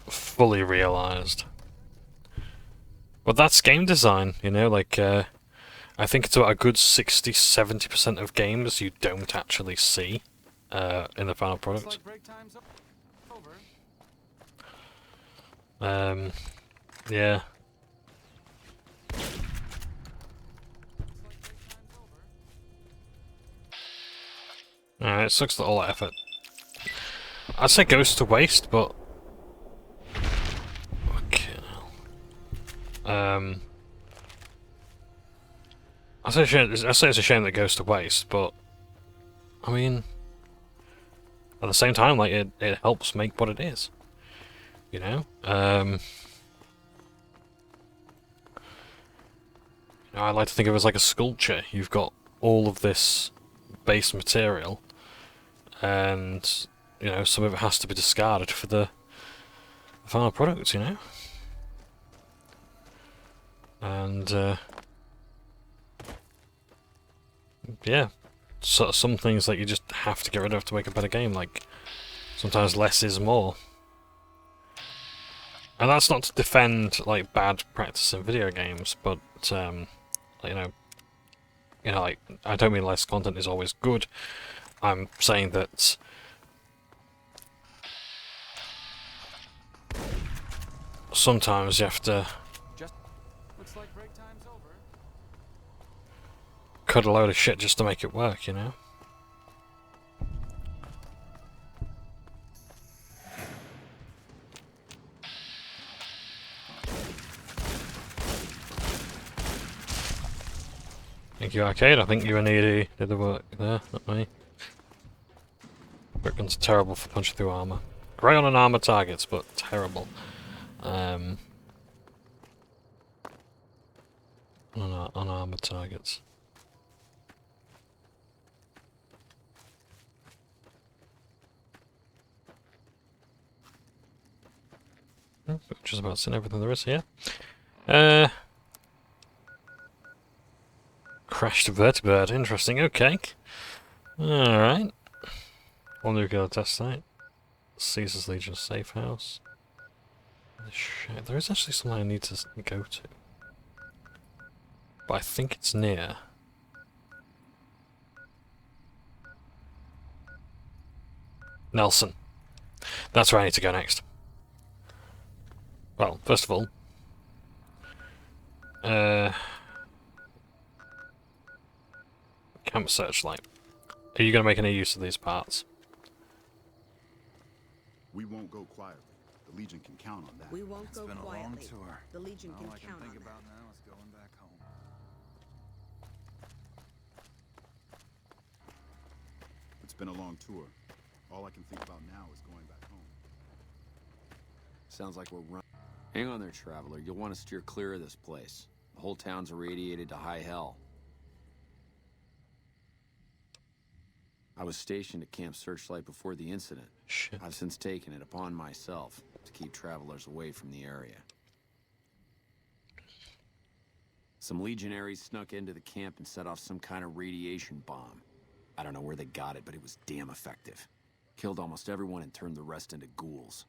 fully realized. But that's game design, you know, like, I think it's about a good 60-70% of games you don't actually see in the final product. Yeah. It sucks that all that effort, I'd say, goes to waste, but okay. I say it's a shame that it goes to waste, but I mean, at the same time, like it helps make what it is, you know. I like to think of it as like a sculpture. You've got all of this base material, and you know, some of it has to be discarded for the final product, you know. And yeah, so some things that you just have to get rid of to make a better game. Like sometimes less is more, and that's not to defend like bad practice in video games, but you know, like, I don't mean less content is always good. I'm saying that sometimes you have to cut a load of shit just to make it work, you know? Thank you, Arcade. I think you and Edie did the work there, not me. Quick Guns are terrible for punching through armor. Great on unarmored targets, but terrible. On unarmored targets. Just about seen everything there is here. Crashed vertibird, interesting, okay. Alright. One nuclear test site. Caesar's Legion safe house. Shit, there is actually something I need to go to. But I think it's near. Nelson. That's where I need to go next. Well, first of all, camp searchlight. Are you going to make any use of these parts? We won't go quietly. The Legion can count on that. We won't It's go been a quietly. long tour. The Legion All can I can count think on about that. now is going back home. It's been a long tour. All I can think about now is going back home. Sounds like we're running. Hang on there, traveler. You'll want to steer clear of this place. The whole town's irradiated to high hell. I was stationed at Camp Searchlight before the incident. Shit. I've since taken it upon myself to keep travelers away from the area. Some legionaries snuck into the camp and set off some kind of radiation bomb. I don't know where they got it, but it was damn effective. Killed almost everyone and turned the rest into ghouls.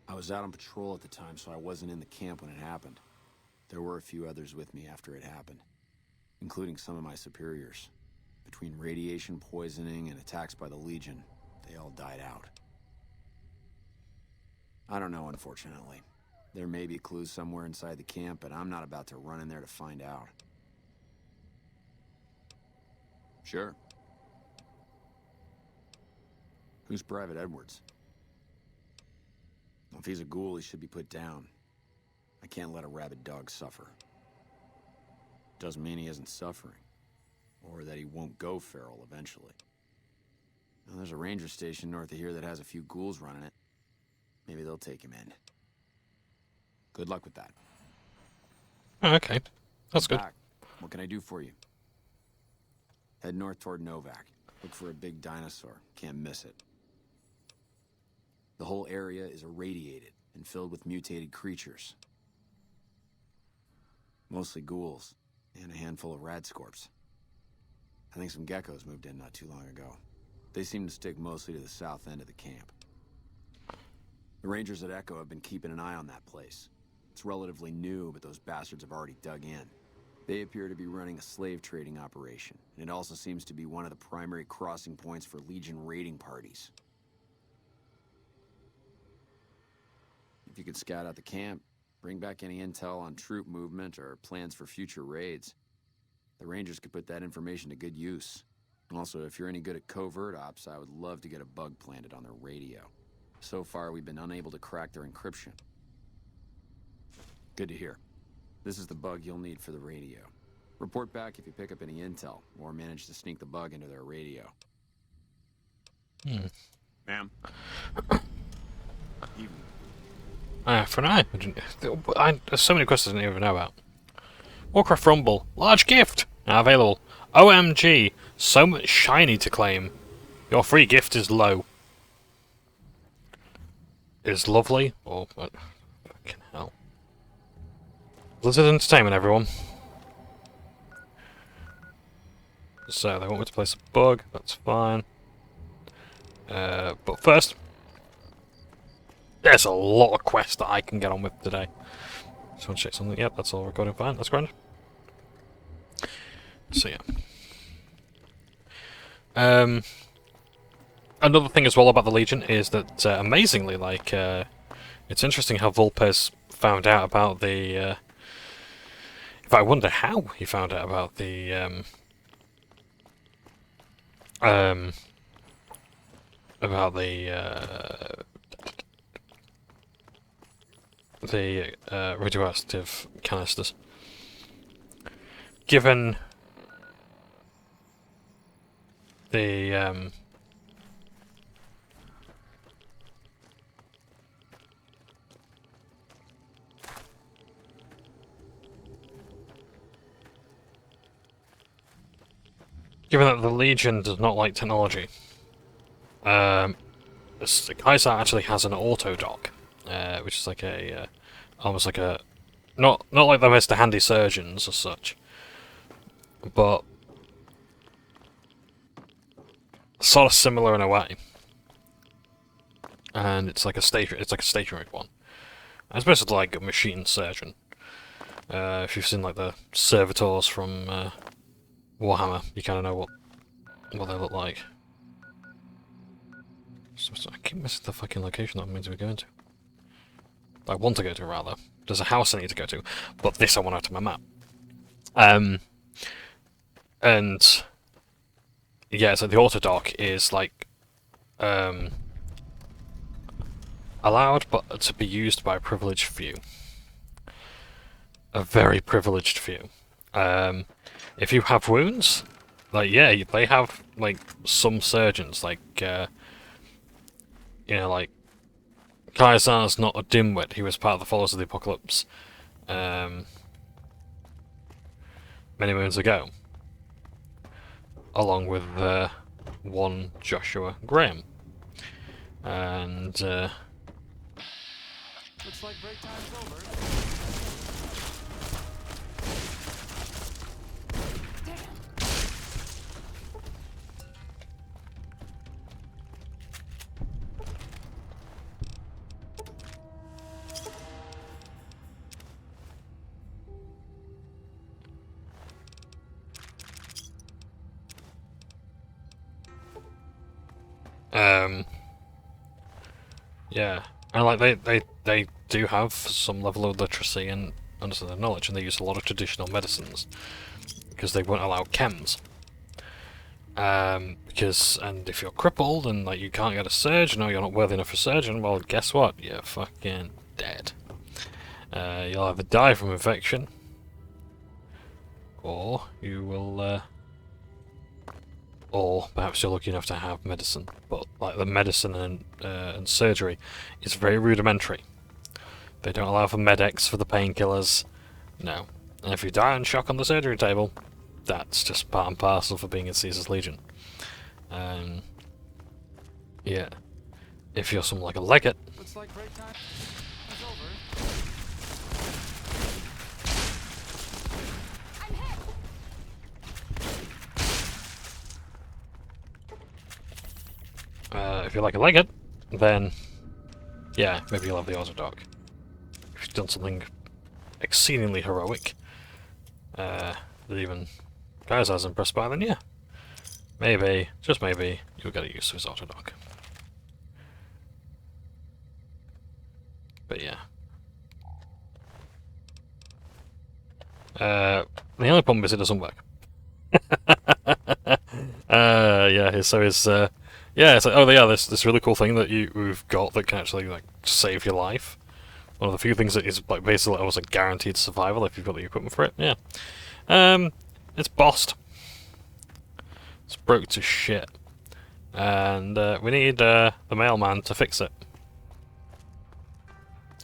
I was out on patrol at the time, so I wasn't in the camp when it happened. There were a few others with me after it happened, including some of my superiors. Between radiation poisoning and attacks by the Legion, they all died out. I don't know, unfortunately. There may be clues somewhere inside the camp, but I'm not about to run in there to find out. Sure. Who's Private Edwards? If he's a ghoul, he should be put down. I can't let a rabid dog suffer. Doesn't mean he isn't suffering. he won't go feral eventually. Now, there's a ranger station north of here that has a few ghouls running it. Maybe they'll take him in. Good luck with that. Oh, okay. That's good. Back. What can I do for you? Head north toward Novak. Look for a big dinosaur. Can't miss it. The whole area is irradiated and filled with mutated creatures. Mostly ghouls, and a handful of radscorps. I think some geckos moved in not too long ago. They seem to stick mostly to the south end of the camp. The Rangers at Echo have been keeping an eye on that place. It's relatively new, but those bastards have already dug in. They appear to be running a slave trading operation, and it also seems to be one of the primary crossing points for Legion raiding parties. If you could scout out the camp, bring back any intel on troop movement or plans for future raids, the Rangers could put that information to good use. Also, if you're any good at covert ops, I would love to get a bug planted on their radio. So far, we've been unable to crack their encryption. Good to hear. This is the bug you'll need for the radio. Report back if you pick up any intel, or manage to sneak the bug into their radio. Ma'am? For now, there's so many questions I didn't even know about. Warcraft Rumble, large gift, now available. OMG, so much shiny to claim. Your free gift is low. Is lovely, or what? Fucking hell. Blizzard Entertainment, everyone. So, they want me to place a bug, that's fine. But first, there's a lot of quests that I can get on with today. Just want to check something. Yep, that's all recording fine, that's grand. So, yeah. Another thing as well about the Legion is that, amazingly, like, it's interesting how Vulpes found out about the, in fact, I wonder how he found out about the, radioactive canisters. Given the, given that the Legion does not like technology, Kaiser actually has an auto dock, which is like a almost like a not like the Mr. Handy surgeons as such, but sort of similar in a way. And it's like a stationary one. It's basically like a machine surgeon. If you've seen like the servitors from Warhammer, you kind of know what they look like. So I keep missing the fucking location that I'm meant to be going to. I want to go to, rather. There's a house I need to go to, but this I want out of my map. And yeah, so the auto dock is like allowed, but to be used by a privileged few. A very privileged few. If you have wounds, like, yeah, they have like some surgeons, like you know, like Kaisar's not a dimwit. He was part of the Followers of the Apocalypse many moons ago, along with one Joshua Graham. And looks like break time's over. yeah, and like they do have some level of literacy and understanding knowledge, and they use a lot of traditional medicines because they won't allow chems. Because if you're crippled and like you can't get a surgeon, or you're not worthy enough for a surgeon, well, guess what? You're fucking dead. You'll either die from infection, or you will or perhaps you're lucky enough to have medicine. But like the medicine and surgery is very rudimentary. They don't allow for medics for the painkillers. No. And if you die on shock on the surgery table, that's just part and parcel for being in Caesar's Legion. Yeah. If you're someone like a legate... Looks like break time is over. if you're like a legate, then... yeah, maybe you'll have the auto-dock. If you've done something exceedingly heroic, that even Kaiser's impressed by, then yeah. Maybe, just maybe, you'll get a use of his auto-dock. But yeah. The only problem is it doesn't work. Yeah, so it's, yeah, it's like, oh yeah, this really cool thing that we've got that can actually, like, save your life. One of the few things that is, like, basically almost like guaranteed survival if you've got the equipment for it, yeah. It's bossed. It's broke to shit. And, we need, the mailman to fix it.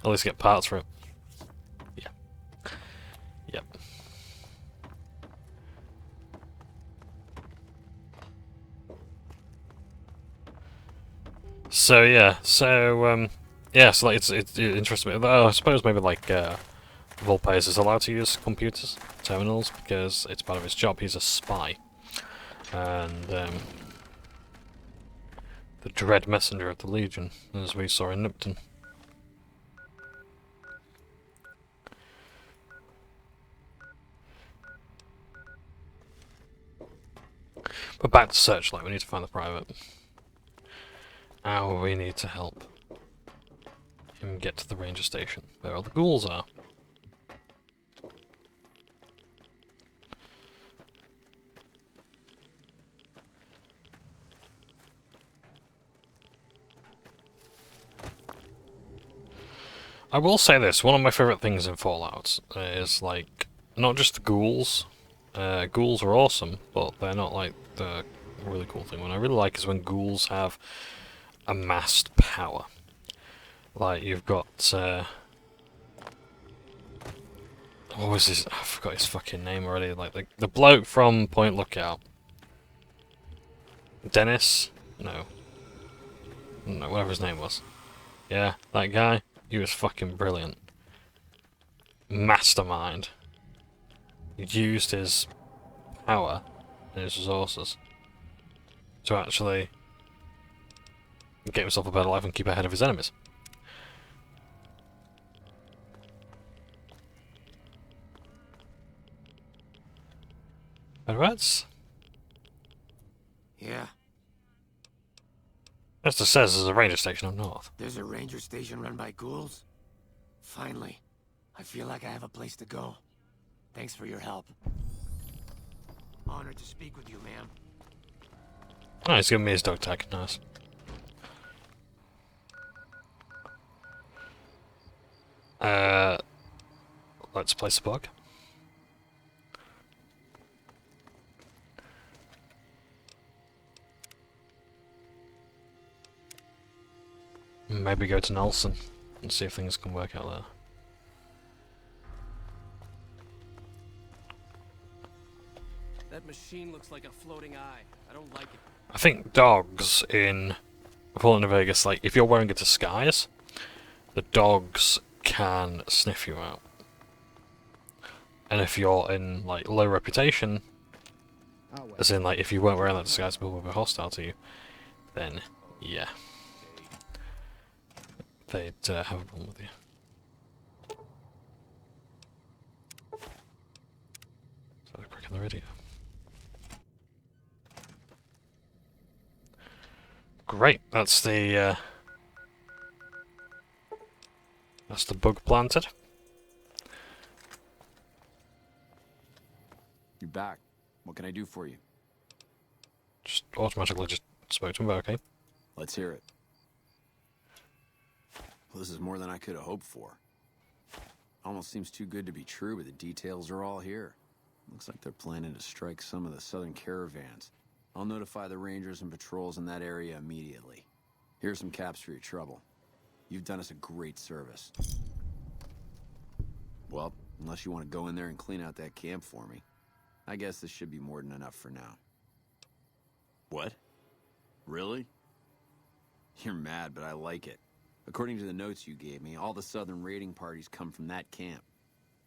At least get parts for it. Yeah. Yep. So yeah, yeah, so like it interests me. I suppose maybe like Volpez is allowed to use computers, terminals, because it's part of his job. He's a spy, and the dread messenger of the Legion, as we saw in Nipton. But back to Searchlight, we need to find the private. Now we need to help him get to the ranger station, where all the ghouls are. I will say this, one of my favourite things in Fallout is, like, not just the ghouls. Ghouls are awesome, but they're not, like, the really cool thing. What I really like is when ghouls have amassed power. Like, you've got, what was his, I forgot his fucking name already, like, the bloke from Point Lookout. Dennis? No, whatever his name was. Yeah, that guy, he was fucking brilliant. Mastermind. He used his power and his resources to actually get himself a better life and keep ahead of his enemies. Edwards? Yeah. As it says, there's a ranger station up north. There's a ranger station run by ghouls? Finally. I feel like I have a place to go. Thanks for your help. Honored to speak with you, ma'am. Oh, he's giving me his dog tag. Nice. Let's place a bug. Maybe go to Nelson and see if things can work out there. That machine looks like a floating eye. I don't like it. I think dogs in Fallout New Vegas, like, if you're wearing a disguise, the dogs can sniff you out. And if you're in, like, low reputation, as in, like, if you weren't wearing that disguise, people would be hostile to you, then, yeah. They'd have a problem with you. So they're cracking the radio. Great, that's the bug planted. You're back. What can I do for you? Just automatically just spoke to him, but okay. Let's hear it. Well, this is more than I could have hoped for. Almost seems too good to be true, but the details are all here. Looks like they're planning to strike some of the southern caravans. I'll notify the rangers and patrols in that area immediately. Here's some caps for your trouble. You've done us a great service. Well, unless you want to go in there and clean out that camp for me, I guess this should be more than enough for now. What? Really? You're mad, but I like it. According to the notes you gave me, all the southern raiding parties come from that camp.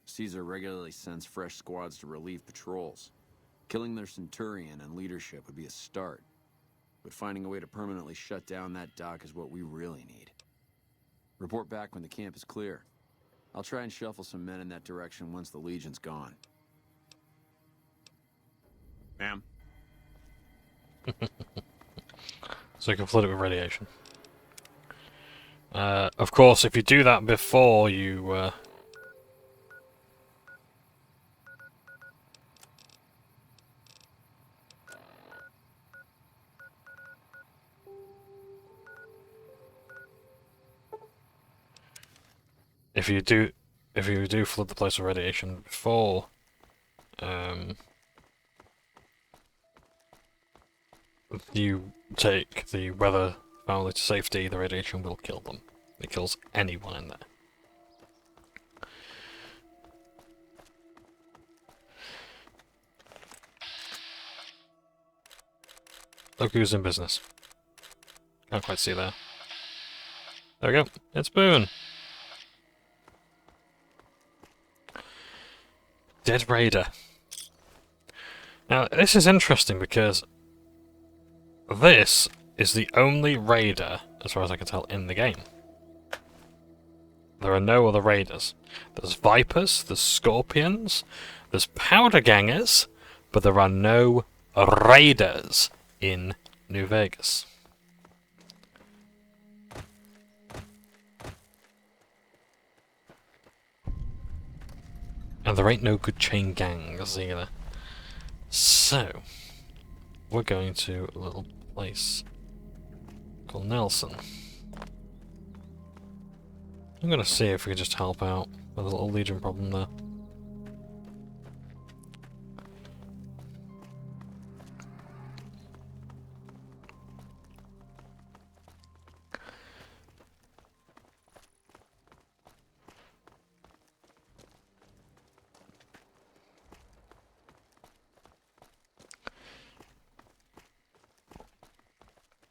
Caesar regularly sends fresh squads to relieve patrols. Killing their centurion and leadership would be a start. But finding a way to permanently shut down that dock is what we really need. Report back when the camp is clear. I'll try and shuffle some men in that direction once the Legion's gone. Ma'am? So you can flood it with radiation. Of course, if you do that before you... If you do flood the place with radiation before, you take the weather family to safety, the radiation will kill them. It kills anyone in there. Look who's in business. Can't quite see there. There we go. It's Boone. Dead Raider. Now, this is interesting because this is the only raider, as far as I can tell, in the game. There are no other raiders. There's Vipers, there's Scorpions, there's Powder Gangers, but there are no raiders in New Vegas. And there ain't no good chain gangs either. So, we're going to a little place called Nelson. I'm gonna see if we can just help out with a little Legion problem there.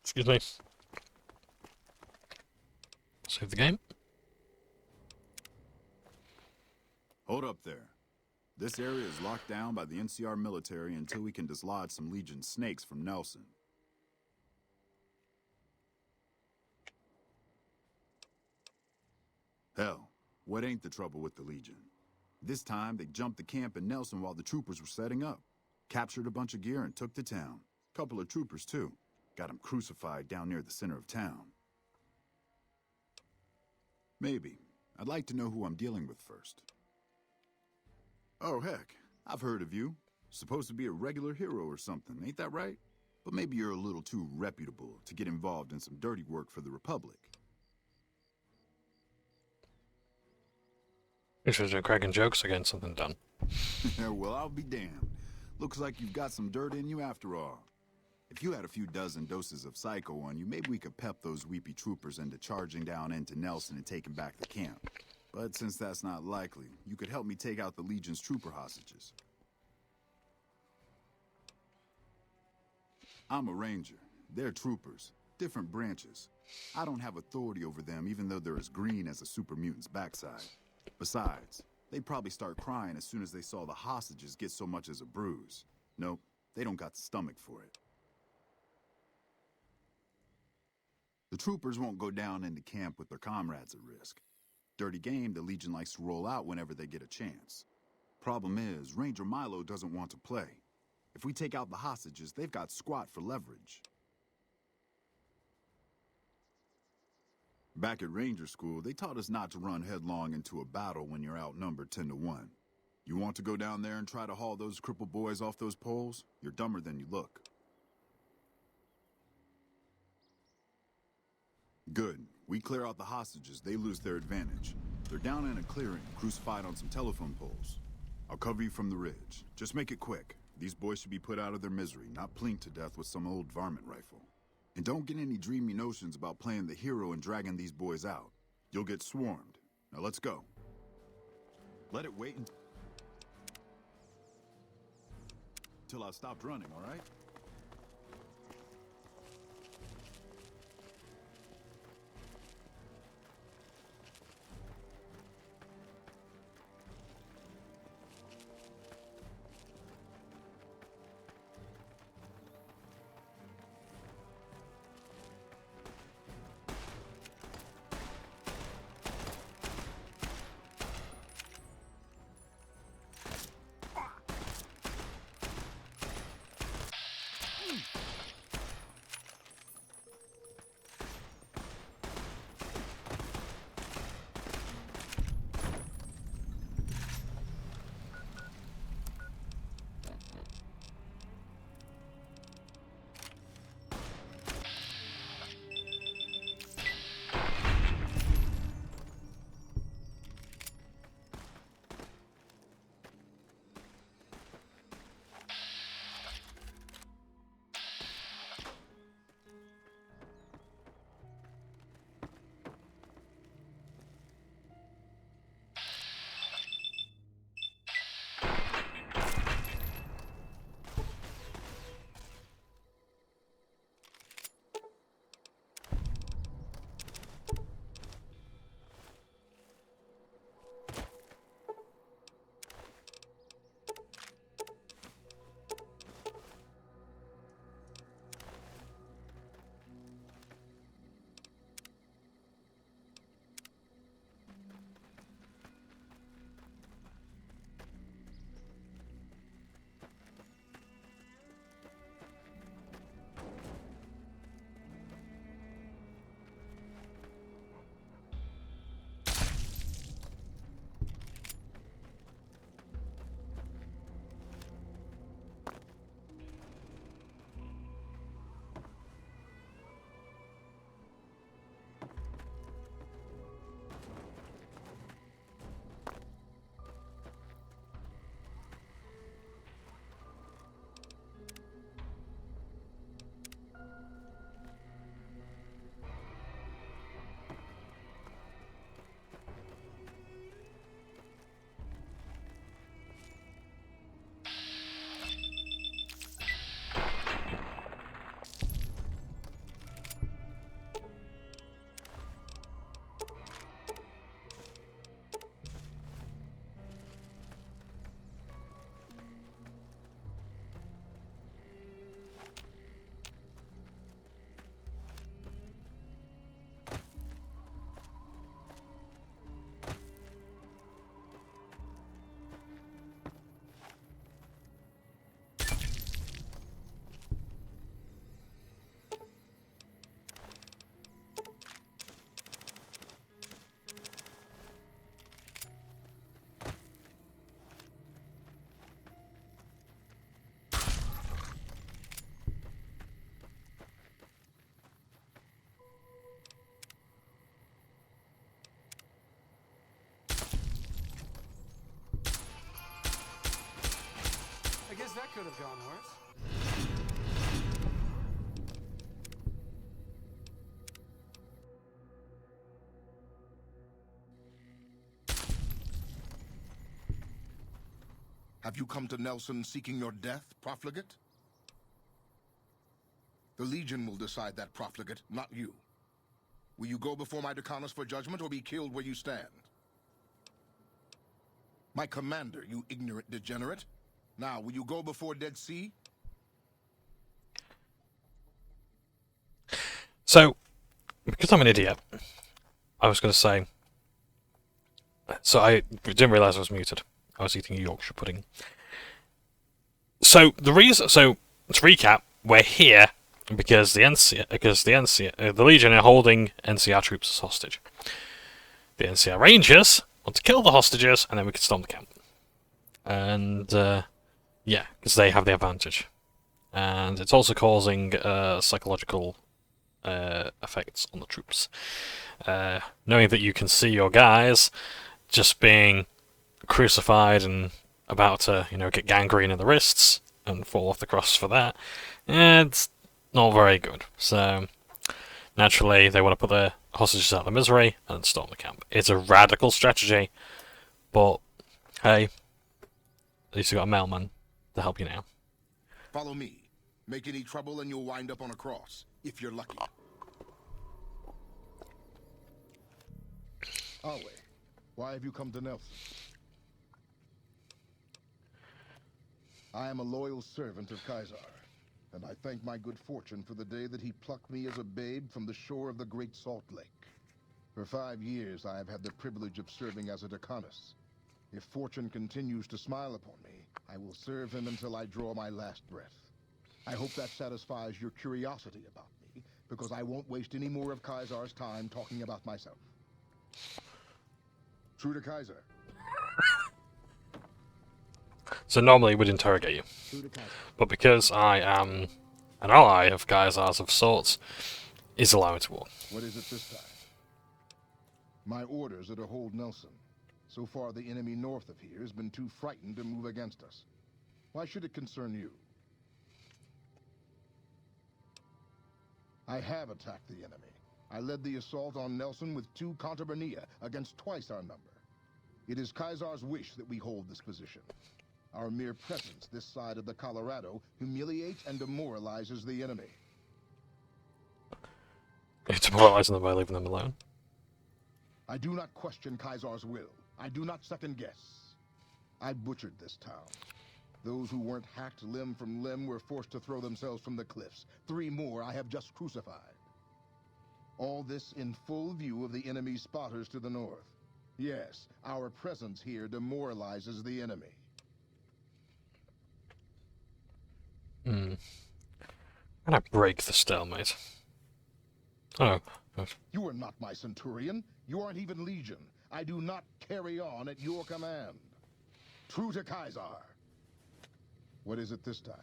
Excuse me. Save the game. Hold up there. This area is locked down by the NCR military until we can dislodge some Legion snakes from Nelson. Hell, what ain't the trouble with the Legion? This time, they jumped the camp in Nelson while the troopers were setting up. Captured a bunch of gear and took the town. Couple of troopers, too. Got them crucified down near the center of town. Maybe. I'd like to know who I'm dealing with first. Oh, heck. I've heard of you. Supposed to be a regular hero or something, ain't that right? But maybe you're a little too reputable to get involved in some dirty work for the Republic. You should have been cracking jokes again, something done. Well, I'll be damned. Looks like you've got some dirt in you after all. If you had a few dozen doses of Psycho on you, maybe we could pep those weepy troopers into charging down into Nelson and taking back the camp. But since that's not likely, you could help me take out the Legion's trooper hostages. I'm a ranger. They're troopers. Different branches. I don't have authority over them, even though they're as green as a super mutant's backside. Besides, they'd probably start crying as soon as they saw the hostages get so much as a bruise. Nope, they don't got the stomach for it. The troopers won't go down into camp with their comrades at risk. Dirty game the Legion likes to roll out whenever they get a chance. Problem is, Ranger Milo doesn't want to play. If we take out the hostages, they've got squat for leverage. Back at Ranger School, they taught us not to run headlong into a battle when you're outnumbered 10-1. You want to go down there and try to haul those crippled boys off those poles? You're dumber than you look. Good. We clear out the hostages, they lose their advantage. They're down in a clearing, crucified on some telephone poles. I'll cover you from the ridge. Just make it quick. These boys should be put out of their misery, not plinked to death with some old varmint rifle. And don't get any dreamy notions about playing the hero and dragging these boys out. You'll get swarmed. Now let's go. Let it wait until I've stopped running, all right? Guess that could have gone worse. Have you come to Nelson seeking your death, profligate? The Legion will decide that, profligate, not you. Will you go before my Decanus for judgment or be killed where you stand? My commander, you ignorant degenerate. Now, will you go before Dead Sea? So, because I'm an idiot, I was going to say... So I didn't realise I was muted. I was eating a Yorkshire pudding. So, the reason... So, to recap, we're here because the Legion are holding NCR troops as hostage. The NCR Rangers want to kill the hostages, and then we can storm the camp. And, yeah, because they have the advantage. And it's also causing psychological effects on the troops. Knowing that you can see your guys just being crucified and about to, get gangrene in the wrists, and fall off the cross for that, it's not very good. So naturally, they want to put their hostages out of misery and storm the camp. It's a radical strategy, but hey, at least you got a mailman to help you now. Follow me. Make any trouble and you'll wind up on a cross, if you're lucky. Awe, why have you come to Nelson? I am a loyal servant of Kaiser, and I thank my good fortune for the day that he plucked me as a babe from the shore of the Great Salt Lake. For 5 years I have had the privilege of serving as a decanus. If fortune continues to smile upon me, I will serve him until I draw my last breath. I hope that satisfies your curiosity about me, because I won't waste any more of Kaiser's time talking about myself. True to Kaiser. So normally we'd interrogate you, but because I am an ally of Kaiser's of sorts, is allowed to walk. What is it this time? My orders are to hold Nelson. So far the enemy north of here has been too frightened to move against us. Why should it concern you? I have attacked the enemy. I led the assault on Nelson with 2 Contabernea against twice our number. It is Kaiser's wish that we hold this position. Our mere presence this side of the Colorado humiliates and demoralizes the enemy. You're demoralizing them by leaving them alone. I do not question Kaiser's will. I do not second guess. I butchered this town. Those who weren't hacked limb from limb were forced to throw themselves from the cliffs. 3 more I have just crucified. All this in full view of the enemy's spotters to the north. Yes, our presence here demoralizes the enemy. I'm gonna break the stalemate. Oh. You are not my centurion. You aren't even legion. I do not carry on at your command. True to Kaiser. What is it this time?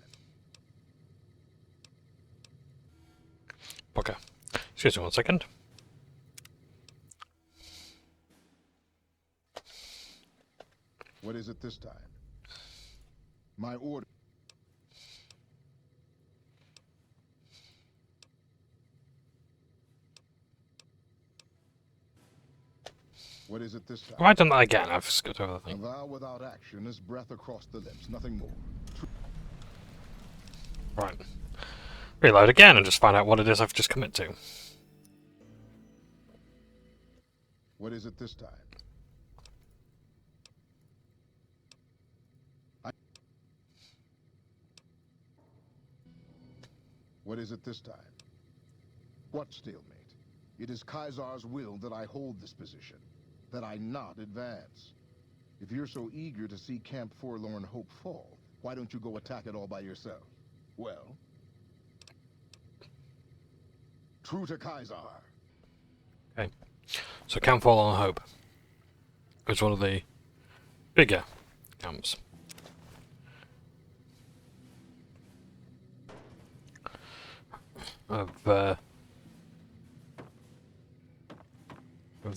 Okay. Excuse me 1 second. What is it this time? My order. What is it this time? Have I done that again? I've skipped over the A thing. vow without action is breath across the lips, nothing more. Right. Reload again and just find out what it is I've just committed to. What is it this time? What is it this time? What stalemate? It is Kaiser's will that I hold this position, that I not advance. If you're so eager to see Camp Forlorn Hope fall, why don't you go attack it all by yourself? Well, true to Kaiser. Okay. So Camp Forlorn Hope is one of the bigger camps. Of the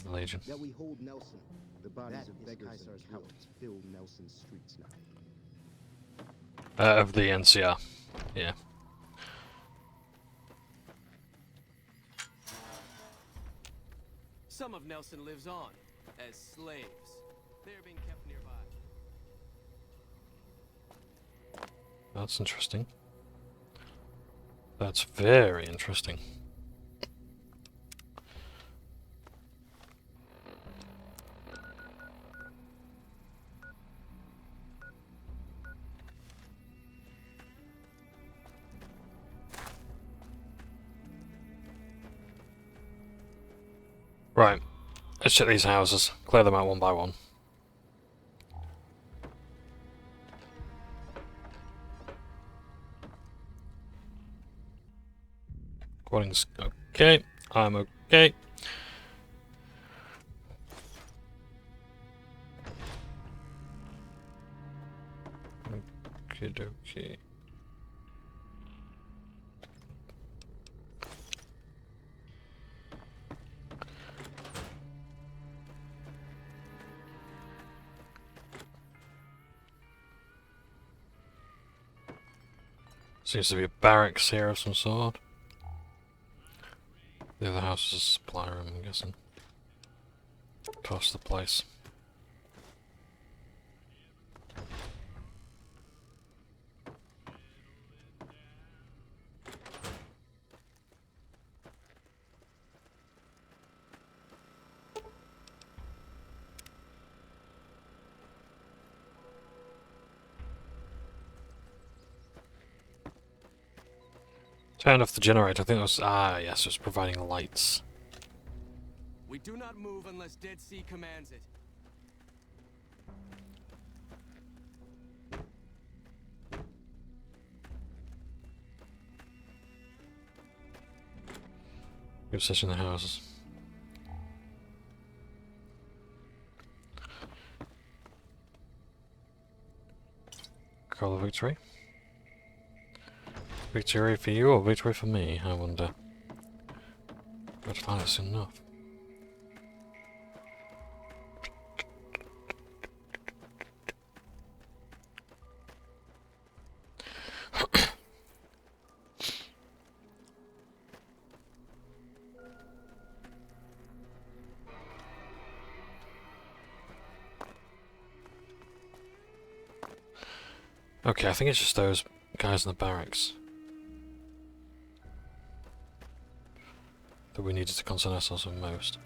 Legion. That we hold Nelson. The bodies of beggars and cowards fill Nelson's streets now. Of the NCR. Yeah. Some of Nelson lives on as slaves. They're being kept nearby. That's interesting. That's very interesting. Right, let's check these houses, clear them out one by one. Recording's okay, I'm okay. Okie dokie. Seems to be a barracks here of some sort. The other house is a supply room, I'm guessing. Across the place. Turned off the generator. I think it was yes, it was providing lights. We do not move unless Dead Sea commands it. Keep searching the houses. Call of victory. Victory for you or victory for me, I wonder. But I find it soon enough. Okay, I think it's just those guys in the barracks that we needed to concern ourselves with most.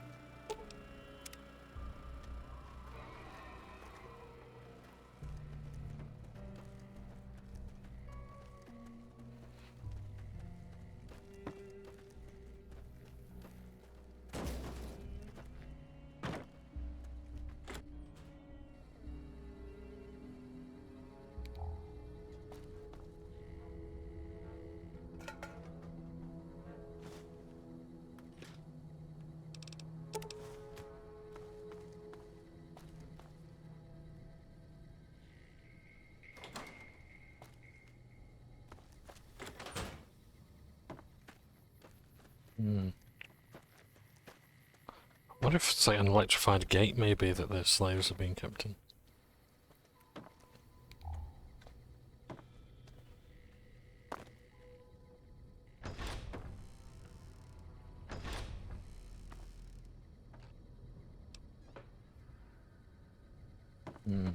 I wonder if it's like an electrified gate, maybe, that the slaves are being kept in.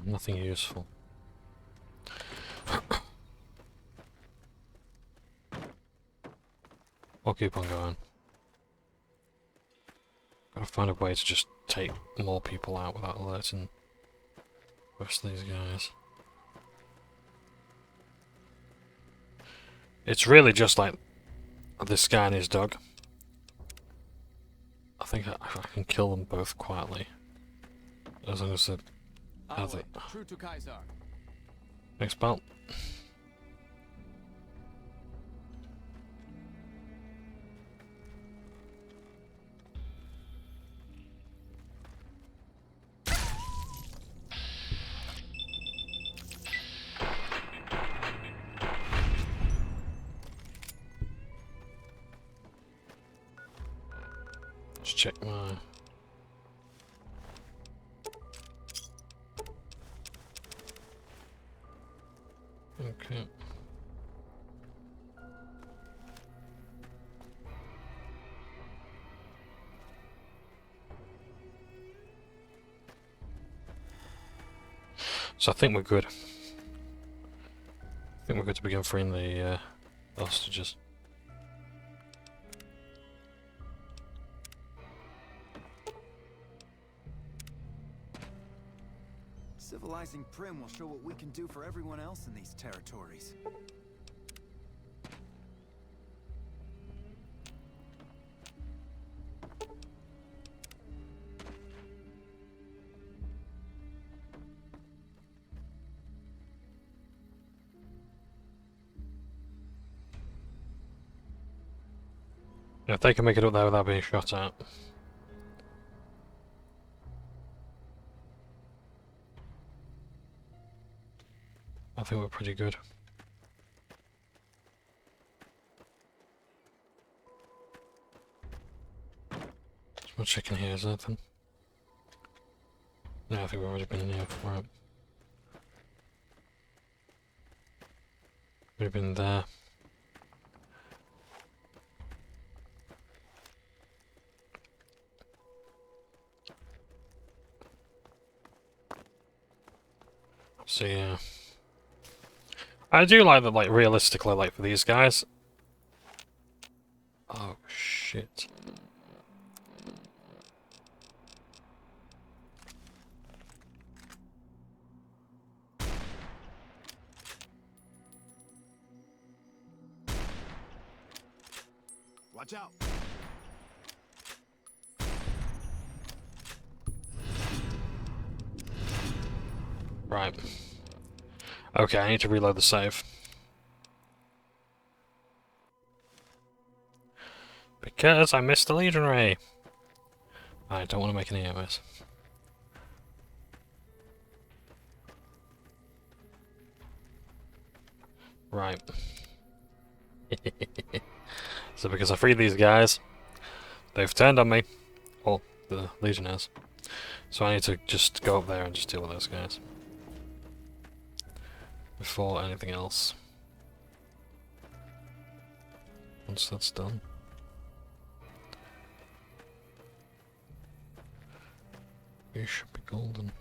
Nothing useful. I'll keep on going. Gotta find a way to just take more people out without alerting the rest of these guys. It's really just like this guy and his dog. I think I can kill them both quietly. As long as they have it. True to Kaiser. Next belt. Let's check my... Okay. So I think we're good. I think we're good to begin freeing the hostages. Civilizing Prim will show what we can do for everyone else in these territories. Yeah, if they can make it up there without being shot at. I think we're pretty good. There's more chicken here, is there then? No, I think we've already been in here. Right. We've been there. So yeah. I do like that, like, realistically, like, for these guys. Oh, shit. Watch out! Right. Okay, I need to reload the save. Because I missed the legionary. I don't want to make any errors. Right. So because I freed these guys, they've turned on me. Well, the legionnaires. So I need to just go up there and just deal with those guys. Before anything else. Once that's done. We should be golden.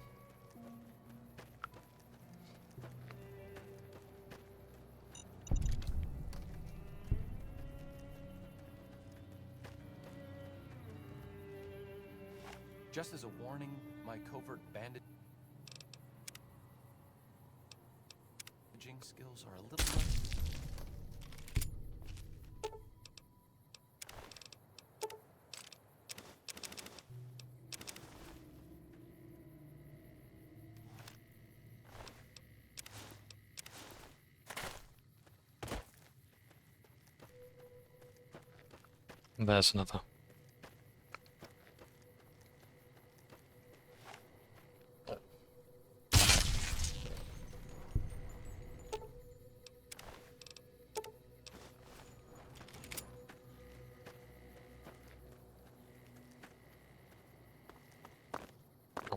Just as a warning, my covert bandaging skills are a little less... There's another.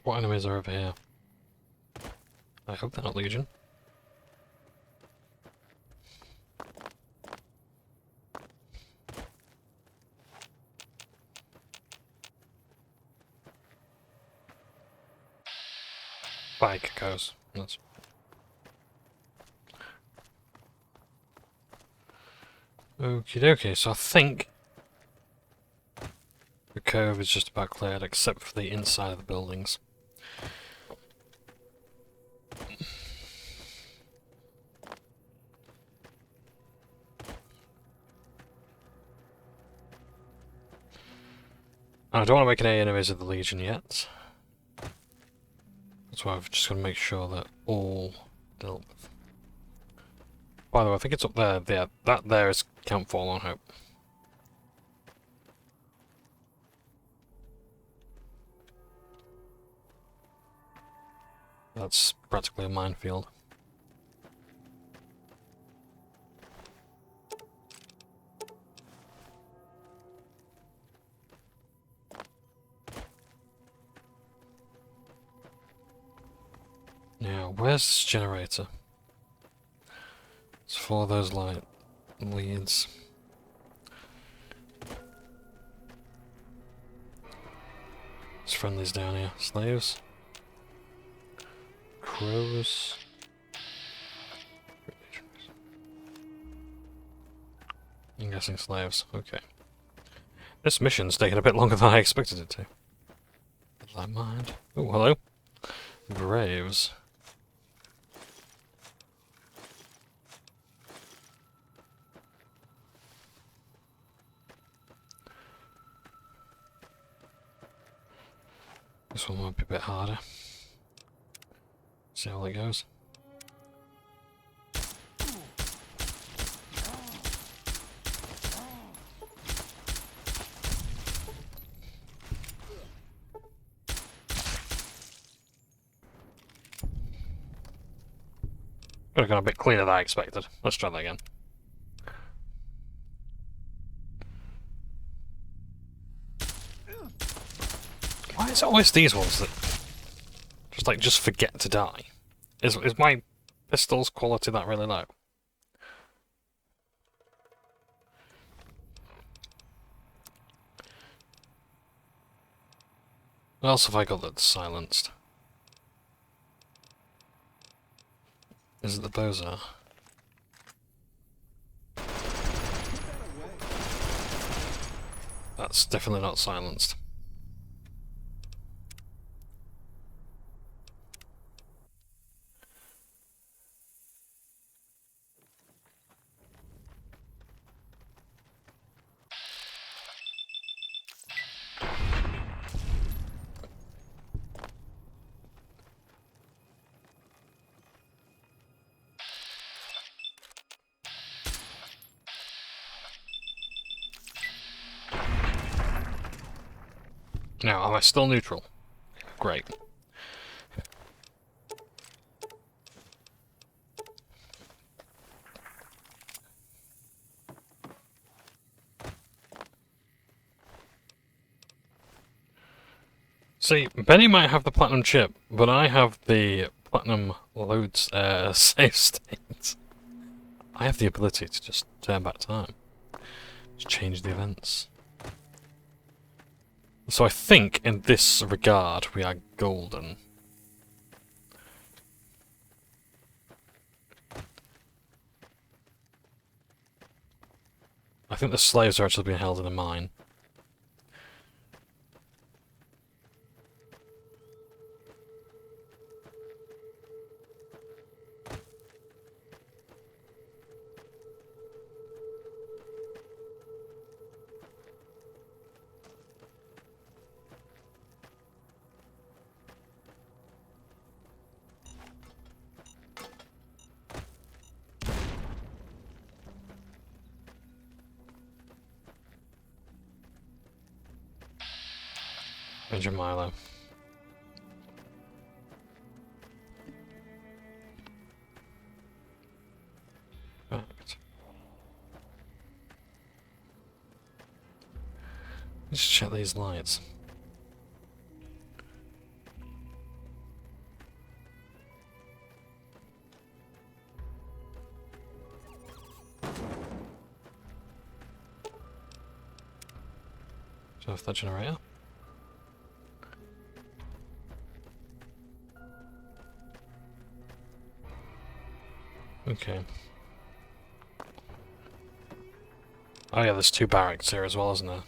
What enemies are over here? I hope they're not Legion. Bike goes. That's... Okie dokie, so I think the cove is just about cleared except for the inside of the buildings. I don't want to make any enemies of the Legion yet. That's why I've just got to make sure that all dealt with. By the way, I think it's up there. Yeah, that there is Camp Forlorn Hope. That's practically a minefield. Now, where's this generator? It's for those light leads. There's friendlies down here. Slaves. Crows. I'm guessing slaves. Okay. This mission's taking a bit longer than I expected it to. Does that mind? Oh, hello. Graves. This one might be a bit harder. See how that goes. Could have gone a bit cleaner than I expected. Let's try that again. Why is it always these ones that just forget to die? Is my pistol's quality that really low? What else have I got that's silenced? Visit the Bozar. That's definitely not silenced. Now, am I still neutral? Great. See, Benny might have the platinum chip, but I have the platinum loads save state. I have the ability to just turn back time. Just change the events. So I think, in this regard, we are golden. I think the slaves are actually being held in a mine. Major Milo. Right. Let's check these lights. So if that generator. Okay. Oh yeah, there's two barracks here as well, isn't there?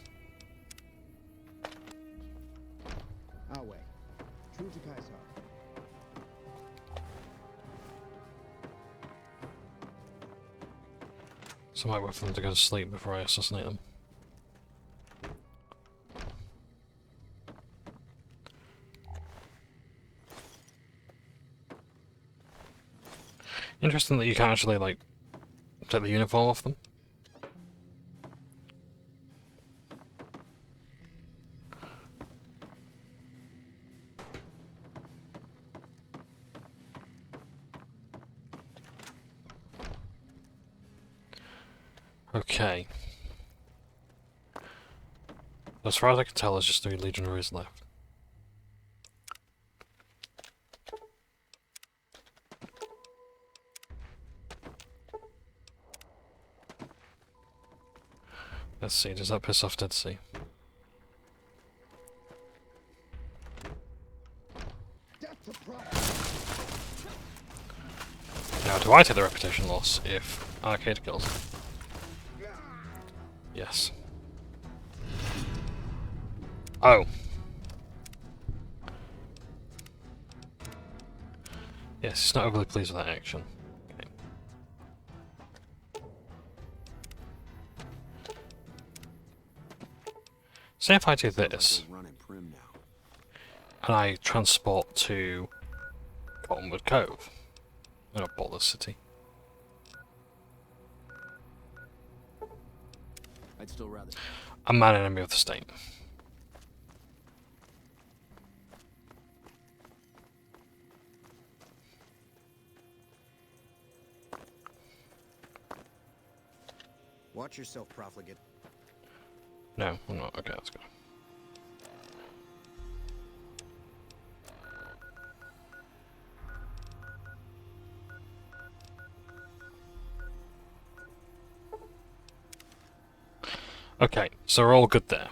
Our way. True to Kaisar. So I might wait for them to go to sleep before I assassinate them. Interesting that you can actually, like, take the uniform off them. Okay. As far as I can tell, there's just 3 legionaries left. Let's see, does that piss off Dead Sea? Now, do I take the reputation loss if Arcade kills? Yes. Oh. Yes, he's not overly pleased with that action. Okay. Say if I do this, and I transport to Cottonwood Cove, and not Bother City. I'd still rather. I'm man enemy of the state. Watch yourself, profligate. No, I'm not. Okay, that's good. Okay, so we're all good there.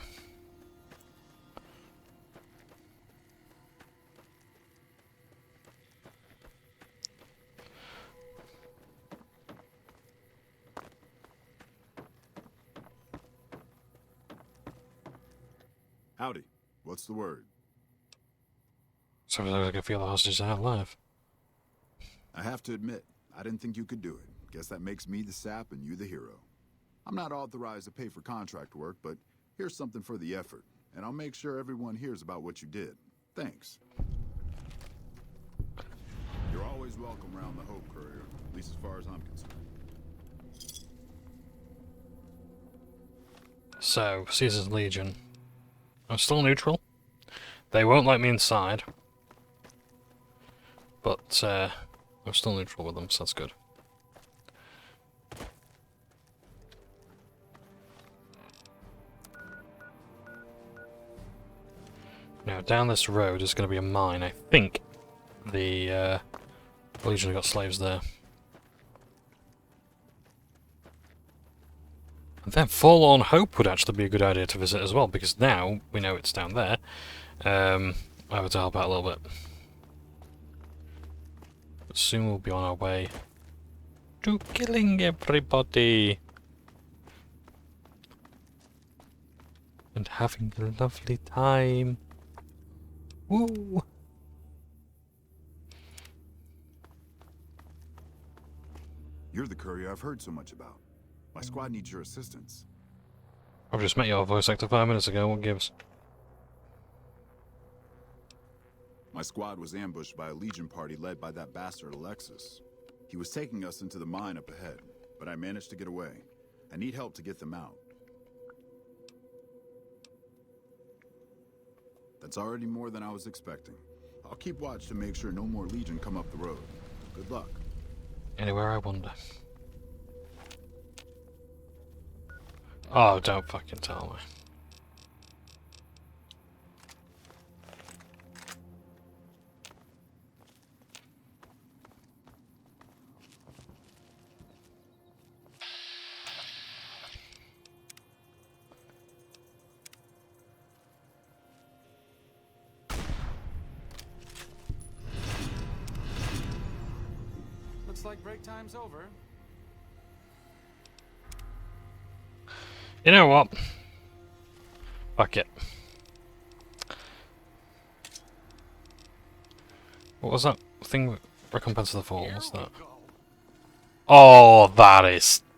Howdy. What's the word? So I can feel the hostages are alive. I have to admit, I didn't think you could do it. Guess that makes me the sap and you the hero. I'm not authorized to pay for contract work, but here's something for the effort. And I'll make sure everyone hears about what you did. Thanks. You're always welcome around the Hope Courier, at least as far as I'm concerned. So, Caesar's Legion. I'm still neutral. They won't let me inside. But, I'm still neutral with them, so that's good. Now, down this road is going to be a mine. I think the Legion have got slaves there. And then Forlorn Hope would actually be a good idea to visit as well, because now we know it's down there. I have to help out a little bit. But soon we'll be on our way to killing everybody. And having a lovely time. Woo! You're the courier I've heard so much about. My squad needs your assistance. I've just met your voice actor 5 minutes ago, what gives? My squad was ambushed by a Legion party led by that bastard Alexis. He was taking us into the mine up ahead, but I managed to get away. I need help to get them out. That's already more than I was expecting. I'll keep watch to make sure no more Legion come up the road. Good luck. Anywhere I wonder. Oh, don't fucking tell me. Looks like break time's over. You know what? Fuck it. What was that thing? Recompense of the Fall, what's that? Oh,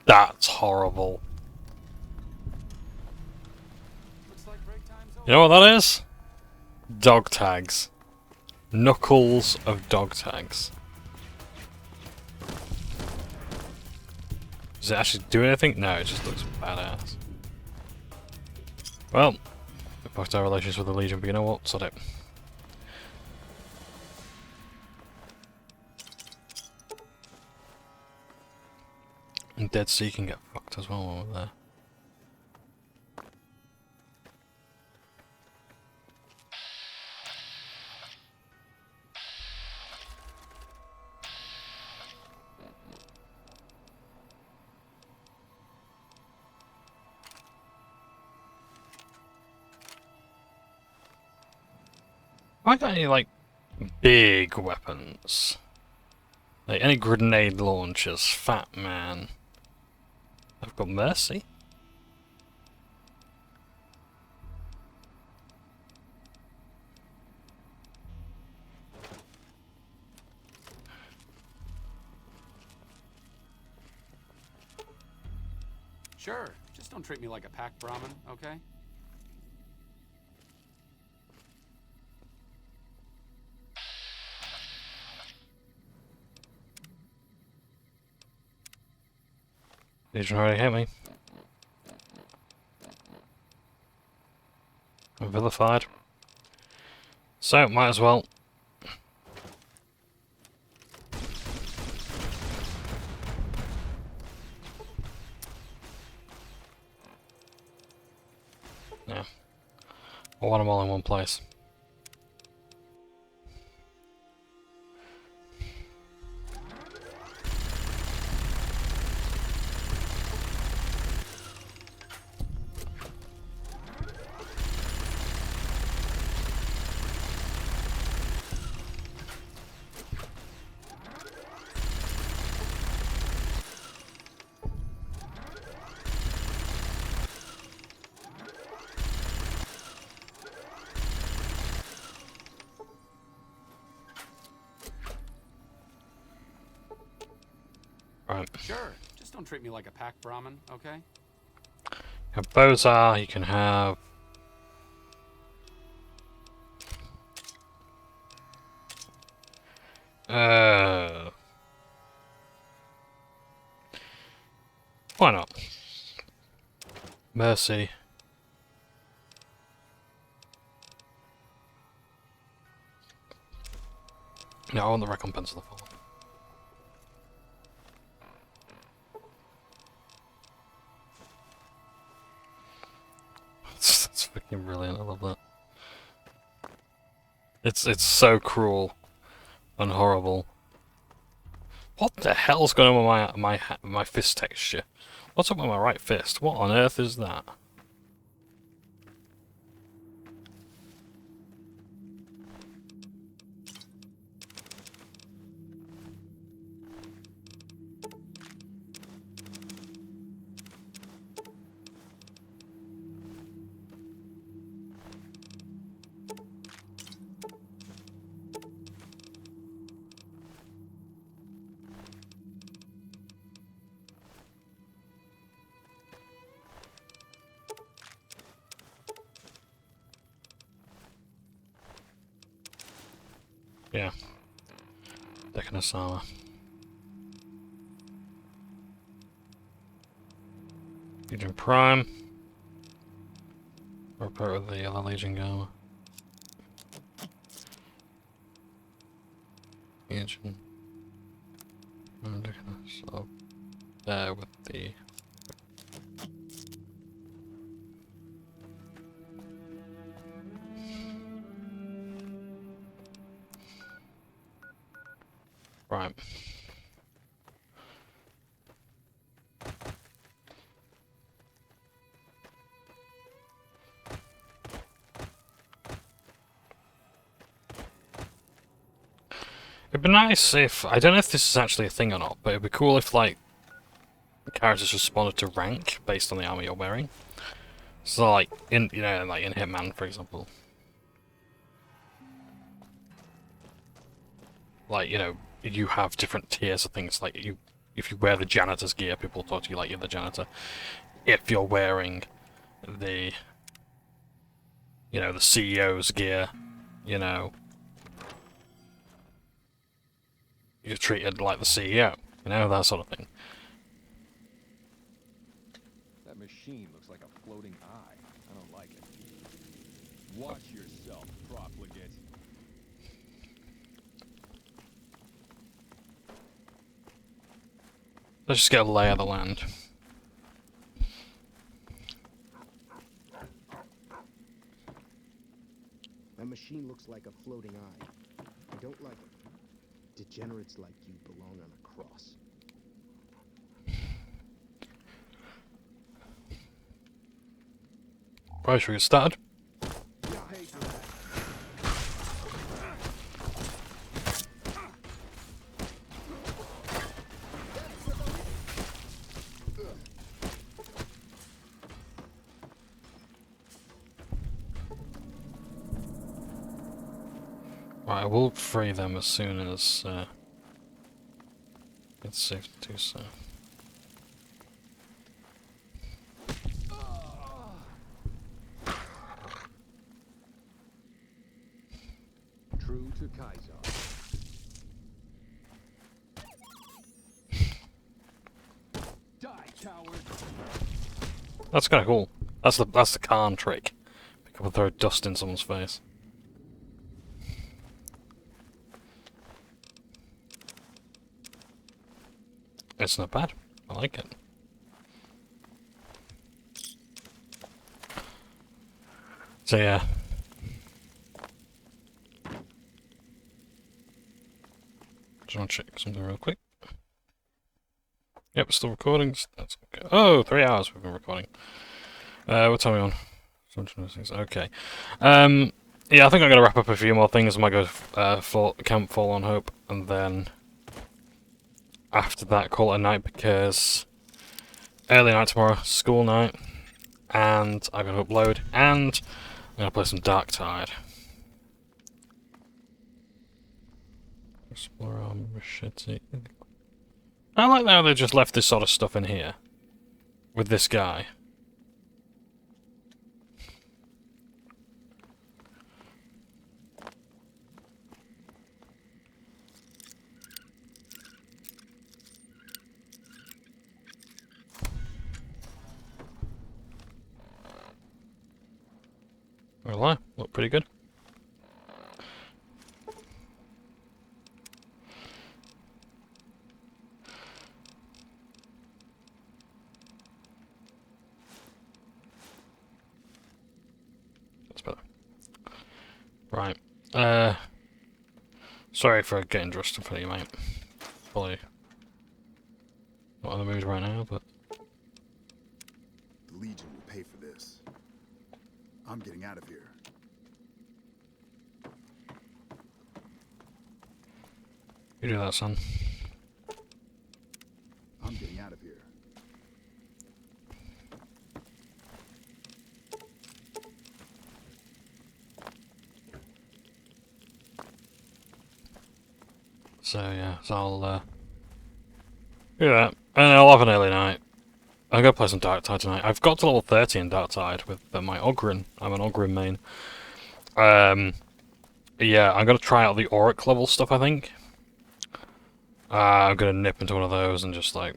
that's horrible. You know what that is? Dog tags. Knuckles of dog tags. Does it actually do anything? No, it just looks badass. Well, we fucked our relations with the Legion, but you know what? Sod it. And Dead Sea can get fucked as well while we're there. Have I got any, like, big weapons? Like, any grenade launchers? Fat man. I've got Mercy. Sure, just don't treat me like a pack Brahmin, okay? Legion already hit me. I'm vilified. So, might as well. Yeah. I want them all in one place. Right. Sure. Just don't treat me like a pack Brahmin, okay? You have Bozar, you can have... Why not? Mercy. No, I want the recompense of the fall. That's fucking brilliant, I love that. It's so cruel and horrible. What the hell's going on with my fist texture? What's up with my right fist? What on earth is that? Yeah. Dekanasama. Legion Prime. Or part of the other Legion Gamma. Legion. So, there with the... Right. It'd be nice if... I don't know if this is actually a thing or not, but it'd be cool if, like, characters responded to rank based on the armor you're wearing. So, like, in Hitman, for example. Like, you know, you have different tiers of things. Like, if you wear the janitor's gear, people talk to you like you're the janitor. If you're wearing the, you know, the CEO's gear, you know, you're treated like the CEO. You know, that sort of thing. That machine looks like a floating eye. I don't like it. Watch yourself, profligate. Let's just get a lay of the land. That machine looks like a floating eye. I don't like it. Degenerates like you belong on a cross. Right, should we get started? Right, we'll free them as soon as it's safe to do so. True to Kaiser. Die, coward. That's kind of cool. That's the Khan trick. Pick up and throw dust in someone's face. It's not bad. I like it. So yeah. Just want to check something real quick. Yep, still recording. That's okay. Oh, 3 hours we've been recording. What time are we on? Okay. Yeah, I think I'm gonna wrap up a few more things. I might go for Camp Fall on Hope, and then after that call it a night, because early night tomorrow, school night, and I'm gonna upload, and I'm gonna play some Dark Tide. Explorer Machete. I like how they just left this sort of stuff in here. With this guy. Well, look pretty good. That's better. Right. Sorry for getting dressed in front of you, mate. Probably not in the mood right now, but... The Legion will pay for this. I'm getting out of here. You do that, son. I'm getting out of here. So yeah, so I'll do that. And I'll have an early night. I'm gonna play some Dark Tide tonight. I've got to level 30 in Dark Tide with my Oghren. I'm an Oghren main. Yeah, I'm gonna try out the Auric level stuff, I think. I'm gonna nip into one of those and just like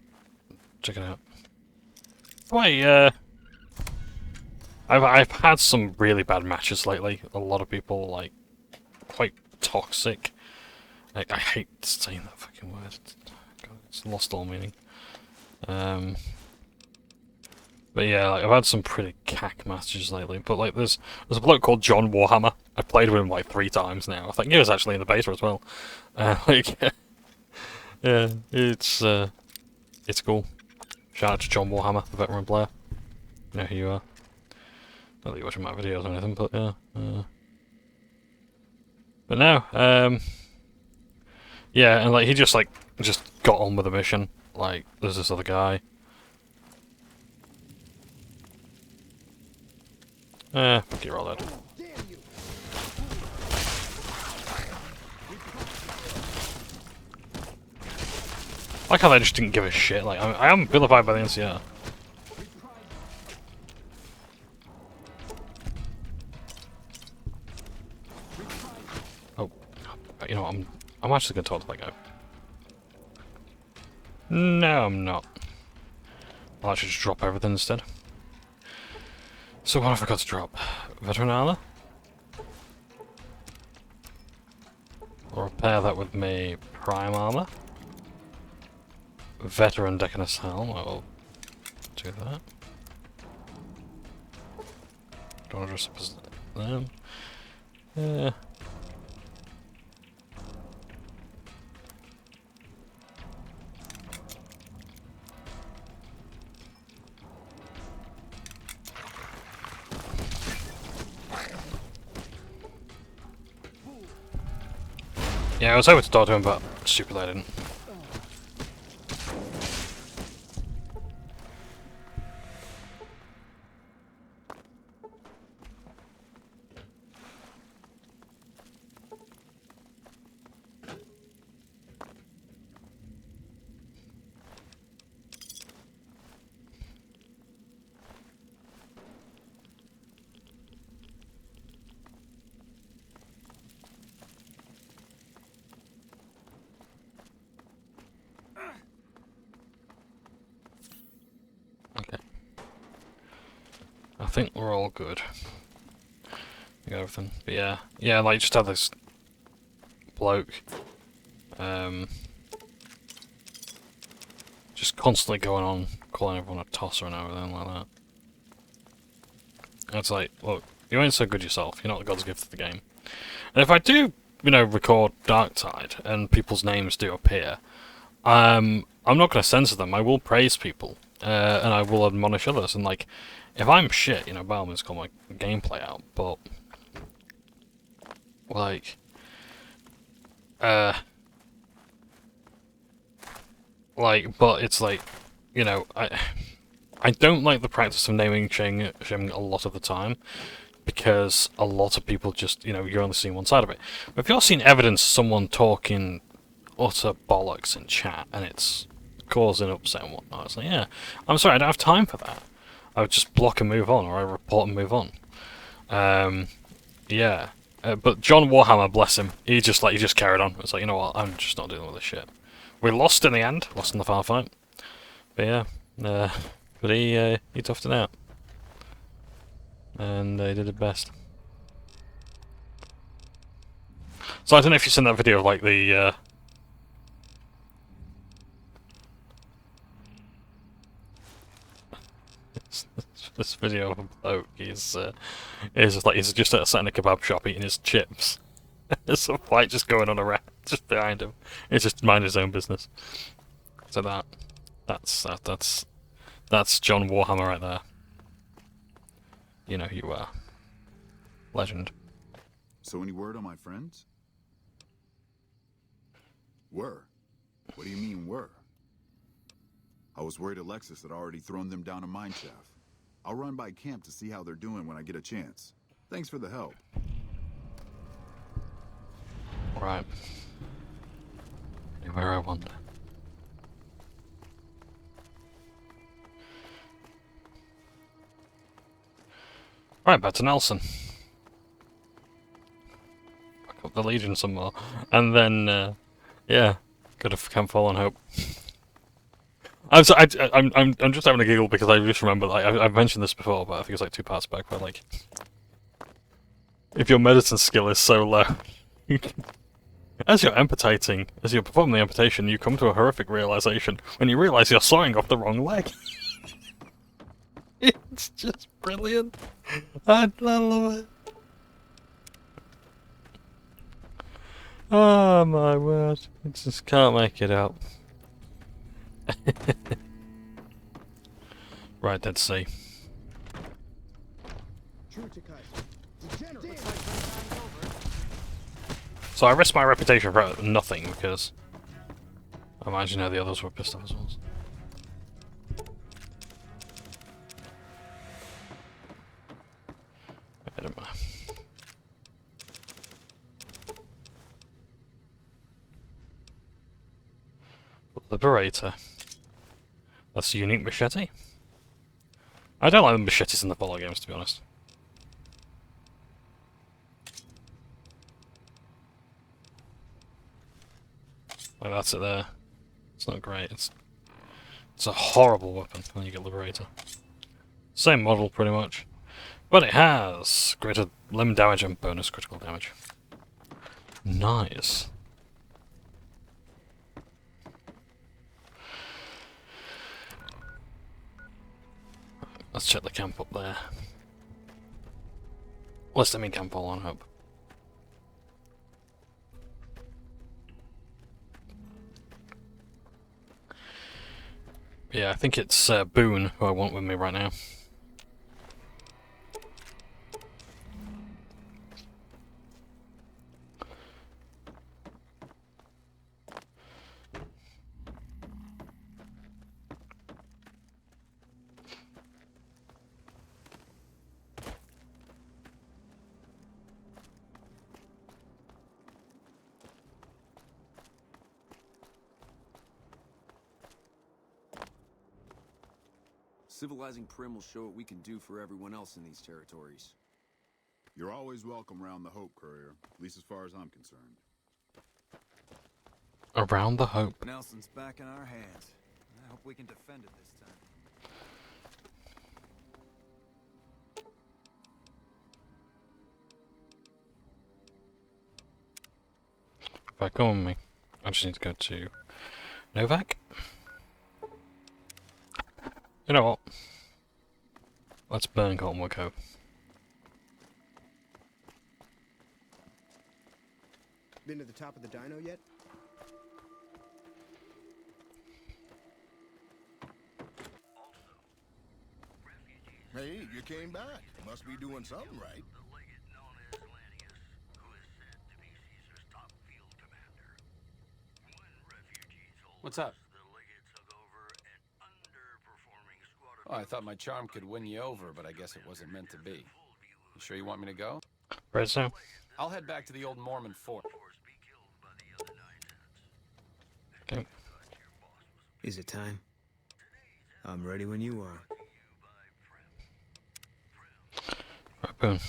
check it out. Wait, I've had some really bad matches lately. A lot of people like quite toxic. Like, I hate saying that fucking word. God, it's lost all meaning. But yeah, like, I've had some pretty cack matches lately. But like, there's a bloke called John Warhammer. I played with him like 3 times now. I think he was actually in the beta as well. Like, yeah, it's cool. Shout out to John Warhammer, the veteran player. You know who you are. Not that you're watching my videos or anything, but yeah. But no, yeah, and like he just got on with the mission. Like, there's this other guy. Fuck you, all that. I like how they just didn't give a shit. Like, I am vilified by the NCR. Oh, you know what? I'm actually gonna talk to that guy. No, I'm not. I'll actually just drop everything instead. So what have I got to drop? Veteran armor? I'll repair that with my prime armor. Veteran Decanus helm, I will do that. Don't want to dress up as them. Yeah. Yeah, I was hoping to talk to him, but stupid I didn't. Okay. I think we're all good. We got everything. But yeah, like just have this bloke, just constantly going on, calling everyone a tosser and everything like that. And it's like, look, you ain't so good yourself. You're not the god's gift of the game. And if I do, you know, record Dark Tide and people's names do appear, I'm not going to censor them. I will praise people, and I will admonish others. And like, if I'm shit, you know, by all means, call my gameplay out. But like, but it's like, you know, I don't like the practice of naming shaming a lot of the time, because a lot of people just, you know, you're only seeing one side of it. But if you're seeing evidence of someone talking utter bollocks in chat, and it's causing upset and whatnot. It's like, yeah, I'm sorry, I don't have time for that. I would just block and move on, or I report and move on. Yeah. But John Warhammer, bless him, he just carried on. It's like, you know what, I'm just not dealing with this shit. We lost in the end, lost in the firefight. But yeah, but he toughed it out. And he did it best. So I don't know if you've seen that video of like the this video of a bloke. He's just sat in a kebab shop eating his chips. There's a fight just going on around just behind him. He's just minding his own business. So that's John Warhammer right there. You know who you are. Legend. So any word on my friends? Were? What do you mean were? I was worried Alexis had already thrown them down a mine shaft. I'll run by camp to see how they're doing when I get a chance. Thanks for the help. Right. Anywhere I wander. Right, back to Nelson. Back up the Legion some more. And then, yeah, go to Camp Fallen Hope. I'm just having a giggle because I just remember, like, I've mentioned this before, but I think it's like 2 parts back, but like, if your medicine skill is so low, as you're amputating, as you're performing the amputation, you come to a horrific realization when you realize you're sawing off the wrong leg. It's just brilliant. I love it. Oh my word. I just can't make it up. Right, Dead Sea. So I risked my reputation for nothing because I imagine how the others were pissed off as well. I don't know. Liberator. That's a unique machete. I don't like the machetes in the Fallout games, to be honest. Like, that's it there. It's not great. It's a horrible weapon when you get Liberator. Same model, pretty much. But it has greater limb damage and bonus critical damage. Nice. Let's check the camp up there. Let's mean Camp Fallen Hope. Yeah, I think it's Boone who I want with me right now. Civilizing Prim will show what we can do for everyone else in these territories. You're always welcome around the Hope, Courier. At least as far as I'm concerned. Around the Hope. Nelson's back in our hands. I hope we can defend it this time. Right, go on with me. I just need to go to Novak. You know what? Let's burn Cottonwood Cove. Been to the top of the dino yet? Hey, you came back. Must be doing something right. What's up? Oh, I thought my charm could win you over, but I guess it wasn't meant to be. You sure you want me to go? Right, so? I'll head back to the old Mormon fort. Okay. Is it time? I'm ready when you are. Right, boom.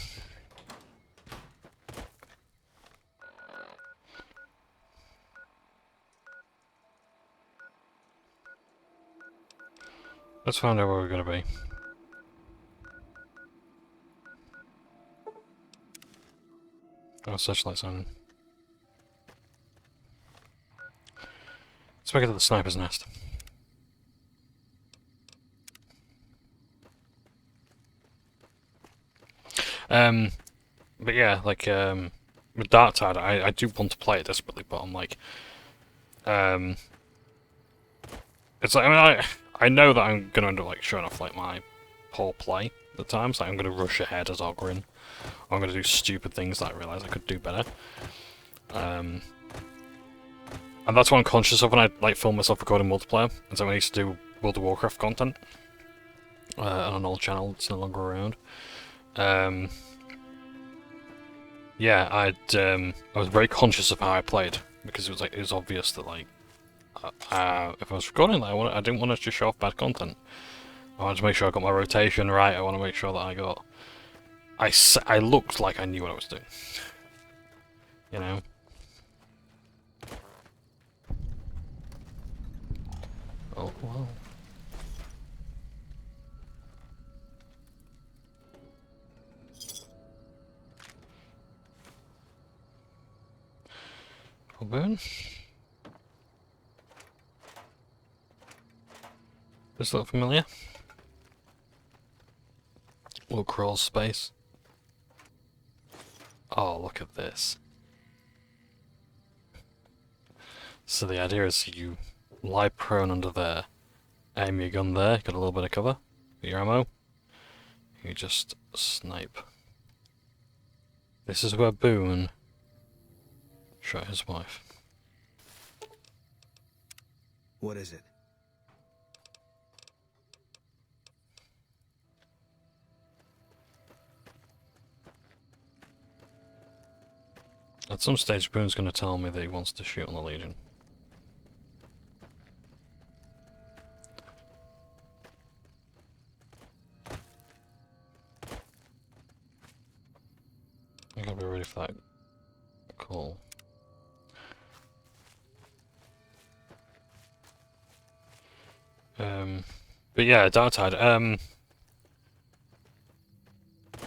Let's find out where we're gonna be. Oh, searchlight's on. Let's make it to the sniper's nest. But yeah, like, with Dark Tide, I do want to play it desperately, but I'm like, it's like, I mean, I know that I'm gonna end up, like, showing off, like, my poor play at the times, like, I'm gonna rush ahead as Ogrin, I'm gonna do stupid things that I realise I could do better, and that's what I'm conscious of when I, like, film myself recording multiplayer, and so when I used to do World of Warcraft content, on an old channel that's no longer around, yeah, I was very conscious of how I played, because it was obvious that, like, if I was recording that, I didn't want to just show off bad content. I wanted to make sure I got my rotation right. I want to make sure that I looked like I knew what I was doing. You know? Oh, wow. Burn. This look familiar? Little crawl space. Oh, look at this. So the idea is you lie prone under there, aim your gun there, got a little bit of cover, get your ammo, you just snipe. This is where Boone shot his wife. What is it? At some stage, Boone's going to tell me that he wants to shoot on the Legion. I gotta be ready for that call. But yeah, Dark Tide.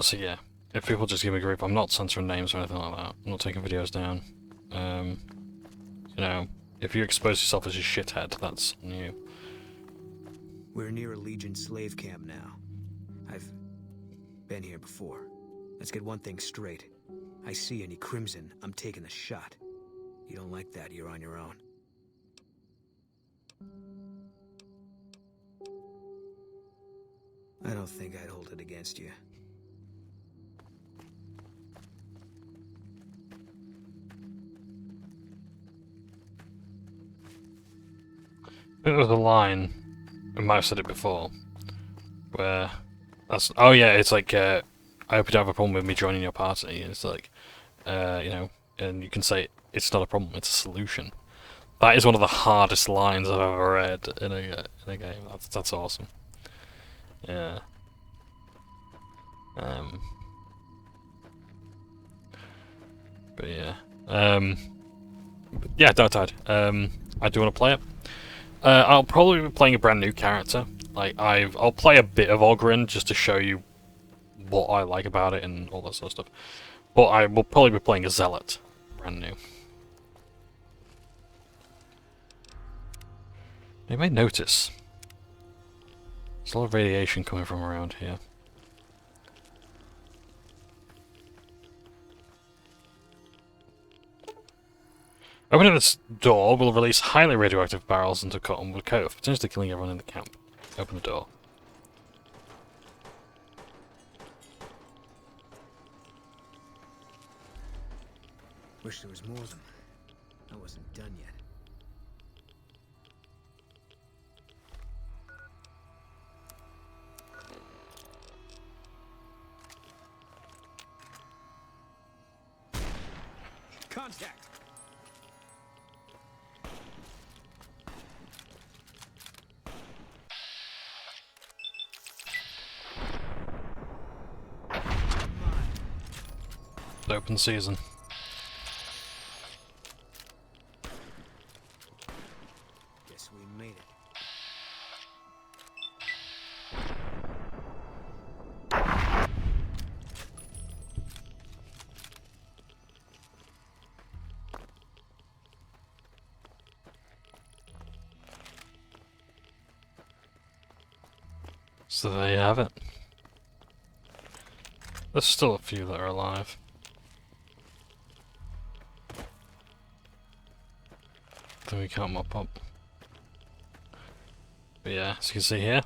So yeah, if people just give me grief, I'm not censoring names or anything like that. I'm not taking videos down. You know, if you expose yourself as a shithead, that's on you. We're near a Legion slave camp now. I've been here before. Let's get one thing straight. I see any crimson, I'm taking the shot. You don't like that, you're on your own. I don't think I'd hold it against you. I think there was a line, I might have said it before, where that's, oh yeah, it's like, I hope you don't have a problem with me joining your party. It's like, you know, and you can say, it's not a problem, it's a solution. That is one of the hardest lines I've ever read in a game. That's awesome. Yeah. But yeah. But yeah, Dark Tide. I do want to play it. I'll probably be playing a brand new character. Like I'll play a bit of Ogrin just to show you what I like about it and all that sort of stuff. But I will probably be playing a Zealot, brand new. You may notice there's a lot of radiation coming from around here. Opening this door will release highly radioactive barrels into Cottonwood Cove, potentially killing everyone in the camp. Open the door. Wish there was more of them. I wasn't done yet. Contact! an open season. Guess we made it. So there you have it. There's still a few that are alive. Then we can't mop up. But yeah, as you can see here.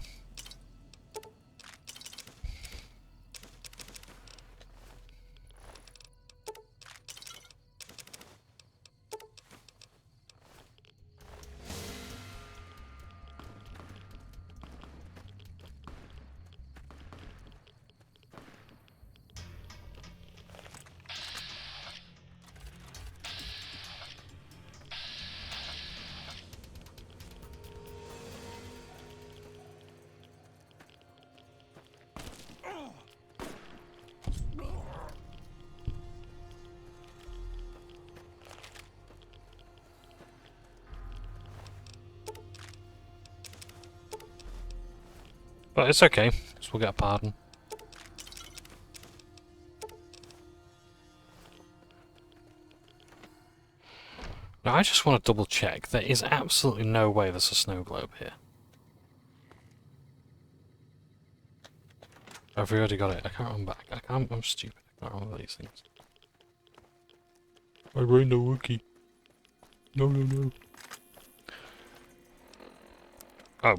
But it's okay, because we'll get a pardon. Now I just want to double check. There is absolutely no way there's a snow globe here. Have we already got it? I can't remember. I'm stupid. I can't remember these things. My brain no wookie. No, no, no. Oh.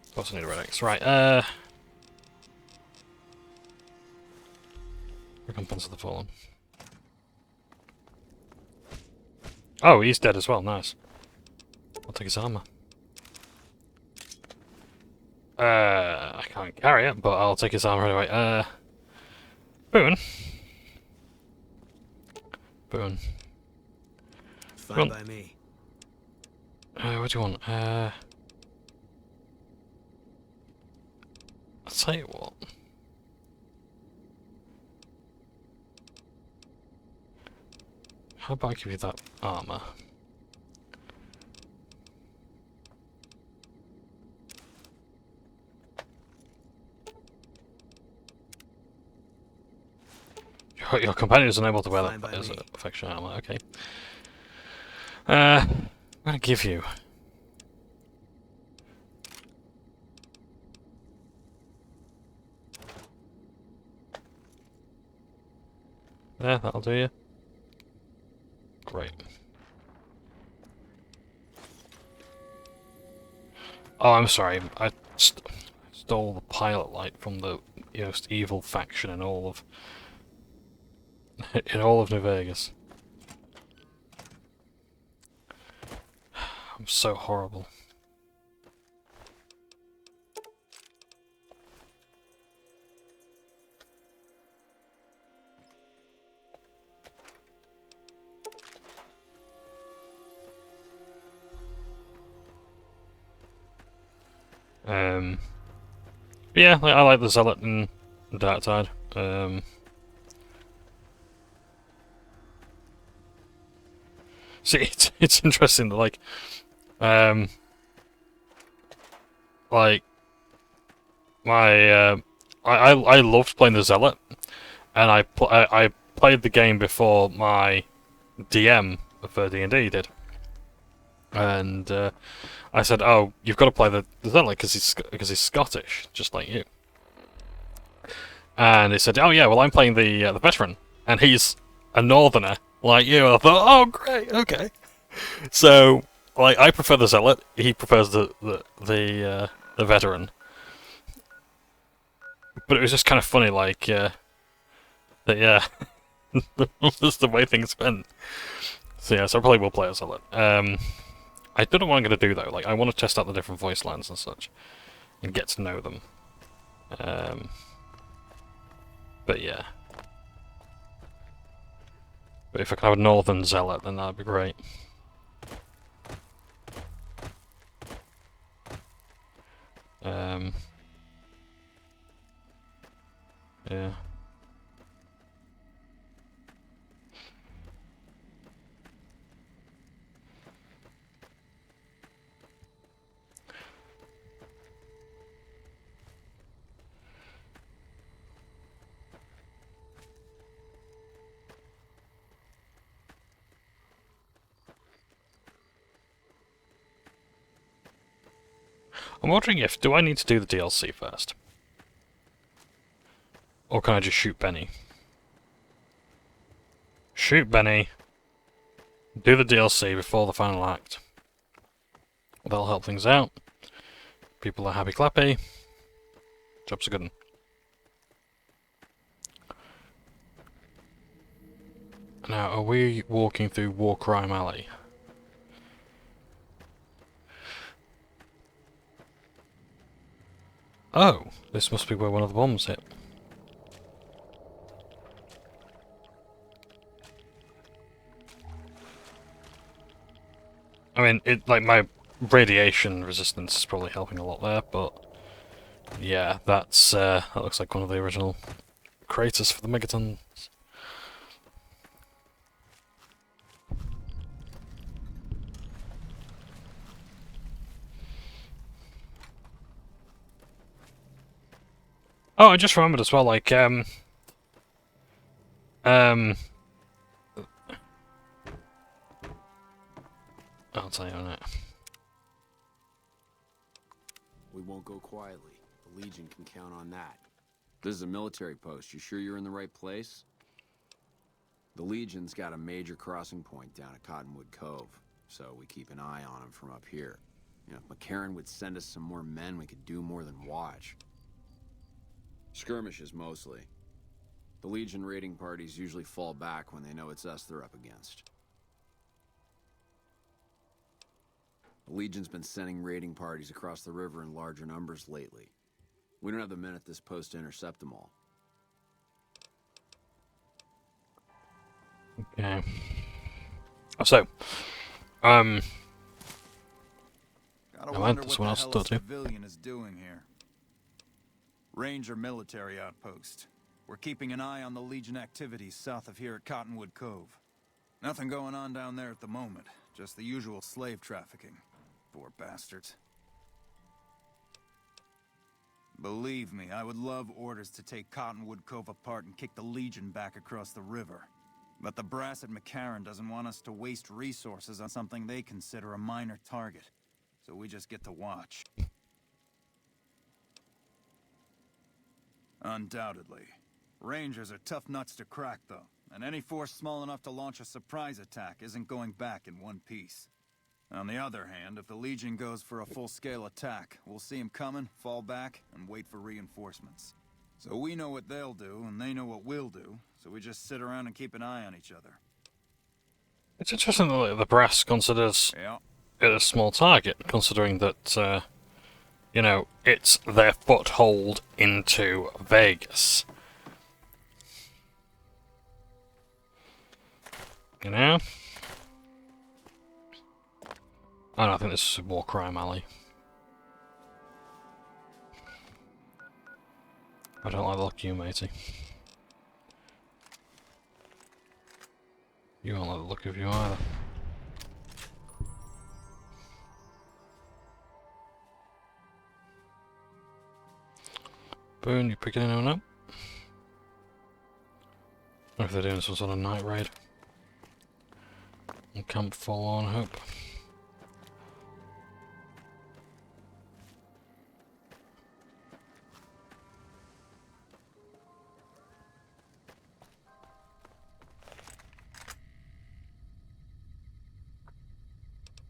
Of course I need a red X. Right, Recompense of the Fallen. Oh, he's dead as well, nice. I'll take his armor. I can't carry it, but I'll take his armor anyway. Boone. Boone. Fine by me. What do you want? I'll tell you what. How about I give you that armor? Your companion is unable to wear that as affection armor, okay. I'm gonna give you... Yeah, that'll do you. Great. Oh, I'm sorry. I stole the pilot light from the most evil faction in all of New Vegas. I'm so horrible. Yeah, I like the Zealot and the Dark Tide. See, it's interesting that like my I loved playing the Zealot, and I played the game before my DM for D&D did, and I said, "Oh, you've got to play the Zealot because he's Scottish, just like you." And he said, "Oh yeah, well I'm playing the veteran, and he's a northerner like you." And I thought, "Oh great, okay." So like I prefer the Zealot, he prefers the veteran. But it was just kind of funny, like that. Yeah, just the way things went. So yeah, so I probably will play a Zealot. I don't know what I'm going to do though. Like, I want to test out the different voice lines and such, and get to know them. But yeah. But if I can have a Northern Zealot, then that'd be great. Yeah. I'm wondering if, do I need to do the DLC first? Or can I just shoot Benny? Shoot Benny. Do the DLC before the final act. That'll help things out. People are happy clappy. Job's a good one. Now, are we walking through War Crime Alley? Oh, this must be where one of the bombs hit. I mean, my radiation resistance is probably helping a lot there, but yeah, that looks like one of the original craters for the megatons. Oh, I just remembered as well, like, I'll tell you on it. We won't go quietly. The Legion can count on that. This is a military post. You sure you're in the right place? The Legion's got a major crossing point down at Cottonwood Cove, so we keep an eye on them from up here. You know, if McCarran would send us some more men, we could do more than watch. Skirmishes, mostly. The Legion raiding parties usually fall back when they know it's us they're up against. The Legion's been sending raiding parties across the river in larger numbers lately. We don't have the men at this post to intercept them all. Okay. So, Gotta I wonder there's what someone the else hell to a talk to. civilian is doing here. Ranger military outpost. We're keeping an eye on the Legion activities south of here at Cottonwood Cove. Nothing going on down there at the moment. Just the usual slave trafficking. Poor bastards. Believe me, I would love orders to take Cottonwood Cove apart and kick the Legion back across the river. But the brass at McCarran doesn't want us to waste resources on something they consider a minor target. So we just get to watch. Undoubtedly. Rangers are tough nuts to crack, though. And any force small enough to launch a surprise attack isn't going back in one piece. On the other hand, if the Legion goes for a full-scale attack, we'll see them coming, fall back, and wait for reinforcements. So we know what they'll do, and they know what we'll do, so we just sit around and keep an eye on each other. It's interesting that the brass considers it a small target, considering that, you know, it's their foothold into Vegas. You know? Oh, no, I think this is a War Crime Alley. I don't like the look of you, matey. You won't like the look of you either. Boone, you picking anyone up? Or if they're doing some sort of night raid. And Camp Forlorn Hope.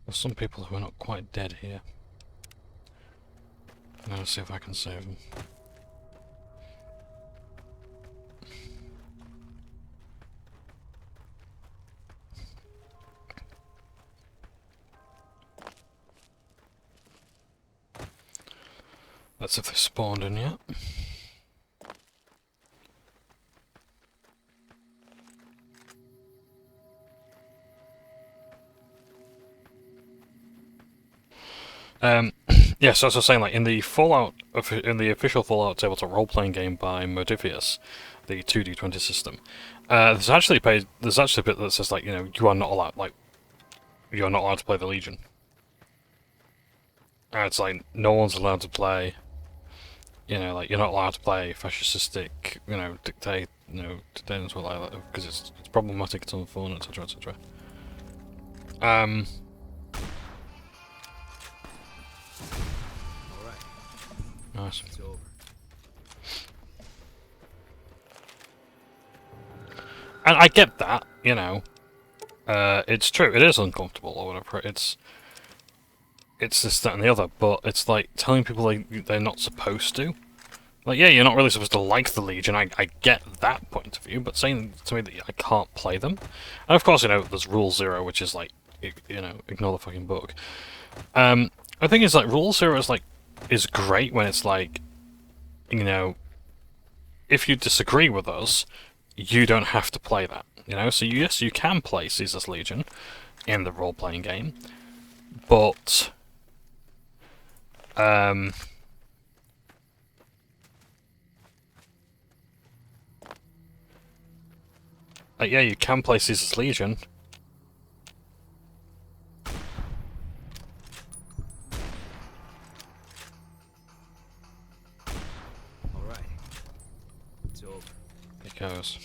There's some people who are not quite dead here. I'm gonna see if I can save them. Let's see if they spawned in yet. Yeah, so as I was saying, like in the official Fallout tabletop role-playing game by Modifius, the 2D20 system, there's actually a bit that says like, you know, you are not allowed to play the Legion. It's like no one's allowed to play. You know, like you're not allowed to play fascistic, you know, dictators like that because it's problematic, it's unfun, etc., etc. Alright, Nice. It's over. And I get that, you know. It's true, it is uncomfortable or whatever. It's this, that, and the other, but it's like telling people they're not supposed to. Like, yeah, you're not really supposed to like the Legion, I get that point of view, but saying to me that I can't play them... And of course, you know, there's Rule 0, which is like, you know, ignore the fucking book. The thing is, like, Rule 0 is great when it's like, you know, if you disagree with us, you don't have to play that, you know? So yes, you can play Caesar's Legion in the role-playing game, but... yeah, you can play Caesar's Legion. Alright. It's over. It goes.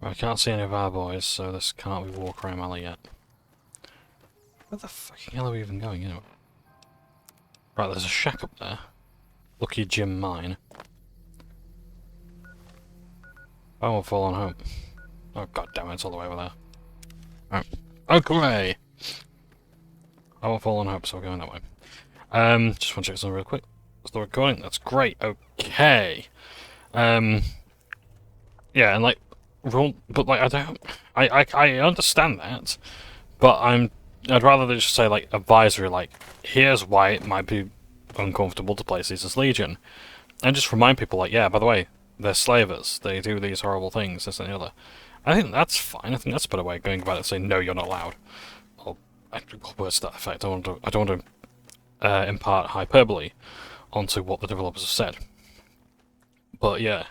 Well, I can't see any of our boys, so this can't be Walk Around Alley yet. Where the fucking hell are we even going, anyway? Right, there's a shack up there. Lucky Jim Mine. I won't fall on home. Oh god damn it, it's all the way over there. Right. Okay! I won't fall on hope, so we're going that way. Just want to check something real quick. Still recording? That's great. Okay. Yeah, and like, but like, I understand that, but I'd rather they just say like advisory, like, here's why it might be uncomfortable to play Caesar's Legion, and just remind people like, yeah, by the way, they're slavers. They do these horrible things, this and the other. I think that's fine. I think that's a better way of going about it. Saying no, you're not allowed, or words to that effect. I don't want to impart hyperbole onto what the developers have said. But yeah,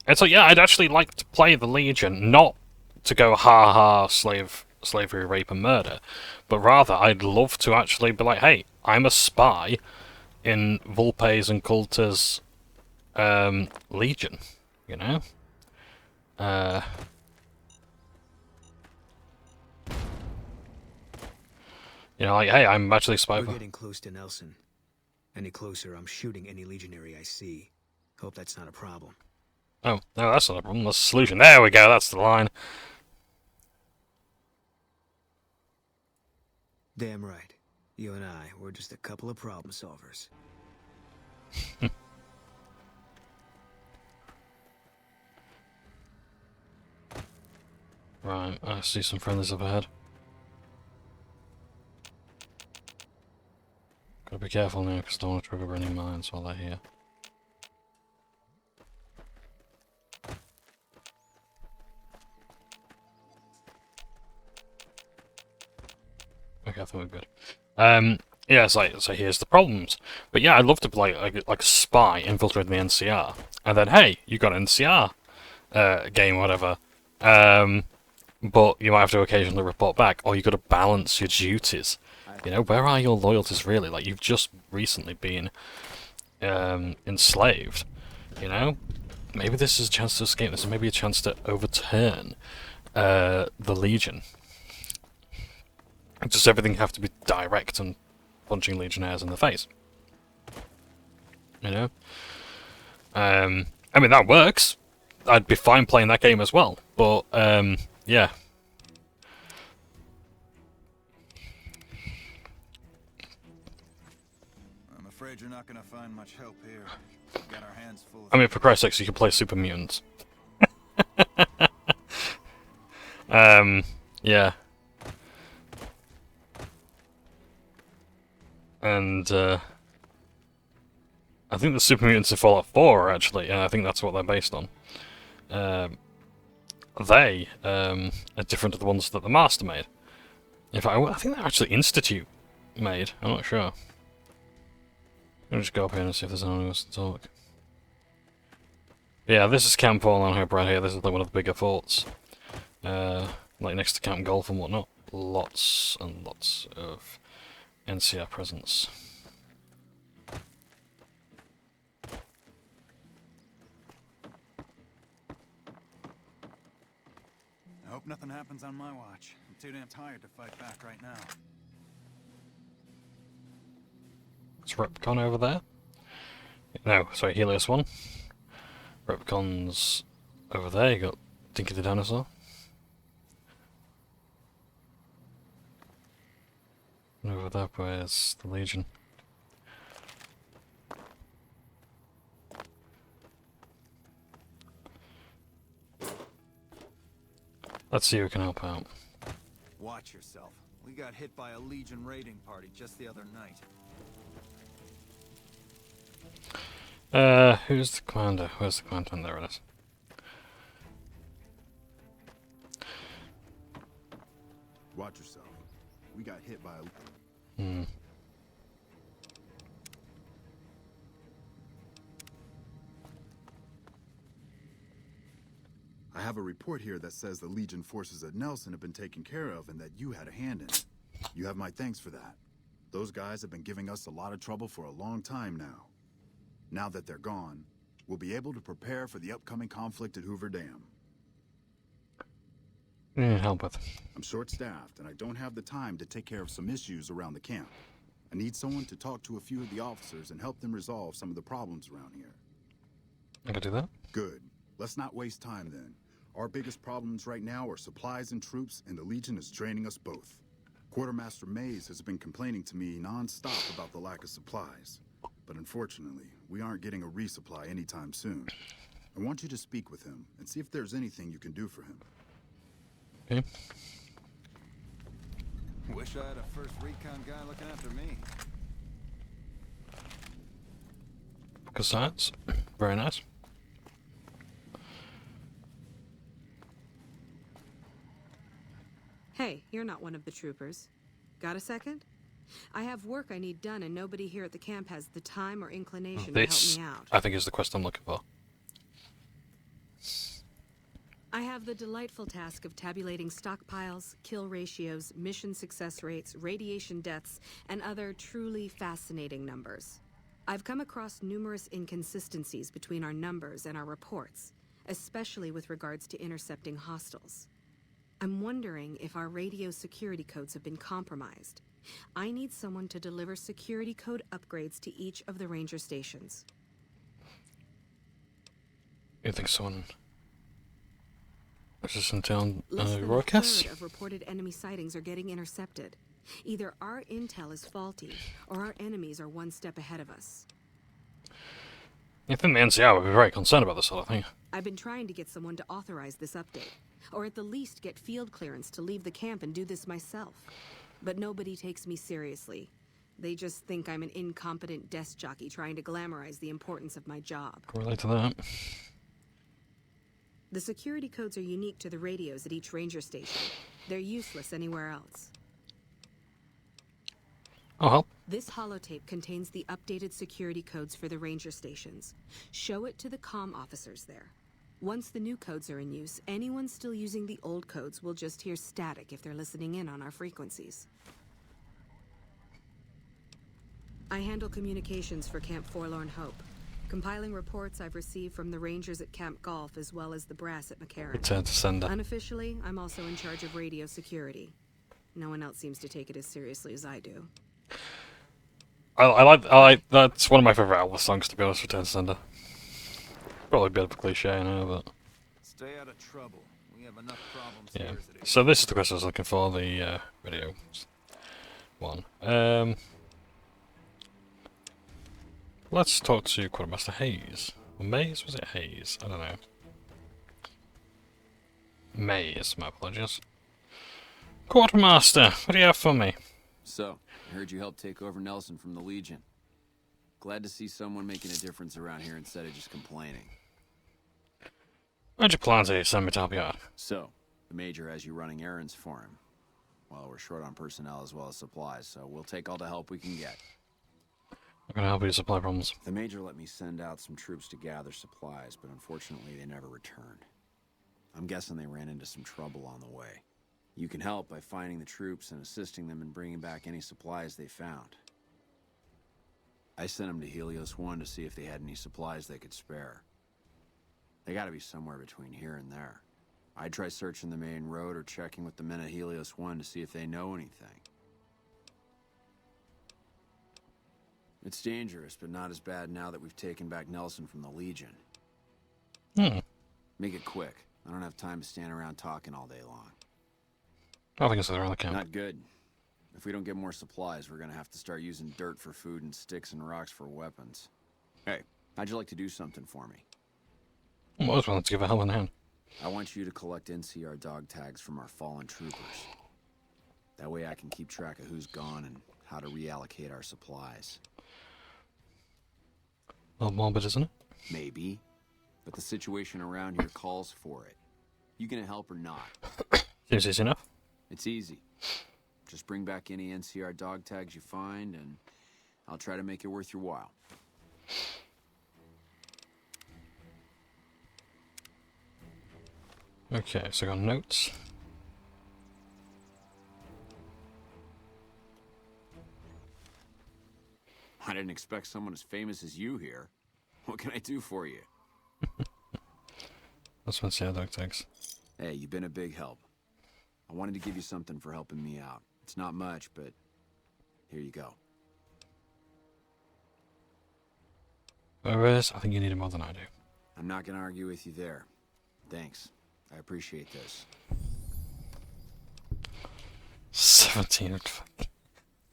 it's like, yeah, I'd actually like to play the Legion, not to go ha ha slavery, rape and murder, but rather I'd love to actually be like, hey, I'm a spy in Vulpe's and Coulter's Legion, you know? You know, like, hey, I'm actually a spy. We're getting close to Nelson. Any closer, I'm shooting any legionary I see. Hope that's not a problem. Oh, no, that's not a problem. That's the solution. There we go, that's the line. Damn right. You and I, we're just a couple of problem solvers. Right, I see some friendlies up ahead. Gotta be careful now, because I don't want to trigger any mines while they're here. Okay, I think we're good. Yeah, so here's the problems. But yeah, I'd love to play like a spy infiltrating the NCR. And then, hey, you got an NCR game, whatever. But you might have to occasionally report back, or you've got to balance your duties. You know, where are your loyalties really? Like, you've just recently been enslaved, you know? Maybe this is a chance to escape. This is maybe a chance to overturn the Legion. Does everything have to be direct and punching Legionnaires in the face? You know? I mean, that works. I'd be fine playing that game as well, but, yeah. I'm afraid you're not gonna find much help here. We've got our hands full. I mean, for Christ's sake, you could play Super Mutants. Yeah. And, I think the Super Mutants in Fallout 4 are actually, and I think that's what they're based on. They are different to the ones that the Master made. In fact, I think they're actually Institute made. I'm not sure. I'll just go up here and see if there's anyone who wants to talk. Yeah, this is Camp Paul on here, right here. This is like one of the bigger forts. Like next to Camp Golf and whatnot. Lots and lots of NCR presence. I hope nothing happens on my watch. I'm too damn tired to fight back right now. Replicon over there. No, sorry, Helios 1. Replicon's over there. You got Dinky the Dinosaur. And over there, where's the Legion? Let's see who can help out. Watch yourself. We got hit by a Legion raiding party just the other night. Who's the commander? Where's the commander? There it is. Watch yourself. We got hit by a... I have a report here that says the Legion forces at Nelson have been taken care of and that you had a hand in it. You have my thanks for that. Those guys have been giving us a lot of trouble for a long time now. Now that they're gone, we'll be able to prepare for the upcoming conflict at Hoover Dam. Help with. I'm short-staffed, and I don't have the time to take care of some issues around the camp. I need someone to talk to a few of the officers and help them resolve some of the problems around here. I can do that. Good. Let's not waste time then. Our biggest problems right now are supplies and troops, and the Legion is draining us both. Quartermaster Mays has been complaining to me non-stop about the lack of supplies. But unfortunately, we aren't getting a resupply anytime soon. I want you to speak with him and see if there's anything you can do for him. Okay. Wish I had a first recon guy looking after me. Good science. Very nice. Hey, you're not one of the troopers. Got a second? I have work I need done, and nobody here at the camp has the time or inclination to help This, me out. I think, is the quest I'm looking for. I have the delightful task of tabulating stockpiles, kill ratios, mission success rates, radiation deaths, and other truly fascinating numbers. I've come across numerous inconsistencies between our numbers and our reports, especially with regards to intercepting hostiles. I'm wondering if our radio security codes have been compromised. I need someone to deliver security code upgrades to each of the ranger stations. You think someone... Is this until Less than a broadcast? third of reported enemy sightings are getting intercepted. Either our intel is faulty, or our enemies are one step ahead of us. I think the NCR would be very concerned about this sort of thing. I've been trying to get someone to authorize this update, or at the least get field clearance to leave the camp and do this myself. But nobody takes me seriously. They just think I'm an incompetent desk jockey trying to glamorize the importance of my job. Can relate to that. The security codes are unique to the radios at each ranger station. They're useless anywhere else. I'll help. This holotape contains the updated security codes for the ranger stations. Show it to the comm officers there. Once the new codes are in use, anyone still using the old codes will just hear static if they're listening in on our frequencies. I handle communications for Camp Forlorn Hope, compiling reports I've received from the rangers at Camp Golf as well as the brass at McCarran. Return to sender. Unofficially, I'm also in charge of radio security. No one else seems to take it as seriously as I do. I like that's one of my favorite Outlaw songs, to be honest. Return to sender. Probably a bit of a cliche, I know, but Stay out of trouble. We have enough problems yeah. here as it is. So this is the quest I was looking for, the video one. Let's talk to Quartermaster Hayes. Or Mays? Was it Hayes? I don't know. Mays, my apologies. Quartermaster, what do you have for me? So, I heard you helped take over Nelson from the Legion. Glad to see someone making a difference around here instead of just complaining. Where'd you plan to send me to help you out? So, the Major has you running errands for him. Well, we're short on personnel as well as supplies, so we'll take all the help we can get. I'm gonna help you with supply problems. The Major let me send out some troops to gather supplies, but unfortunately they never returned. I'm guessing they ran into some trouble on the way. You can help by finding the troops and assisting them in bringing back any supplies they found. I sent them to Helios 1 to see if they had any supplies they could spare. They gotta be somewhere between here and there. I'd try searching the main road or checking with the men at Helios 1 to see if they know anything. It's dangerous, but not as bad now that we've taken back Nelson from the Legion. Hmm. Make it quick. I don't have time to stand around talking all day long. I think it's around the camp. Not good. If we don't get more supplies, we're gonna have to start using dirt for food and sticks and rocks for weapons. Hey, how'd you like to do something for me? I always wanted to give a helping hand. I want you to collect NCR dog tags from our fallen troopers. That way I can keep track of who's gone and how to reallocate our supplies. A little morbid, isn't it? Maybe. But the situation around here calls for it. You gonna help or not? Seems easy enough. It's easy. Just bring back any NCR dog tags you find, and I'll try to make it worth your while. Okay, so I got notes. I didn't expect someone as famous as you here. What can I do for you? That's what NCR dog tags. Hey, you've been a big help. I wanted to give you something for helping me out. It's not much, but here you go. Whatever it is, I think you need it more than I do. I'm not gonna argue with you there. Thanks. I appreciate this. 17.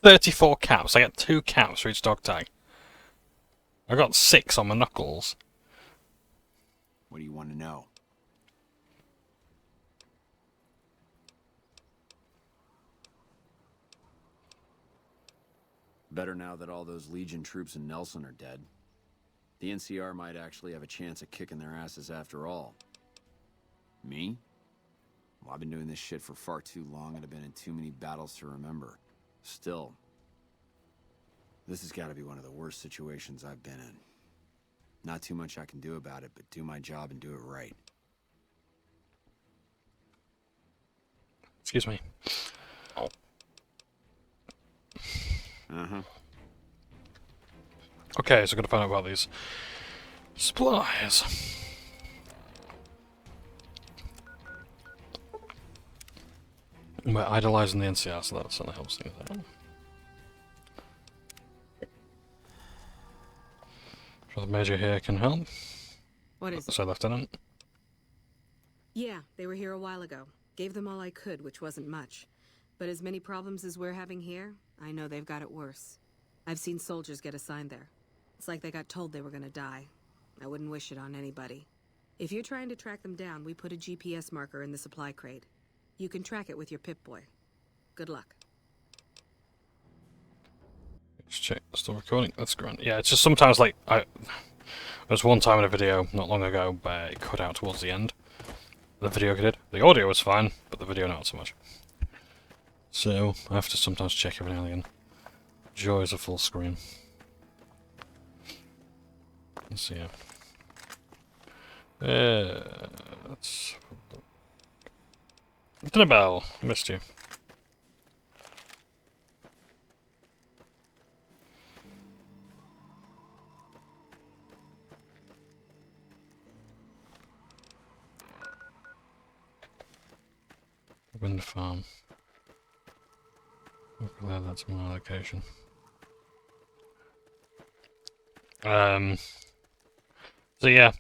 34 caps. I get 2 caps for each dog tag. I got 6 on my knuckles. What do you want to know? Better now that all those Legion troops in Nelson are dead. The NCR might actually have a chance at kicking their asses after all. Me? Well, I've been doing this shit for far too long and I've been in too many battles to remember. Still, this has got to be one of the worst situations I've been in. Not too much I can do about it, but do my job and do it right. Excuse me. Oh. Uh-huh. Okay, so I'm gonna find out about these supplies. We're idolizing the NCR, so that certainly helps things out. Sure, the Major here can help. What is it? So, Lieutenant. Yeah, they were here a while ago. Gave them all I could, which wasn't much. But as many problems as we're having here, I know they've got it worse. I've seen soldiers get assigned there. It's like they got told they were gonna die. I wouldn't wish it on anybody. If you're trying to track them down, we put a GPS marker in the supply crate. You can track it with your Pip-Boy. Good luck. Let's check. Still recording? That's grand. Yeah, it's just sometimes like there was one time in a video not long ago where it cut out towards the end. The video did. The audio was fine, but the video not so much. So I have to sometimes check every now and again. Joys of full screen. Let's see here. Let's... Bell, missed you. Wind farm. Okay, that's my location. So yeah,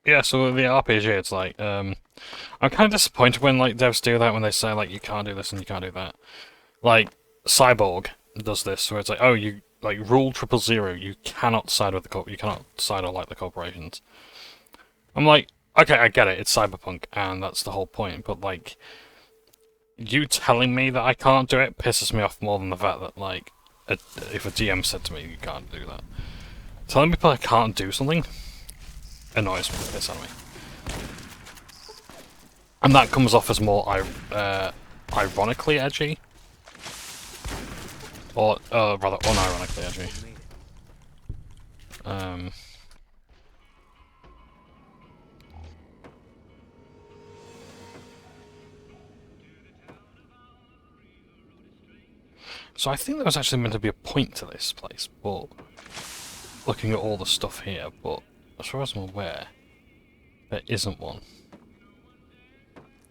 yeah, so the RPG, it's like, I'm kind of disappointed when, like, devs do that, when they say, like, you can't do this and you can't do that. Like, Cyborg does this, where it's like, oh, you, like, rule 000, you cannot side with the you cannot side or like the corporations. I'm like, okay, I get it, it's cyberpunk, and that's the whole point, but, like, you telling me that I can't do it pisses me off more than the fact that, like, if a DM said to me, you can't do that. Telling people I can't do something annoys me, piss out of me. And that comes off as more ironically edgy. Or rather unironically edgy. So I think there was actually meant to be a point to this place, but looking at all the stuff here, but as far as I'm aware, there isn't one.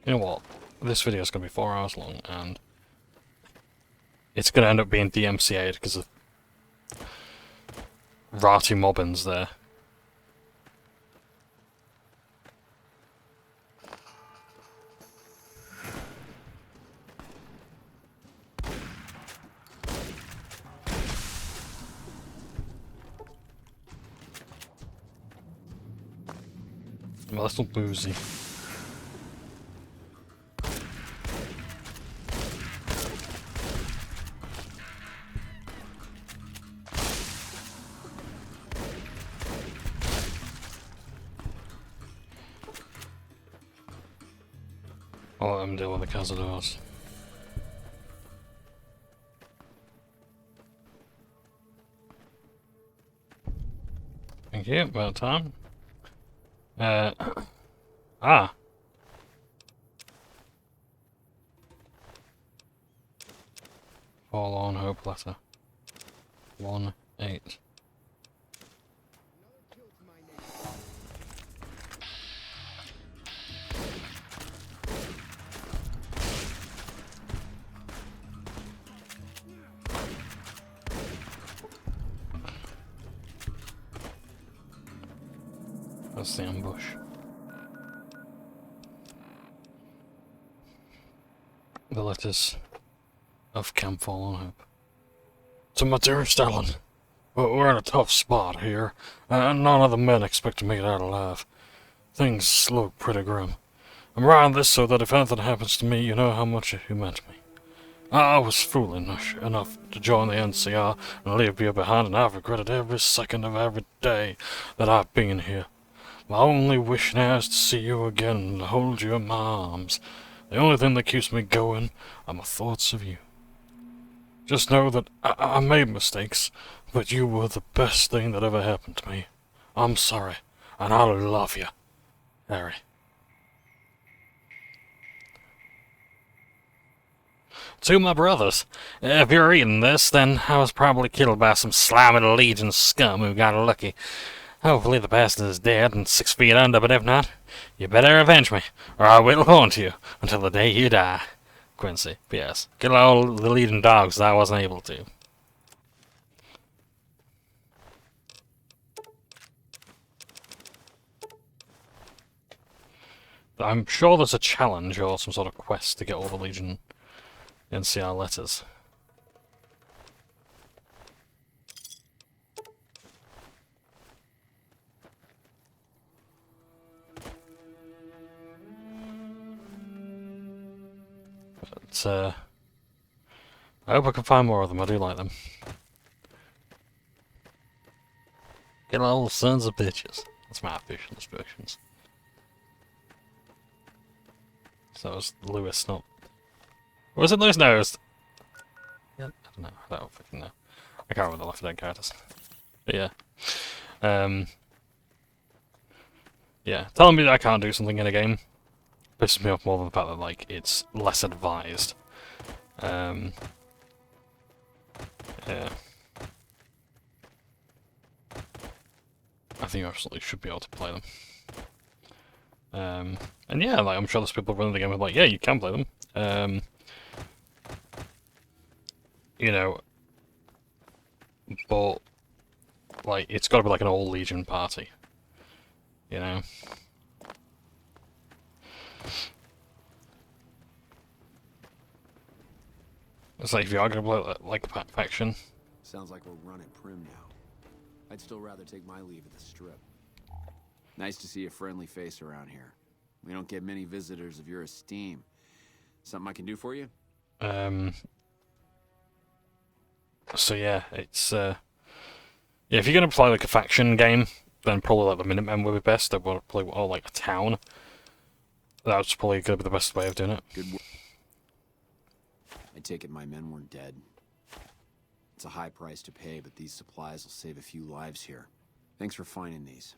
You know what? This video is going to be 4 hours long, and it's going to end up being DMCA'd because of Rati Mobbins there. Well, that's not boozy. I'll let them deal with the Cazadors. Thank you, about time. Ah. Forlorn Hope letter. 1-8. That's the ambush. The letters of Camp Forlorn Hope. To my dearest Ellen, we're in a tough spot here, and none of the men expect to make it out alive. Things look pretty grim. I'm writing this so that if anything happens to me, you know how much you meant to me. I was foolish enough to join the NCR and leave you behind, and I've regretted every second of every day that I've been here. My only wish now is to see you again and hold you in my arms. The only thing that keeps me going are my thoughts of you. Just know that I made mistakes, but you were the best thing that ever happened to me. I'm sorry, and I love you, Harry. To my brothers, if you're reading this, then I was probably killed by some slimy Legion scum who got lucky. Hopefully the bastard is dead and 6 feet under, but if not, you better avenge me, or I will haunt you until the day you die. Quincy, P.S. Kill all the leading dogs I wasn't able to. I'm sure there's a challenge or some sort of quest to get all the Legion NCR letters. But, I hope I can find more of them. I do like them. Get all the sons of bitches. That's my official instructions. So it was Lewis, not... Was it Lewis? No, it was... Yeah, I don't know. I don't fucking know. I can't remember the Left 4 Dead characters. But yeah. Yeah, telling me that I can't do something in a game pisses me off more than the fact that, like, it's less advised. Yeah. I think you absolutely should be able to play them. And yeah, like, I'm sure there's people running the game who are like, yeah, you can play them. You know, but, like, it's gotta be like an all Legion party. You know? It's like if you are gonna play like a faction. Sounds like we're running prim now. I'd still rather take my leave at the strip. Nice to see a friendly face around here. We don't get many visitors of your esteem. Something I can do for you? So yeah, it's yeah, if you're gonna play like a faction game, then probably like the Minutemen would be best. They would play or like a town. That's probably gonna be the best way of doing it. Good work. I take it my men weren't dead. It's a high price to pay, but these supplies will save a few lives here. Thanks for finding these.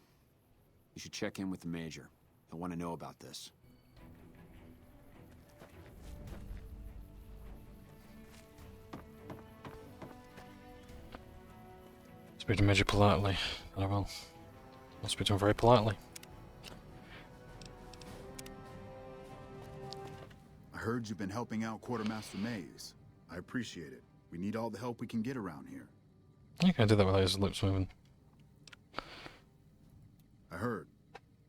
You should check in with the Major. He'll want to know about this. Speak to Major politely. I will. I'll speak to him very politely. I heard you've been helping out Quartermaster Mays. I appreciate it. We need all the help we can get around here. You can do that without his lips moving. I heard.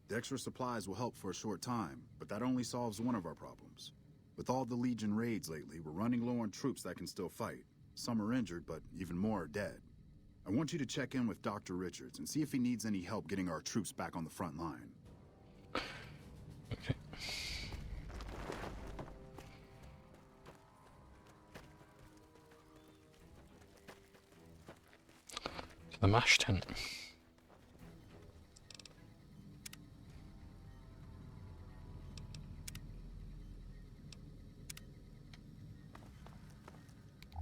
The extra supplies will help for a short time, but that only solves one of our problems. With all the Legion raids lately, we're running low on troops that can still fight. Some are injured, but even more are dead. I want you to check in with Dr. Richards and see if he needs any help getting our troops back on the front line. Okay. To the MASH tent.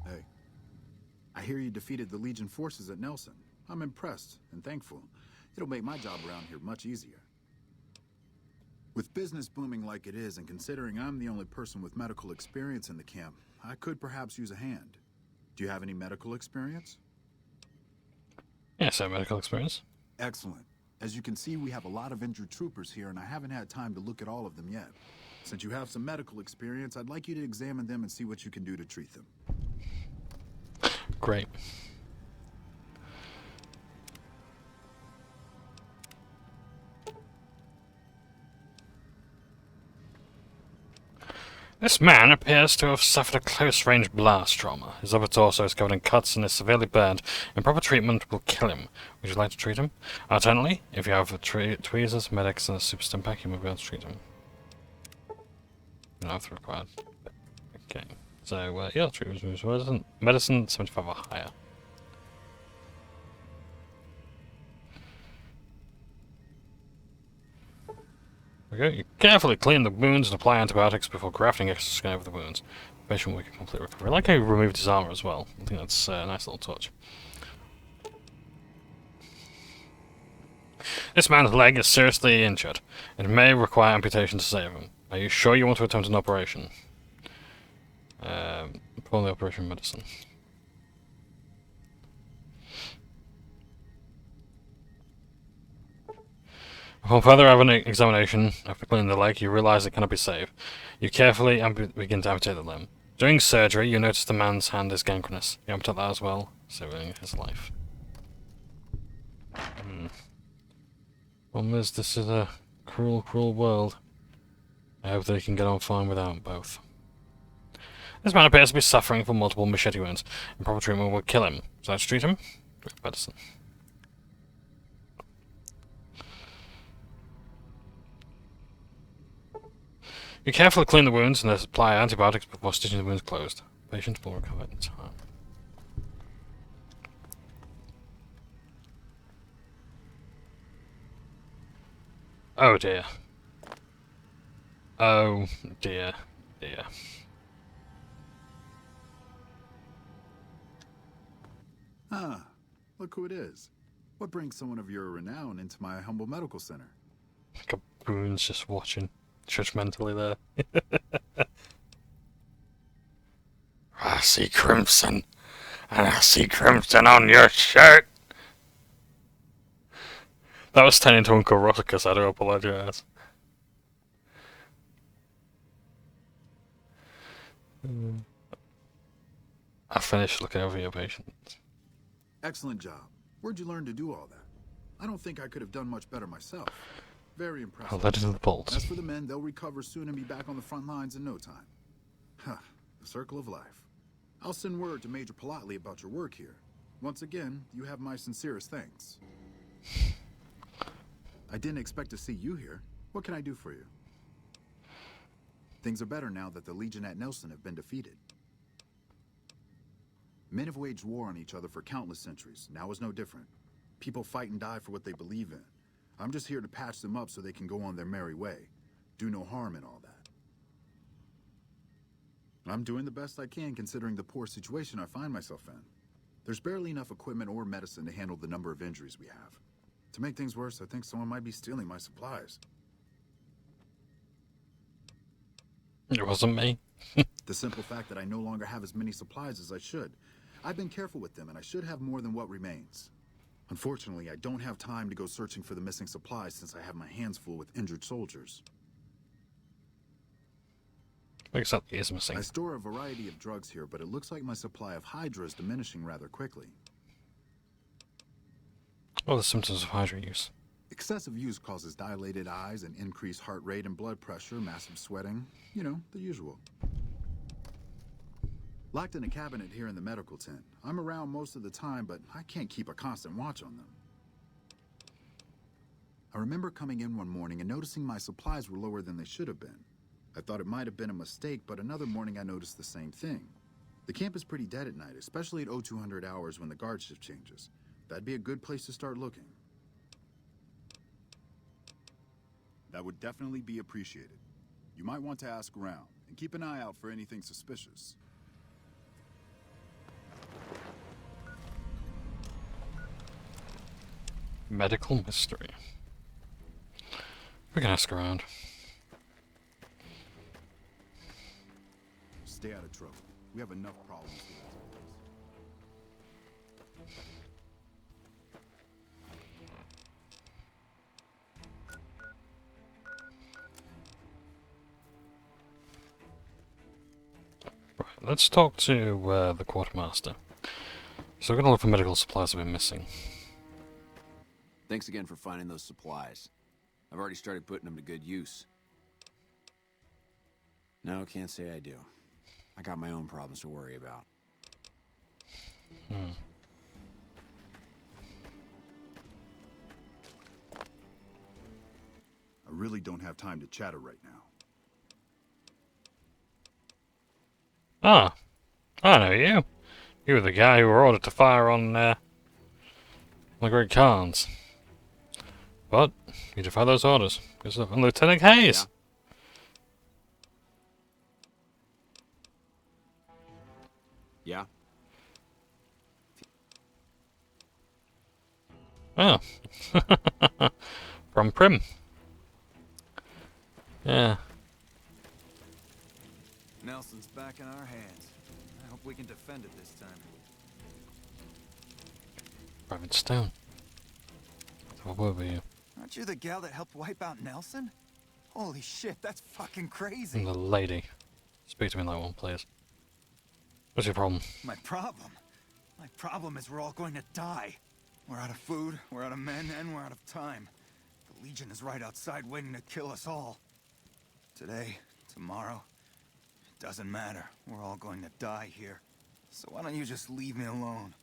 Hey, I hear you defeated the Legion forces at Nelson. I'm impressed and thankful. It'll make my job around here much easier. With business booming like it is, and considering I'm the only person with medical experience in the camp, I could perhaps use a hand. Do you have any medical experience? Yes, I have medical experience. Excellent. As you can see, we have a lot of injured troopers here, and I haven't had time to look at all of them yet. Since you have some medical experience, I'd like you to examine them and see what you can do to treat them. Great. This man appears to have suffered a close-range blast trauma. His upper torso is covered in cuts and is severely burned. Improper treatment will kill him. Would you like to treat him? Alternatively, if you have tweezers, medics, and a super stim pack, you may be able to treat him. No, that's required. Okay. So, yeah, treatment medicine 75 or higher. Okay, you carefully clean the wounds and apply antibiotics before grafting extra skin over the wounds. The patient will make a complete recovery. I like how he removed his armor as well. I think that's a nice little touch. This man's leg is seriously injured. It may require amputation to save him. Are you sure you want to attempt an operation? Perform the operation medicine. Upon further examination, after cleaning the leg, you realize it cannot be saved. You carefully begin to amputate the limb. During surgery, you notice the man's hand is gangrenous. You amputate that as well, saving his life. Problem is, this is a cruel, cruel world. I hope they can get on fine without both. This man appears to be suffering from multiple machete wounds. Improper treatment will kill him. So let's treat him with medicine. You carefully clean the wounds and apply antibiotics before stitching the wounds closed. Patient will recover in time. Oh dear. Oh dear, dear. Ah, look who it is. What brings someone of your renown into my humble medical center? Like a Boone's just watching, judgmentally there. I see crimson, and I see crimson on your shirt. That was turning into Uncle Rusticus, I do apologize. I finished looking over your patient. Excellent job. Where'd you learn to do all that? I don't think I could have done much better myself. Very impressive. I'll let it in the vault. As for the men, they'll recover soon and be back on the front lines in no time. Huh, the circle of life. I'll send word to Major Politely about your work here. Once again, you have my sincerest thanks. I didn't expect to see you here. What can I do for you? Things are better now that the Legion at Nelson have been defeated. Men have waged war on each other for countless centuries. Now is no different. People fight and die for what they believe in. I'm just here to patch them up so they can go on their merry way. Do no harm in all that. I'm doing the best I can considering the poor situation I find myself in. There's barely enough equipment or medicine to handle the number of injuries we have. To make things worse, I think someone might be stealing my supplies. It wasn't me. The simple fact that I no longer have as many supplies as I should. I've been careful with them, and I should have more than what remains. Unfortunately, I don't have time to go searching for the missing supplies since I have my hands full with injured soldiers. Except he is missing. I store a variety of drugs here, but it looks like my supply of Hydra is diminishing rather quickly. What are the symptoms of Hydra use? Excessive use causes dilated eyes and increased heart rate and blood pressure, massive sweating, you know, the usual. Locked in a cabinet here in the medical tent. I'm around most of the time, but I can't keep a constant watch on them. I remember coming in one morning and noticing my supplies were lower than they should have been. I thought it might have been a mistake, but another morning I noticed the same thing. The camp is pretty dead at night, especially at 0200 hours when the guard shift changes. That'd be a good place to start looking. That would definitely be appreciated. You might want to ask around, and keep an eye out for anything suspicious. Medical mystery. We can ask around. Stay out of trouble. We have enough problems with this Right, let's talk to the quartermaster. So we're going to look for medical supplies that have been missing. Thanks again for finding those supplies. I've already started putting them to good use. No, can't say I do. I got my own problems to worry about. I really don't have time to chatter right now. Ah, I know you. You were the guy who were ordered to fire on the Great Khans. But you defy those orders because of Lieutenant Hayes. Yeah? Oh. From Prim. Yeah. Nelson's back in our hands. I hope we can defend it this time. Private Stone. What were you? Aren't you the gal that helped wipe out Nelson? Holy shit, that's fucking crazy. I'm the lady. Speak to me like one, please. What's your problem? My problem? My problem is we're all going to die. We're out of food, we're out of men, and we're out of time. The Legion is right outside waiting to kill us all. Today, tomorrow, it doesn't matter. We're all going to die here. So why don't you just leave me alone?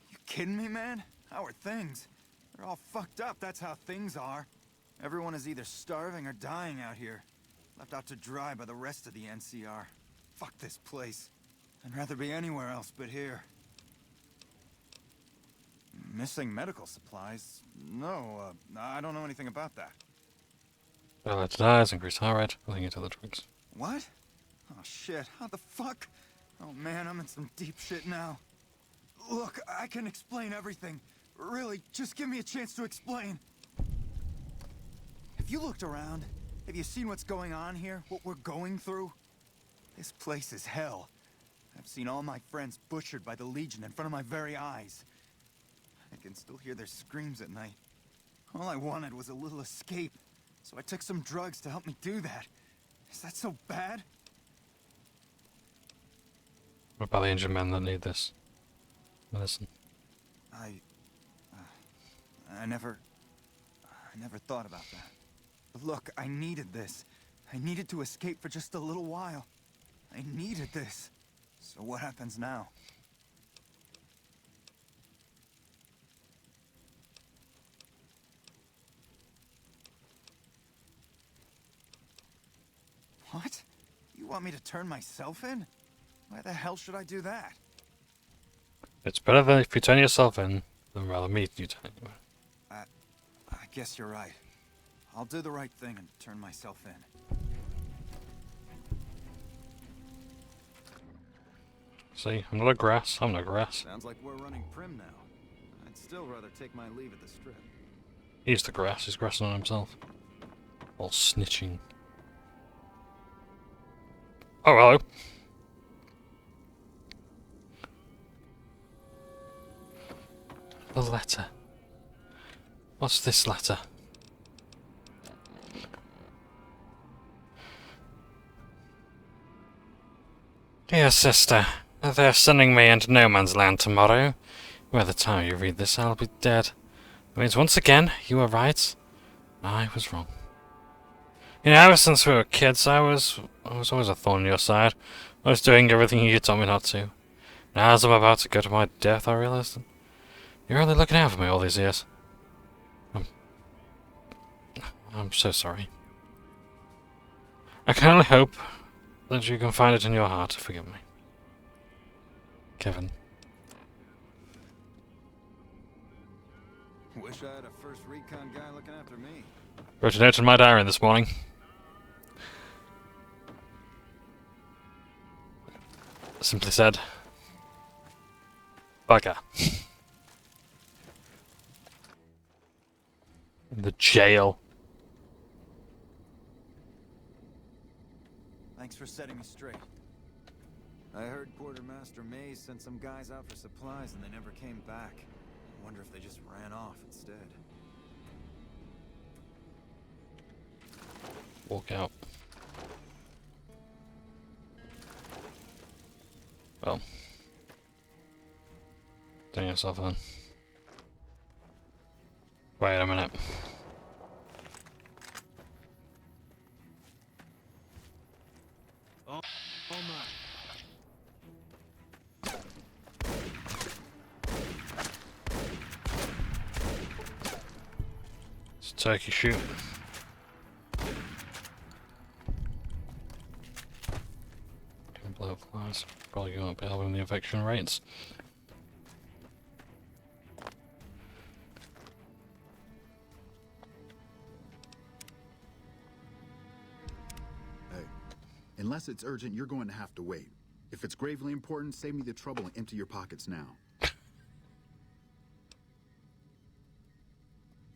You kidding me, man? How are things? They're all fucked up, that's how things are. Everyone is either starving or dying out here. Left out to dry by the rest of the NCR. Fuck this place. I'd rather be anywhere else but here. Missing medical supplies? No, I don't know anything about that. Dilated eyes, increased heart rate, nothing into the drugs. What? Oh shit, how the fuck? Oh man, I'm in some deep shit now. Look, I can explain everything. Really, just give me a chance to explain. Have you looked around? Have you seen what's going on here? What we're going through? This place is hell. I've seen all my friends butchered by the Legion in front of my very eyes. I can still hear their screams at night. All I wanted was a little escape, so I took some drugs to help me do that. Is that so bad? What about the injured men that need this medicine? I never thought about that. But look, I needed this. I needed to escape for just a little while. I needed this. So what happens now? What? You want me to turn myself in? Why the hell should I do that? It's better than if you turn yourself in than rather me you turn you in. I guess you're right. I'll do the right thing and turn myself in. See, I'm not a grass, I'm not grass. Sounds like we're running Prim now. I'd still rather take my leave at the strip. He's the grass, he's grassing on himself. All snitching. Oh, hello. The letter. What's this letter? Dear sister, they're sending me into no man's land tomorrow. By the time you read this, I'll be dead. That means once again, you were right. I was wrong. You know, ever since we were kids, I was always a thorn in your side. I was doing everything you told me not to. Now, as I'm about to go to my death, I realized that you're only looking out for me all these years. I'm so sorry. I can only hope that you can find it in your heart to forgive me. Kevin. Wish I had a first recon guy looking after me. Wrote a note in my diary this morning. Simply said, bugger. In the jail. Thanks for setting me straight. I heard Quartermaster Mays sent some guys out for supplies and they never came back. I wonder if they just ran off instead. Walk out. Well. Done yourself then. Wait a minute. Oh my. It's a turkey shoot. Blow flies. Probably won't be helping the infection rates. Hey, unless it's urgent, you're going to have to wait. If it's gravely important, save me the trouble and empty your pockets now.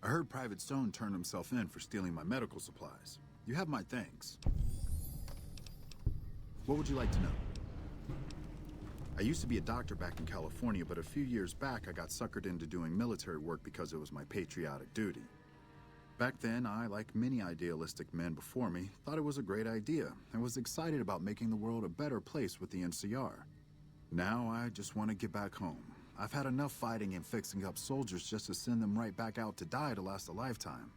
I heard Private Stone turned himself in for stealing my medical supplies. You have my thanks. What would you like to know? I used to be a doctor back in California, but a few years back I got suckered into doing military work because it was my patriotic duty. Back then, I, like many idealistic men before me, thought it was a great idea and was excited about making the world a better place with the NCR. Now I just want to get back home. I've had enough fighting and fixing up soldiers just to send them right back out to die to last a lifetime.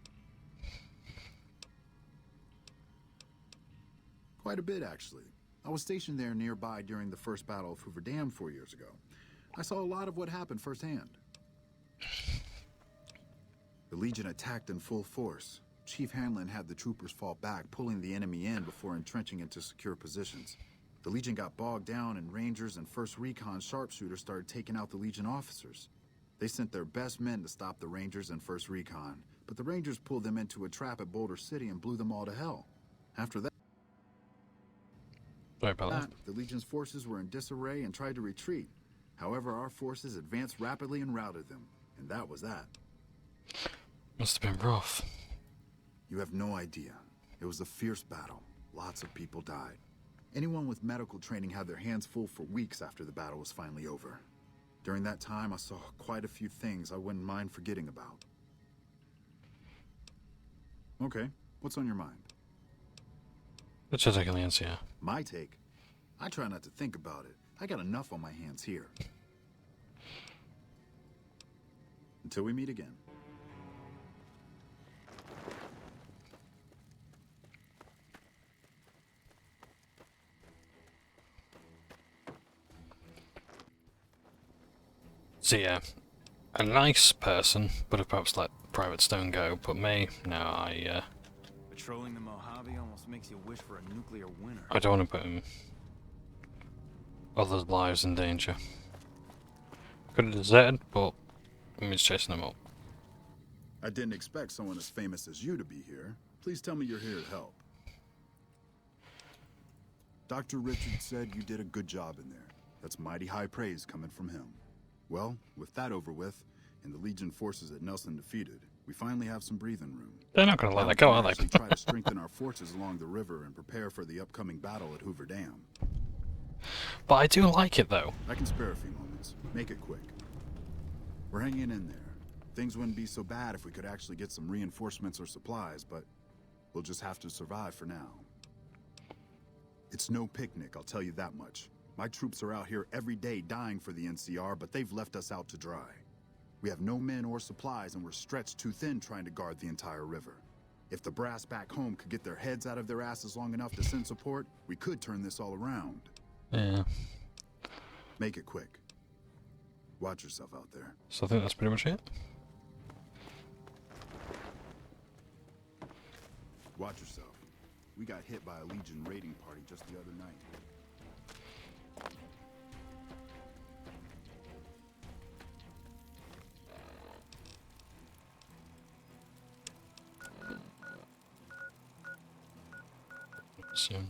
Quite a bit, actually. I was stationed there nearby during the first Battle of Hoover Dam 4 years ago. I saw a lot of what happened firsthand. The Legion attacked in full force. Chief Hanlon had the troopers fall back, pulling the enemy in before entrenching into secure positions. The Legion got bogged down, and Rangers and 1st Recon sharpshooters started taking out the Legion officers. They sent their best men to stop the Rangers and 1st Recon, but the Rangers pulled them into a trap at Boulder City and blew them all to hell. After that, the Legion's forces were in disarray and tried to retreat. However, our forces advanced rapidly and routed them, and that was that. Must have been rough. You have no idea. It was a fierce battle. Lots of people died. Anyone with medical training had their hands full for weeks after the battle was finally over. During that time, I saw quite a few things I wouldn't mind forgetting about. Okay, what's on your mind? What's your take on the NCR? My take? I try not to think about it. I got enough on my hands here. Until we meet again. So yeah, a nice person would have perhaps let Private Stone go, but me, no, Patrolling the Mojave almost makes you wish for a nuclear winter. I don't want to put others' lives in danger. Could have deserted, but I'm just chasing them up. I didn't expect someone as famous as you to be here. Please tell me you're here to help. Dr. Richards said you did a good job in there. That's mighty high praise coming from him. Well, with that over with, and the Legion forces that Nelson defeated, we finally have some breathing room. They're not going to let that go, are they? We try to strengthen our forces along the river and prepare for the upcoming battle at Hoover Dam. But I do like it, though. I can spare a few moments. Make it quick. We're hanging in there. Things wouldn't be so bad if we could actually get some reinforcements or supplies, but we'll just have to survive for now. It's no picnic, I'll tell you that much. My troops are out here every day dying for the NCR, but they've left us out to dry. We have no men or supplies, and we're stretched too thin trying to guard the entire river. If the brass back home could get their heads out of their asses long enough to send support, we could turn this all around. Yeah. Make it quick. Watch yourself out there. So I think that's pretty much it. Watch yourself. We got hit by a Legion raiding party just the other night. Soon.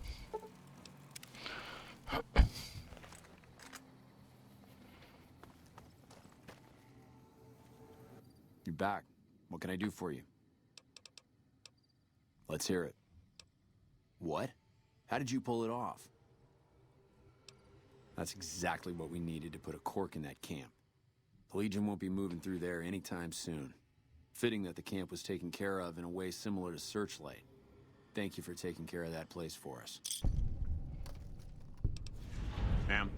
You're back. What can I do for you? Let's hear it. What? How did you pull it off? That's exactly what we needed to put a cork in that camp. The Legion won't be moving through there anytime soon. Fitting that the camp was taken care of in a way similar to Searchlight. Thank you for taking care of that place for us. Ma'am.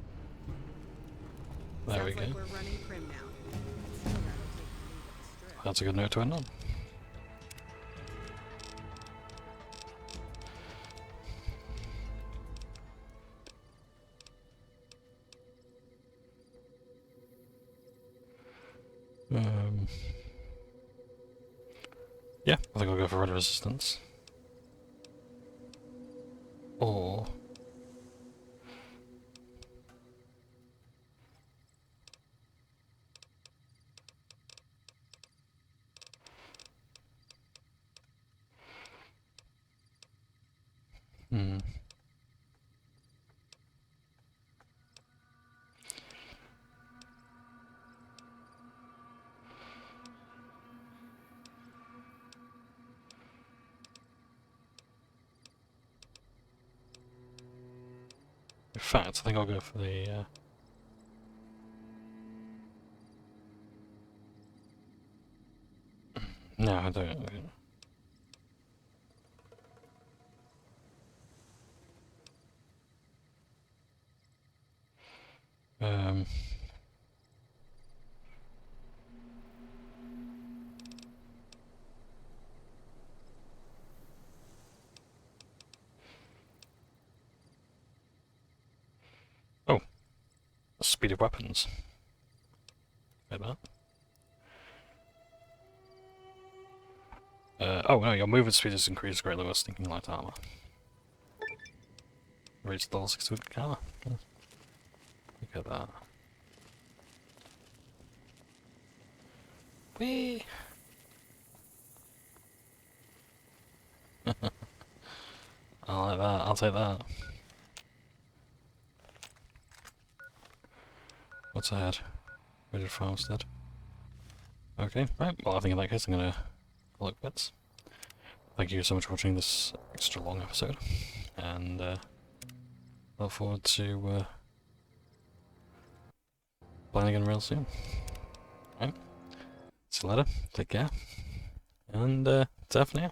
There we go. Like we're running Prim now. That's a good note to end on. Yeah, I think I'll go for Red Resistance. Or... In fact, I think I'll go for the... No, I don't. Oh, speed of weapons. Like that. Oh no, your movement speed is increased greatly with sneaking light armor. Reach level 6 with armor. Look at that. Whee! I like that, I'll take that. What's ahead? Rigid Farmstead. Okay, right, well I think in that case I'm gonna call it quits. Thank you so much for watching this extra long episode, and look forward to playing again real soon. Right, see you later, take care, and ta for now.